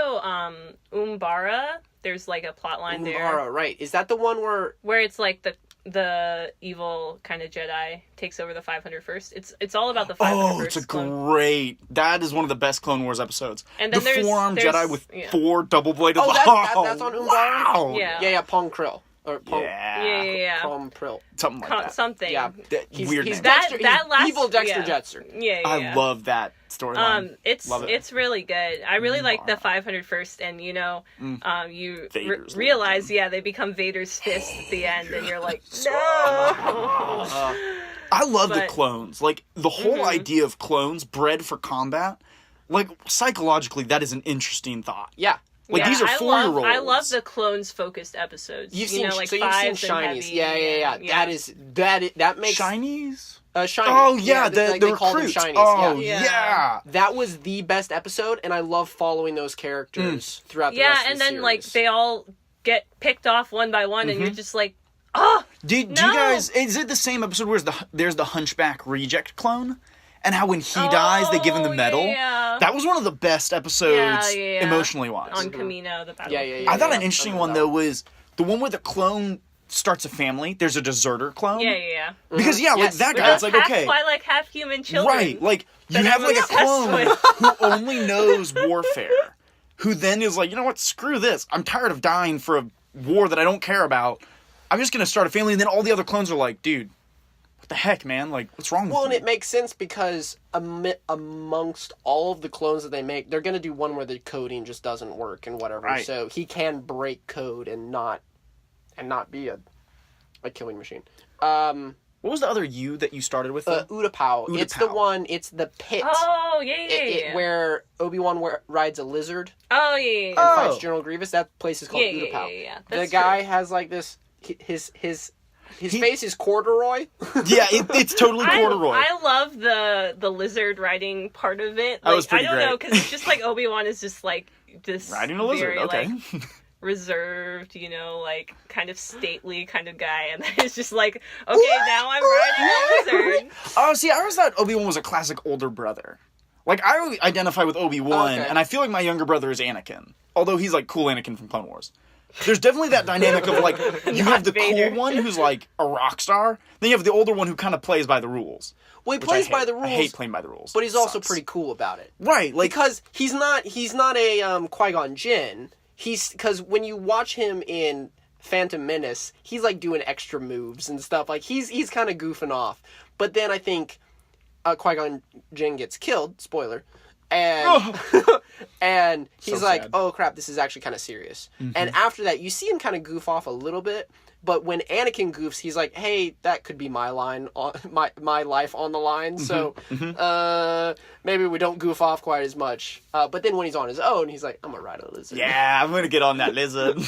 Speaker 3: Umbara. There's like a plot line there
Speaker 1: Umbara, right? Is that the one where?
Speaker 3: it's like the evil kind of Jedi takes over the 501st. It's all about the 501st.
Speaker 2: Oh, it's a
Speaker 3: clone.
Speaker 2: great. That is one of the best Clone Wars episodes.
Speaker 3: And then
Speaker 2: the
Speaker 3: there's-
Speaker 2: four-armed
Speaker 3: there's-
Speaker 2: Jedi with
Speaker 3: yeah.
Speaker 2: 4 double-bladed.
Speaker 1: Oh, that's on Umbara?
Speaker 2: Wow.
Speaker 3: Yeah.
Speaker 1: Yeah, Pong Krill or Pong.
Speaker 3: Yeah.
Speaker 1: Pong Prill.
Speaker 2: Something like that.
Speaker 3: Something.
Speaker 1: Yeah.
Speaker 2: That weird
Speaker 1: He's
Speaker 2: name.
Speaker 1: Dexter,
Speaker 3: That
Speaker 1: he's
Speaker 3: last-
Speaker 1: evil Dexter
Speaker 3: yeah.
Speaker 1: Jetster.
Speaker 3: Yeah.
Speaker 2: I love that storyline. Love it.
Speaker 3: It's really good. I really like the
Speaker 2: Umbara.
Speaker 3: 501st, and you
Speaker 2: Vader's
Speaker 3: realize they become Vader's fist at the end, and you're like, no.
Speaker 2: I love the
Speaker 3: but-
Speaker 2: clones. Like, the whole idea of clones bred for combat, like, psychologically, that is an interesting thought.
Speaker 1: Yeah.
Speaker 2: Like, these are
Speaker 3: I
Speaker 2: 4-year-olds.
Speaker 3: love the clones focused episodes.
Speaker 1: You've seen
Speaker 3: like
Speaker 1: so you've seen
Speaker 3: Fives and
Speaker 1: Shinies.
Speaker 3: Heavy,
Speaker 1: Yeah. That makes
Speaker 2: Shinies?
Speaker 1: Shiny.
Speaker 2: Oh, yeah,
Speaker 1: they
Speaker 2: the
Speaker 1: call them
Speaker 2: recruits.
Speaker 1: Shinies.
Speaker 2: Oh,
Speaker 3: Yeah.
Speaker 2: yeah.
Speaker 1: That was the best episode, and I love following those characters throughout the rest of
Speaker 3: and
Speaker 1: the
Speaker 3: then
Speaker 1: series.
Speaker 3: like they all get picked off one by one, and you're just like, oh,
Speaker 2: Do you guys... Is it the same episode where there's the Hunchback reject clone? And how when he dies, they give him the medal?
Speaker 3: Yeah.
Speaker 2: That was one of the best episodes,
Speaker 3: Yeah.
Speaker 2: emotionally wise.
Speaker 3: on Camino, the battle.
Speaker 1: Yeah.
Speaker 2: I thought an
Speaker 1: Yeah.
Speaker 2: interesting
Speaker 1: I
Speaker 2: one,
Speaker 1: remember
Speaker 2: though, was the one where the clone starts a family. There's a deserter clone.
Speaker 3: Yeah.
Speaker 2: Because, like,
Speaker 1: Yes.
Speaker 2: that
Speaker 3: With
Speaker 2: guy, it's
Speaker 3: those
Speaker 2: like,
Speaker 3: half
Speaker 2: okay.
Speaker 3: Twi'lek, half human children.
Speaker 2: Right, like, you
Speaker 3: that
Speaker 2: have, like, a
Speaker 3: I'm obsessed
Speaker 2: clone who only knows warfare, who then is like, you know what, screw this. I'm tired of dying for a war that I don't care about. I'm just going to start a family, and then all the other clones are like, dude, what the heck, man? Like, what's wrong
Speaker 1: Well,
Speaker 2: with
Speaker 1: and
Speaker 2: you?
Speaker 1: it makes sense because amongst all of the clones that they make, they're going to do one where the coding just doesn't work and whatever.
Speaker 2: Right.
Speaker 1: So he can break code and not be a killing machine.
Speaker 2: What was the other U that you started with? though?
Speaker 1: Utapau. It's the
Speaker 2: Utapau.
Speaker 1: one. It's the pit.
Speaker 3: Oh, yeah.
Speaker 1: Where Obi-Wan rides a lizard
Speaker 3: Oh, yeah.
Speaker 1: and
Speaker 2: Oh.
Speaker 1: fights General Grievous. That place is called Utapau.
Speaker 3: Yeah.
Speaker 1: The
Speaker 3: That's
Speaker 1: guy
Speaker 3: true.
Speaker 1: has like this. His face is corduroy.
Speaker 2: Yeah, it's totally corduroy.
Speaker 3: I love the lizard riding part of it.
Speaker 2: That was pretty
Speaker 3: I don't know,
Speaker 2: great.
Speaker 3: because it's just like Obi-Wan is just like this
Speaker 2: Riding a lizard,
Speaker 3: very,
Speaker 2: okay.
Speaker 3: like, reserved, like kind of stately kind of guy, and then it's just like, okay, now I'm riding a lizard.
Speaker 2: Oh, see, I always thought Obi-Wan was a classic older brother. Like, I identify with Obi-Wan, and I feel like my younger brother is Anakin. Although he's, like, cool Anakin from Clone Wars. There's definitely that dynamic of, like, you have the
Speaker 3: Vader.
Speaker 2: cool one who's, like, a rock star, then you have the older one who kind of plays by the rules.
Speaker 1: Well, he plays by the rules.
Speaker 2: I hate playing by the rules.
Speaker 1: But he's also pretty cool about it.
Speaker 2: Right, like...
Speaker 1: Because he's not a Qui-Gon Jinn. Because when you watch him in Phantom Menace, he's, like, doing extra moves and stuff. Like, he's kind of goofing off. But then I think Qui-Gon Jinn gets killed, spoiler, and and he's
Speaker 2: So
Speaker 1: like,
Speaker 2: sad.
Speaker 1: oh crap, this is actually kind of serious. And after that, you see him kind of goof off a little bit, but when Anakin goofs, he's like, hey, that could be my line, on my life on the line, so maybe we don't goof off quite as much. But then when he's on his own, he's like, I'm gonna ride a lizard.
Speaker 2: Yeah, I'm gonna get on that lizard.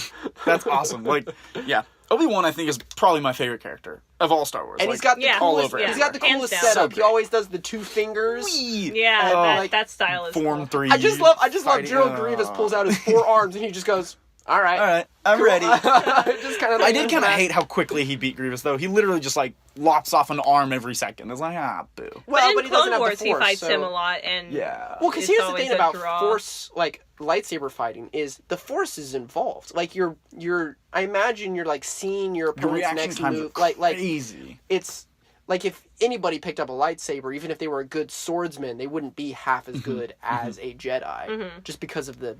Speaker 2: That's awesome. Like, yeah. Obi-Wan, I think, is probably my favorite character of all Star Wars.
Speaker 1: And
Speaker 2: like,
Speaker 1: he's got the
Speaker 2: all
Speaker 1: coolest,
Speaker 2: over
Speaker 3: yeah.
Speaker 1: he's got the
Speaker 3: Hands
Speaker 1: coolest
Speaker 3: down.
Speaker 1: setup.
Speaker 2: So
Speaker 1: He
Speaker 2: great.
Speaker 1: always does the 2 fingers.
Speaker 3: Yeah, that style is
Speaker 2: Form
Speaker 3: cool.
Speaker 2: 3.
Speaker 1: I just love
Speaker 2: fighting.
Speaker 1: General Grievous pulls out his 4 arms and he just goes, all right,
Speaker 2: I'm ready.
Speaker 1: just kind of.
Speaker 2: I did kind of hate how quickly he beat Grievous, though. He literally just, like, lops off an arm every second. It's like, boo.
Speaker 1: Well,
Speaker 3: but
Speaker 1: he
Speaker 3: in
Speaker 1: doesn't
Speaker 3: Clone
Speaker 1: have
Speaker 3: Wars,
Speaker 1: the Force,
Speaker 3: he fights
Speaker 1: so...
Speaker 3: him a lot, and
Speaker 2: Yeah.
Speaker 1: Well, because
Speaker 3: it's
Speaker 1: here's the
Speaker 3: always
Speaker 1: thing
Speaker 3: a
Speaker 1: about
Speaker 3: draw.
Speaker 1: Force, like, lightsaber fighting, is the Force is involved. Like, I imagine you're, like, seeing your
Speaker 2: The
Speaker 1: opponent's
Speaker 2: reaction
Speaker 1: next
Speaker 2: times
Speaker 1: move.
Speaker 2: are
Speaker 1: Like,
Speaker 2: crazy.
Speaker 1: it's... Like, if anybody picked up a lightsaber, even if they were a good swordsman, they wouldn't be half as good as a Jedi. Just because of the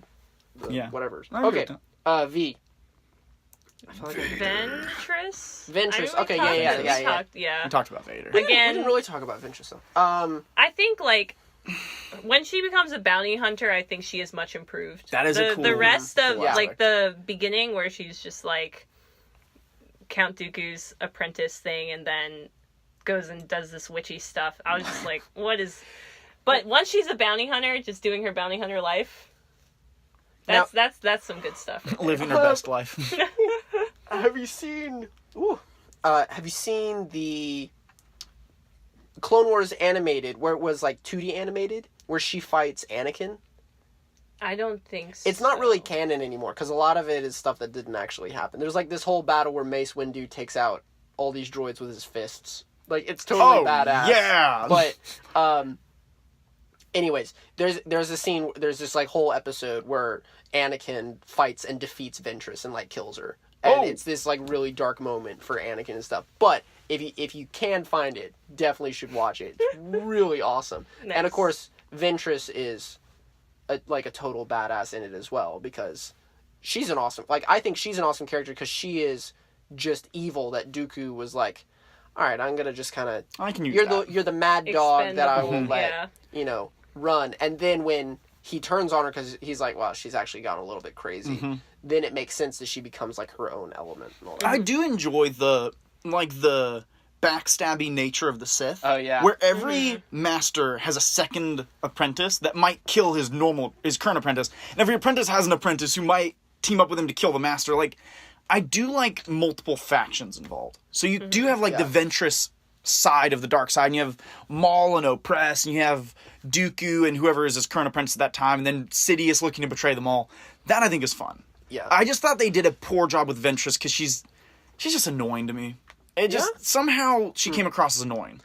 Speaker 1: whatever.
Speaker 2: I agree
Speaker 1: Okay,
Speaker 2: with
Speaker 1: V. I feel like
Speaker 3: Ventress?
Speaker 1: Ventress,
Speaker 3: I
Speaker 1: okay,
Speaker 3: talked-
Speaker 1: yeah.
Speaker 3: we talked- yeah.
Speaker 2: We talked about Vader.
Speaker 1: we
Speaker 3: Again,
Speaker 1: didn't really talk about Ventress, though.
Speaker 3: I think, like, when she becomes a bounty hunter, I think she is much improved.
Speaker 2: That is a cool
Speaker 3: The rest of,
Speaker 1: Yeah.
Speaker 3: like, the beginning where she's just, like, Count Dooku's apprentice thing and then goes and does this witchy stuff. I was just like, what is... But once she's a bounty hunter, just doing her bounty hunter life, that's some good stuff. Right there.
Speaker 2: Living her best life.
Speaker 1: Have you seen... have you seen the Clone Wars animated, where it was, like, 2D animated, where she fights Anakin?
Speaker 3: I don't think so.
Speaker 1: It's not really canon anymore, because a lot of it is stuff that didn't actually happen. There's, like, this whole battle where Mace Windu takes out all these droids with his fists. Like, it's totally badass.
Speaker 2: Yeah!
Speaker 1: But, anyways, there's a scene, there's this, like, whole episode where Anakin fights and defeats Ventress and, like, kills her. And it's this, like, really dark moment for Anakin and stuff. But if you can find it, definitely should watch it. It's really awesome.
Speaker 3: Nice.
Speaker 1: And, of course, Ventress is, a total badass in it as well, because she's an awesome... Like, I think she's an awesome character because she is just evil that Dooku was like, all right, I'm going to just kind of...
Speaker 2: I can use
Speaker 1: You're the mad dog that I will
Speaker 3: Expendable.
Speaker 1: let, run. And then when he turns on her because he's like, well, she's actually gone a little bit crazy, then it makes sense that she becomes, like, her own element and all that.
Speaker 2: I do enjoy the backstabby nature of the Sith.
Speaker 1: Oh, yeah.
Speaker 2: Where every master has a second apprentice that might kill his current apprentice. And every apprentice has an apprentice who might team up with him to kill the master. Like, I do like multiple factions involved. So you do have, like, the Ventress side of the dark side, and you have Maul and Opress, and you have Dooku and whoever is his current apprentice at that time, and then Sidious looking to betray them all. That I think is fun.
Speaker 1: Yeah.
Speaker 2: I just thought they did a poor job with Ventress because she's just annoying to me. It just somehow she came across as annoying.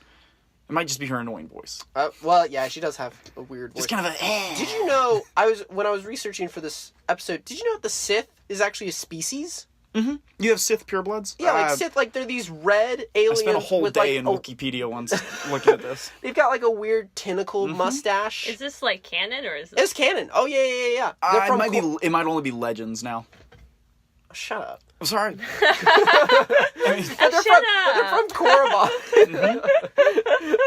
Speaker 2: It might just be her annoying voice.
Speaker 1: Well, yeah, she does have a weird voice.
Speaker 2: It's kind of a.
Speaker 1: Did you know, when I was researching for this episode, did you know that the Sith is actually a species?
Speaker 2: You have Sith purebloods?
Speaker 1: Yeah, like Sith, like, they're these red aliens.
Speaker 2: I spent a whole
Speaker 1: with,
Speaker 2: day
Speaker 1: like,
Speaker 2: in Wikipedia once looking at this.
Speaker 1: They've got, like, a weird tentacle mustache.
Speaker 3: Is this, like, canon, or is this...
Speaker 1: It's canon. Oh, yeah. They're from
Speaker 2: It might only be legends now.
Speaker 1: Shut up.
Speaker 2: I'm sorry.
Speaker 1: They're from Korriban.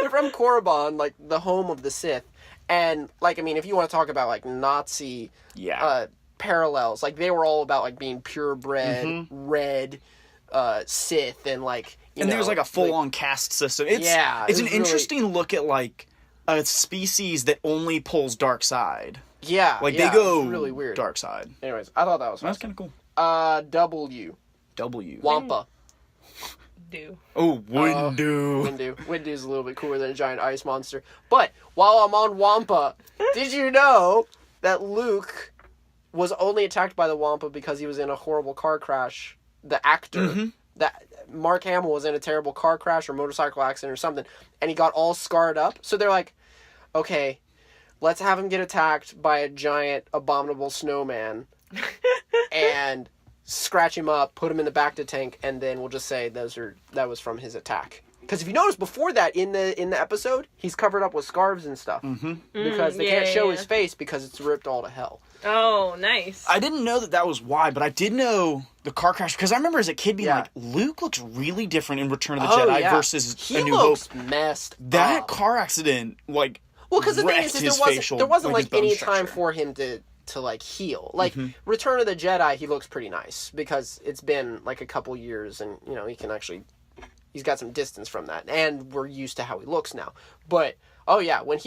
Speaker 1: They're from Korriban, like, the home of the Sith. And, like, I mean, if you want to talk about, like, Nazi parallels, like, they were all about, like, being purebred, red, Sith, and, like, you know,
Speaker 2: there's, like, a full-on caste system. It's an
Speaker 1: really
Speaker 2: interesting look at, like, a species that only pulls dark side.
Speaker 1: Yeah.
Speaker 2: Like, they go
Speaker 1: it's really weird.
Speaker 2: dark side.
Speaker 1: Anyways, I thought that was
Speaker 2: That's
Speaker 1: awesome.
Speaker 2: kind of cool.
Speaker 1: W. Wampa.
Speaker 3: Do.
Speaker 2: Oh, Windu.
Speaker 1: Windu's a little bit cooler than a giant ice monster. But while I'm on Wampa, did you know that Luke was only attacked by the Wampa because he was in a horrible car crash. The actor, that Mark Hamill was in a terrible car crash or motorcycle accident or something, and he got all scarred up. So they're like, okay, let's have him get attacked by a giant abominable snowman and scratch him up, put him in the bacta tank, and then we'll just say that was from his attack. Because if you notice before that in the episode, he's covered up with scarves and stuff because they can't show his face because it's ripped all to hell.
Speaker 3: Oh, nice.
Speaker 2: I didn't know that was why, but I did know the car crash because I remember as a kid being like, Luke looks really different in Return of the Jedi versus A New Hope.
Speaker 1: He looks messed
Speaker 2: That
Speaker 1: up.
Speaker 2: car accident, like,
Speaker 1: well, because the thing is there wasn't like any
Speaker 2: structure.
Speaker 1: time for him to like heal. Like Return of the Jedi, he looks pretty nice because it's been like a couple years, and you know he can actually. He's got some distance from that, and we're used to how he looks now. But when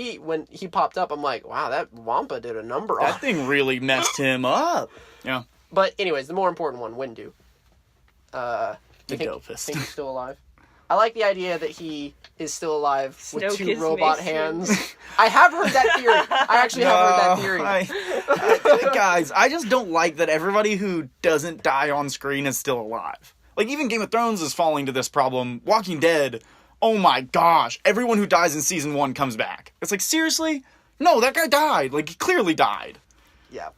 Speaker 1: he popped up, I'm like, wow, that Wampa did a number on.
Speaker 2: That thing really messed him up. Yeah.
Speaker 1: But anyways, the more important one, Windu.
Speaker 2: The dopest.
Speaker 1: Think he's still alive? I like the idea that he is still alive with
Speaker 3: Snoke
Speaker 1: 2
Speaker 3: is
Speaker 1: robot
Speaker 3: Mace
Speaker 1: hands. I have heard that theory. I actually have heard that theory.
Speaker 2: Guys, I just don't like that everybody who doesn't die on screen is still alive. Like, even Game of Thrones is falling to this problem. Walking Dead, oh my gosh, everyone who dies in Season 1 comes back. It's like, seriously? No, that guy died. Like, he clearly died.
Speaker 1: Yeah.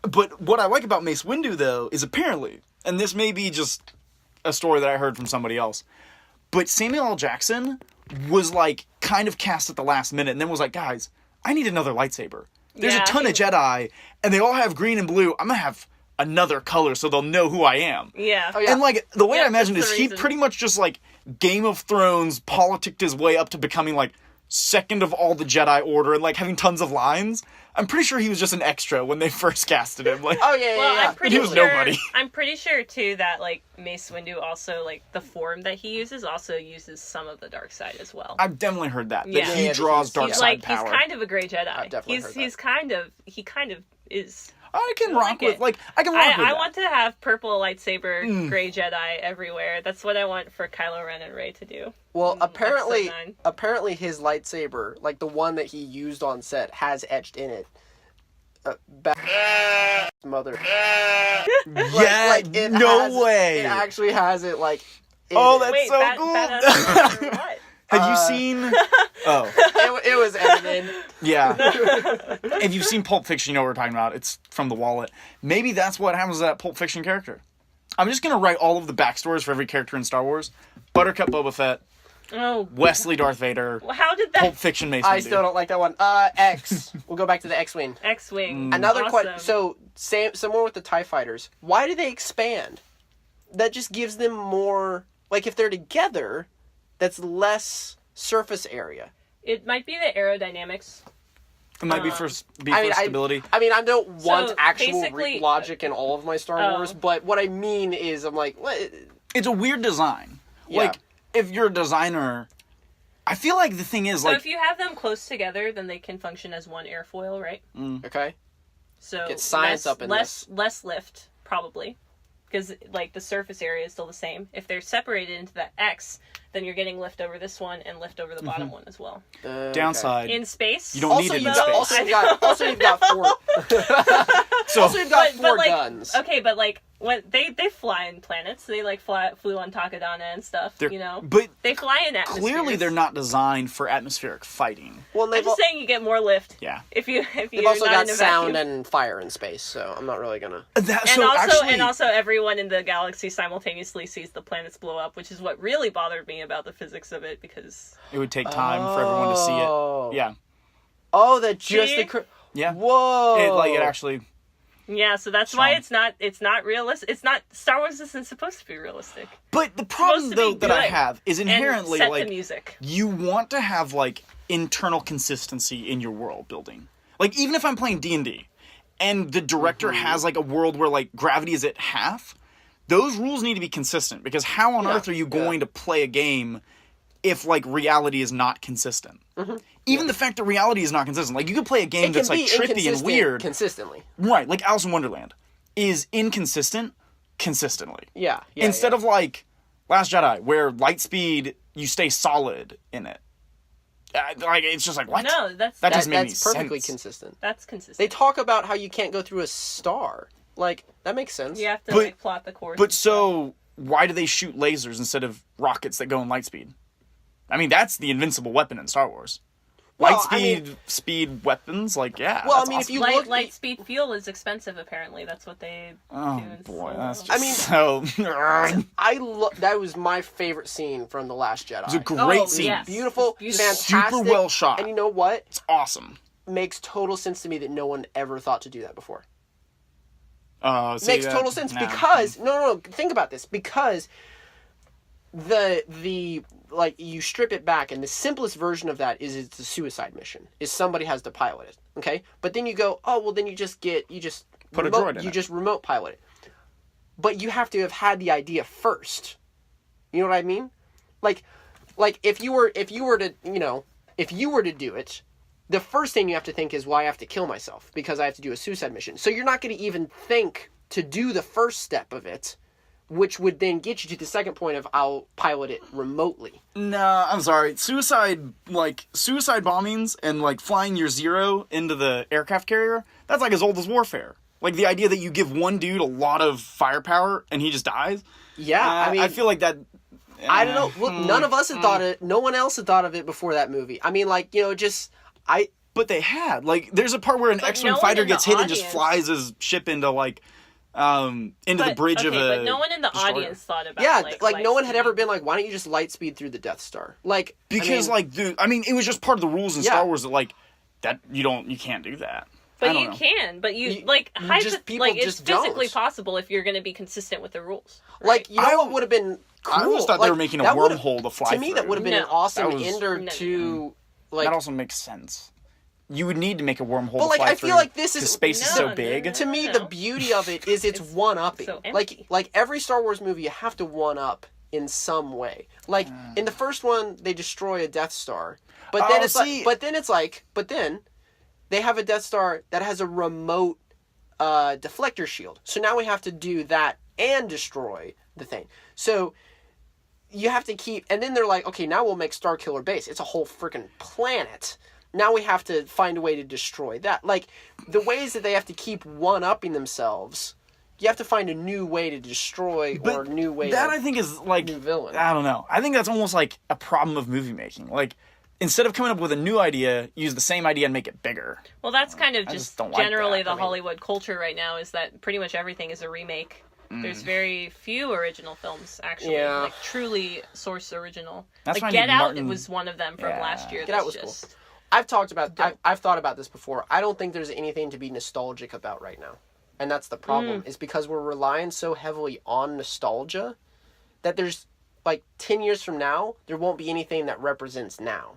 Speaker 2: But what I like about Mace Windu, though, is apparently, and this may be just a story that I heard from somebody else, but Samuel L. Jackson was, like, kind of cast at the last minute and then was like, guys, I need another lightsaber. There's a ton of Jedi, and they all have green and blue. I'm going to have another color so they'll know who I am.
Speaker 3: Yeah.
Speaker 1: Oh, yeah.
Speaker 2: And, like, the way I imagine
Speaker 3: that's
Speaker 2: is
Speaker 3: the
Speaker 2: he
Speaker 3: reason.
Speaker 2: pretty much just, like, Game of Thrones politicked his way up to becoming, like, second of all the Jedi Order and, like, having tons of lines. I'm pretty sure he was just an extra when they first casted him. Like,
Speaker 1: Oh, yeah.
Speaker 3: Well, I'm pretty
Speaker 2: He was
Speaker 3: sure.
Speaker 2: nobody.
Speaker 3: I'm pretty sure too that like Mace Windu also like the form that he uses also uses some of the dark side as well.
Speaker 2: I've definitely heard that.
Speaker 3: Yeah.
Speaker 2: That he
Speaker 1: Yeah,
Speaker 2: draws
Speaker 1: he's
Speaker 2: dark
Speaker 3: He's
Speaker 2: side
Speaker 3: like
Speaker 2: power.
Speaker 3: he's kind of a gray Jedi.
Speaker 1: I've definitely heard that.
Speaker 3: He kind of is.
Speaker 2: I can
Speaker 3: I
Speaker 2: rock
Speaker 3: like
Speaker 2: with
Speaker 3: it.
Speaker 2: like I can rock with
Speaker 3: I
Speaker 2: that.
Speaker 3: want to have purple lightsaber, gray Jedi everywhere. That's what I want for Kylo Ren and Rey to do.
Speaker 1: Well,
Speaker 3: Episode 9.
Speaker 1: apparently his lightsaber, like the one that he used on set, has etched in it. Mother.
Speaker 2: Yeah,
Speaker 1: it
Speaker 2: no way.
Speaker 1: It actually has it like.
Speaker 2: Oh, that's
Speaker 3: Wait,
Speaker 2: so cool.
Speaker 3: badass or what?
Speaker 2: Have you seen? Oh,
Speaker 1: It was edited.
Speaker 2: yeah. If you've seen Pulp Fiction, you know what we're talking about. It's from The Wallet. Maybe that's what happens to that Pulp Fiction character. I'm just gonna write all of the backstories for every character in Star Wars. Buttercup Boba Fett,
Speaker 3: Oh,
Speaker 2: Wesley Darth Vader,
Speaker 3: well, how did that
Speaker 2: Pulp Fiction Mace
Speaker 1: I
Speaker 2: Windu.
Speaker 1: still don't like that one. X. We'll go back to the X-wing.
Speaker 3: X-wing?
Speaker 1: Another
Speaker 3: awesome.
Speaker 1: question. So, similar with the TIE fighters. Why do they expand? That just gives them more. Like if they're together, that's less surface area.
Speaker 3: It might be the aerodynamics.
Speaker 2: It might be for stability.
Speaker 1: I don't want actual
Speaker 3: basically-
Speaker 1: logic in all of my Star Wars, but what I mean is, I'm like, what?
Speaker 2: It's a weird design.
Speaker 1: Yeah.
Speaker 2: Like, if you're a designer, I feel like the thing is,
Speaker 3: So
Speaker 2: like,
Speaker 3: if you have them close together, then they can function as one airfoil, right?
Speaker 1: Okay.
Speaker 3: So
Speaker 1: Get science up in
Speaker 3: less lift probably, because like the surface area is still the same. If they're separated into that X, then you're getting lift over this one and lift over the bottom one as well.
Speaker 2: downside.
Speaker 3: In space,
Speaker 2: You don't
Speaker 1: Also,
Speaker 2: need it in
Speaker 1: you've got,
Speaker 2: space.
Speaker 1: also you've got 4.
Speaker 2: So,
Speaker 1: Also, you've got
Speaker 3: But,
Speaker 1: 4
Speaker 3: like,
Speaker 1: guns.
Speaker 3: Okay, but like when they fly in planets, they like flew on Takadana and stuff.
Speaker 2: they're-
Speaker 3: You know,
Speaker 2: but
Speaker 3: they fly in atmospheres.
Speaker 2: clearly they're not designed for atmospheric fighting.
Speaker 1: Well,
Speaker 3: I'm
Speaker 1: they've,
Speaker 3: just saying you get more lift.
Speaker 2: Yeah.
Speaker 3: If you're
Speaker 1: they've also
Speaker 3: not
Speaker 1: got
Speaker 3: in a
Speaker 1: sound
Speaker 3: vacuum.
Speaker 1: and fire in space, so I'm not really gonna.
Speaker 3: And also everyone in the galaxy simultaneously sees the planets blow up, which is what really bothered me about the physics of it, because
Speaker 2: it would take time for everyone to see
Speaker 1: Oh.
Speaker 2: it. Yeah.
Speaker 1: Oh, that just
Speaker 3: See?
Speaker 2: Yeah.
Speaker 1: Whoa!
Speaker 2: It actually.
Speaker 3: yeah, so that's why it's not realistic. It's not Star Wars isn't supposed to be realistic.
Speaker 2: But the problem,
Speaker 3: supposed to
Speaker 2: though,
Speaker 3: be
Speaker 2: that I
Speaker 3: good.
Speaker 2: have is inherently,
Speaker 3: and set
Speaker 2: like,
Speaker 3: the music.
Speaker 2: you want to have, like, internal consistency in your world building. Like, even if I'm playing D&D, and the director has, like, a world where, like, gravity is at half, those rules need to be consistent, because how on earth are you going to play a game if, like, reality is not consistent? Even the fact that reality is not consistent. Like, you could play a game
Speaker 1: It
Speaker 2: that's,
Speaker 1: can
Speaker 2: like,
Speaker 1: be
Speaker 2: trippy and
Speaker 1: inconsistent
Speaker 2: weird.
Speaker 1: consistently.
Speaker 2: Right, like Alice in Wonderland is inconsistent consistently.
Speaker 1: Yeah.
Speaker 2: Instead of, like, Last Jedi, where light speed, you stay solid in it. Like, it's just like, what?
Speaker 3: No,
Speaker 2: that doesn't make any
Speaker 1: that's perfectly
Speaker 2: sense.
Speaker 1: consistent.
Speaker 3: That's consistent.
Speaker 1: They talk about how you can't go through a star. Like, that makes sense.
Speaker 3: You have to like plot the course.
Speaker 2: But so, why do they shoot lasers instead of rockets that go in light speed? I mean, that's the invincible weapon in Star Wars.
Speaker 1: Well,
Speaker 2: Speed weapons, like, yeah.
Speaker 1: Well,
Speaker 2: that's
Speaker 1: I mean,
Speaker 2: awesome.
Speaker 1: if you look...
Speaker 3: light speed fuel is expensive, apparently. That's what they do in
Speaker 2: boy,
Speaker 3: Solo.
Speaker 2: that's just
Speaker 1: I mean,
Speaker 2: so...
Speaker 1: that was my favorite scene from The Last Jedi.
Speaker 2: It's a great scene.
Speaker 3: Yes.
Speaker 1: Beautiful,
Speaker 3: It's beautiful.
Speaker 1: fantastic.
Speaker 2: Super well shot.
Speaker 1: And you know what?
Speaker 2: It's awesome.
Speaker 1: Makes total sense to me that no one ever thought to do that before.
Speaker 2: See,
Speaker 1: Makes total sense because... No, think about this. Because the like, you strip it back, and the simplest version of that is it's a suicide mission. Is somebody has to pilot it, okay? But then you go, oh, well, then you just
Speaker 2: put a droid in it.
Speaker 1: You just remote pilot it. But you have to have had the idea first. You know what I mean? Like if you were to, if you were to do it, the first thing you have to think is, well, I have to kill myself because I have to do a suicide mission. So you're not going to even think to do the first step of it, which would then get you to the second point of I'll pilot it remotely.
Speaker 2: No, I'm sorry. Suicide bombings and, like, flying your Zero into the aircraft carrier, that's like as old as warfare. Like, the idea that you give one dude a lot of firepower and he just dies.
Speaker 1: Yeah, I mean...
Speaker 2: I feel like that...
Speaker 1: I don't know. Look, none of us had thought it. No one else had thought of it before that movie. I mean, like,
Speaker 2: But they had. Like, there's a part where an X-Wing fighter gets hit and just flies his ship into, like... into the bridge of a...
Speaker 3: but no one in the audience thought about
Speaker 1: no one had ever been like, why don't you just light speed through the Death Star? Like,
Speaker 2: because, it was just part of the rules in Star Wars that, like, that you can't do that.
Speaker 3: But you can, but it's physically possible if you're going to be consistent with the rules.
Speaker 1: Right?
Speaker 3: Like,
Speaker 1: what would have been cool?
Speaker 2: I always thought they were making a wormhole to fly
Speaker 1: through. To me, that would have been an awesome ender to, like...
Speaker 2: That also makes sense. You would need to make a wormhole
Speaker 1: to fly
Speaker 2: through.
Speaker 1: I feel like this is...
Speaker 2: space is so big.
Speaker 1: To me, the beauty of it is it's one-upping.
Speaker 3: So
Speaker 1: like every Star Wars movie, you have to one-up in some way. Like, in the first one, they destroy a Death Star. But then they have a Death Star that has a remote deflector shield. So now we have to do that and destroy the thing. So you have to keep... And then they're like, okay, now we'll make Starkiller Base. It's a whole freaking planet. Now we have to find a way to destroy that. Like, the ways that they have to keep one-upping themselves, you have to find a new way to destroy or a new way
Speaker 2: I think is, like...
Speaker 1: new villain.
Speaker 2: I don't know. I think that's almost like a problem of movie making. Like, instead of coming up with a new idea, use the same idea and make it bigger.
Speaker 3: Well, that's kind of just
Speaker 2: don't like
Speaker 3: generally
Speaker 2: that.
Speaker 3: Hollywood culture right now, is that pretty much everything is a remake. There's very few original films, actually.
Speaker 1: Yeah.
Speaker 3: Like, truly source original.
Speaker 2: That's why
Speaker 3: like,
Speaker 2: I
Speaker 3: Get
Speaker 2: need
Speaker 3: Out
Speaker 2: Martin...
Speaker 3: was one of them from last year.
Speaker 1: Get Out was cool. I've thought about this before. I don't think there's anything to be nostalgic about right now. And that's the problem, is because we're relying so heavily on nostalgia that there's, like, 10 years from now, there won't be anything that represents now.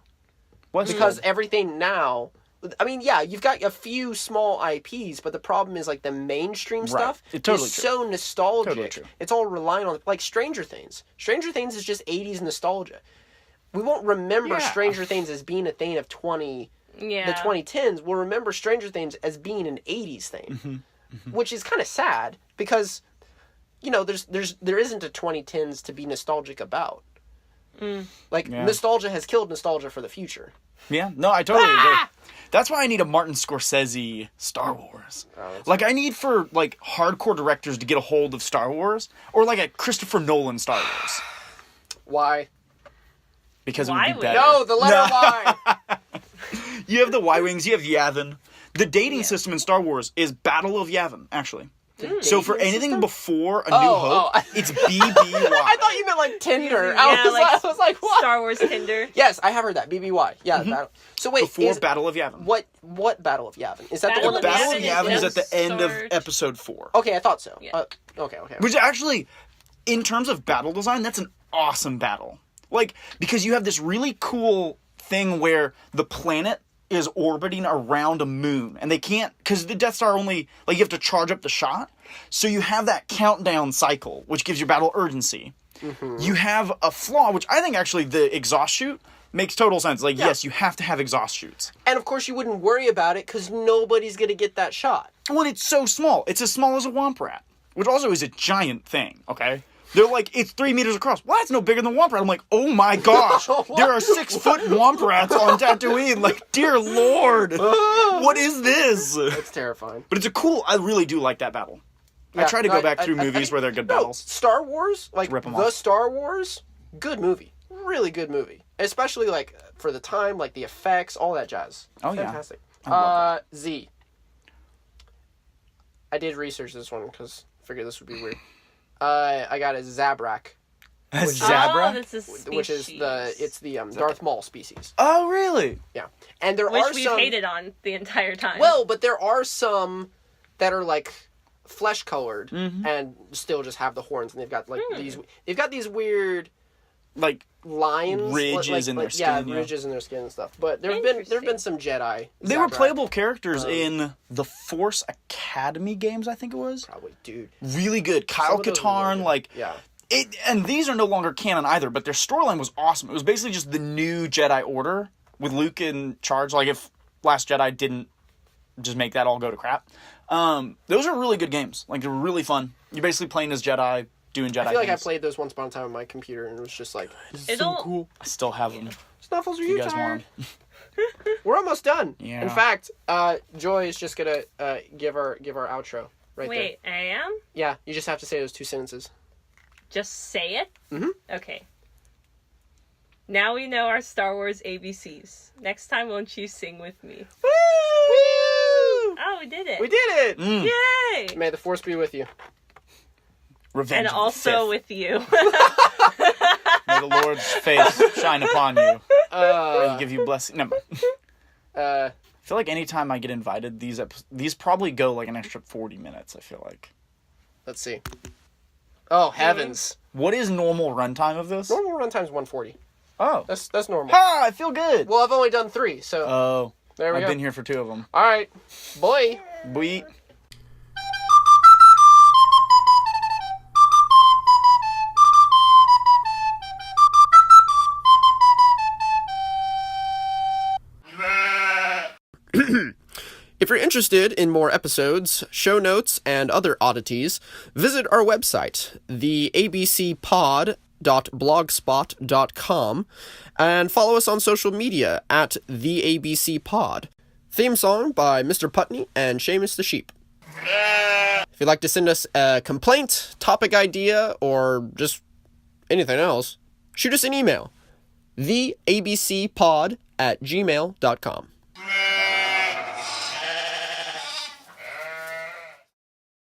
Speaker 1: Because everything now... I mean, yeah, you've got a few small IPs, but the problem is, like, the mainstream stuff is so nostalgic.
Speaker 2: Totally true.
Speaker 1: It's all relying on... Like, Stranger Things. Stranger Things is just 80s nostalgia. We won't remember Stranger Things as being a thing of the 2010s. We'll remember Stranger Things as being an 80s thing, which is kind of sad because, there isn't a 2010s to be nostalgic about. Nostalgia has killed nostalgia for the future.
Speaker 2: Yeah, no, I totally agree. That's why I need a Martin Scorsese Star Wars. Like, I need for, like, hardcore directors to get a hold of Star Wars, or like a Christopher Nolan Star Wars.
Speaker 1: Why?
Speaker 2: Because it would be better.
Speaker 1: No, the letter Y.
Speaker 2: You have the Y-Wings, you have Yavin. The dating system in Star Wars is Battle of Yavin, actually. So for anything before A New Hope, it's BBY.
Speaker 1: I thought you meant like Tinder. I was like, what?
Speaker 3: Star Wars Tinder.
Speaker 1: Yes, I have heard that. BBY. Yeah. So wait,
Speaker 2: before Battle of Yavin.
Speaker 1: What Battle of Yavin? Is that
Speaker 3: Battle
Speaker 1: the one?
Speaker 2: Battle of Yavin is at the end of Episode 4.
Speaker 1: Okay, I thought so.
Speaker 3: Yeah.
Speaker 1: Okay.
Speaker 2: Which actually, in terms of battle design, that's an awesome battle. Like, because you have this really cool thing where the planet is orbiting around a moon, and they can't, because the Death Star only, like, you have to charge up the shot, so you have that countdown cycle, which gives your battle urgency. You have a flaw, which I think actually the exhaust chute makes total sense. Like, yes, you have to have exhaust chutes.
Speaker 1: And of course you wouldn't worry about it, because nobody's going to get that shot.
Speaker 2: Well, it's so small. It's as small as a Womp Rat, which also is a giant thing, okay? They're like, it's 3 meters across. Well, that's no bigger than Womp Rat. I'm like, oh my gosh, there are 6-foot Womp Rats on Tatooine. Like, dear Lord, what is this?
Speaker 1: That's terrifying.
Speaker 2: But I really do like that battle. I try to go back through movies where they're good battles.
Speaker 1: Star Wars, like
Speaker 2: rip 'em
Speaker 1: the
Speaker 2: off.
Speaker 1: Star Wars, good movie. Really good movie. Especially like for the time, like the effects, all that jazz.
Speaker 2: Oh, yeah.
Speaker 1: Fantastic.
Speaker 2: I love
Speaker 1: Z. I did research this one because I figured this would be weird. I got a Zabrak,
Speaker 2: Zabrak?
Speaker 3: Oh, that's a species.
Speaker 1: which is the Darth Maul species.
Speaker 2: Oh, really?
Speaker 1: Yeah, and there
Speaker 3: Which
Speaker 1: are
Speaker 3: we've
Speaker 1: some
Speaker 3: hated on the entire time.
Speaker 1: well, but there are some that are like flesh colored and still just have the horns, and they've got like these weird
Speaker 2: Like,
Speaker 1: lines,
Speaker 2: ridges in their skin.
Speaker 1: Yeah, ridges in their skin and stuff. But there have been some Jedi.
Speaker 2: they were
Speaker 1: Zabrak.
Speaker 2: playable characters in the Force Academy games, I think it was.
Speaker 1: Probably, dude.
Speaker 2: Really good.
Speaker 1: Some
Speaker 2: Kyle
Speaker 1: of those were
Speaker 2: Katarn,
Speaker 1: really good.
Speaker 2: like...
Speaker 1: Yeah.
Speaker 2: And these are no longer canon either, but their storyline was awesome. It was basically just the new Jedi Order with Luke in charge. Like, if Last Jedi didn't just make that all go to crap. Those are really good games. Like, they're really fun. You're basically playing as Jedi, doing Jedi
Speaker 1: I feel like I
Speaker 2: things.
Speaker 1: played those once upon a time on my computer, and it was just like,
Speaker 3: It'll
Speaker 2: I still have them.
Speaker 1: Snuffles, are
Speaker 2: If
Speaker 1: you
Speaker 2: you guys
Speaker 1: tired?
Speaker 2: want 'em.
Speaker 1: We're almost done.
Speaker 2: Yeah.
Speaker 1: In fact, Joy is just gonna give our outro right there.
Speaker 3: wait. I am.
Speaker 1: Yeah, you just have to say those 2 sentences.
Speaker 3: Just say it?
Speaker 1: Mhm.
Speaker 3: Okay. Now we know our Star Wars ABCs. Next time, won't you sing with me?
Speaker 1: Woo!
Speaker 3: Oh, we did it.
Speaker 1: We did it!
Speaker 3: Yay!
Speaker 1: May the Force be with you.
Speaker 2: Revenge
Speaker 3: And
Speaker 2: of the
Speaker 3: also
Speaker 2: Sith.
Speaker 3: with you.
Speaker 2: May the Lord's face shine upon you. And give you blessing. No. I feel like anytime I get invited, these probably go like an extra 40 minutes, I feel like.
Speaker 1: Let's see. Oh, heavens.
Speaker 2: What is normal runtime of this?
Speaker 1: Normal runtime's 140.
Speaker 2: Oh.
Speaker 1: That's normal.
Speaker 2: Ah, I feel good.
Speaker 1: Well, I've only done 3, so
Speaker 2: Oh.
Speaker 1: there we
Speaker 2: I've
Speaker 1: go.
Speaker 2: been here for 2 of them.
Speaker 1: All right. Boy.
Speaker 2: Boy.
Speaker 1: If you're interested in more episodes, show notes, and other oddities, visit our website, theabcpod.blogspot.com, and follow us on social media at theabcpod. Theme song by Mr. Putney and Seamus the Sheep. If you'd like to send us a complaint, topic idea, or just anything else, shoot us an email, theabcpod@gmail.com.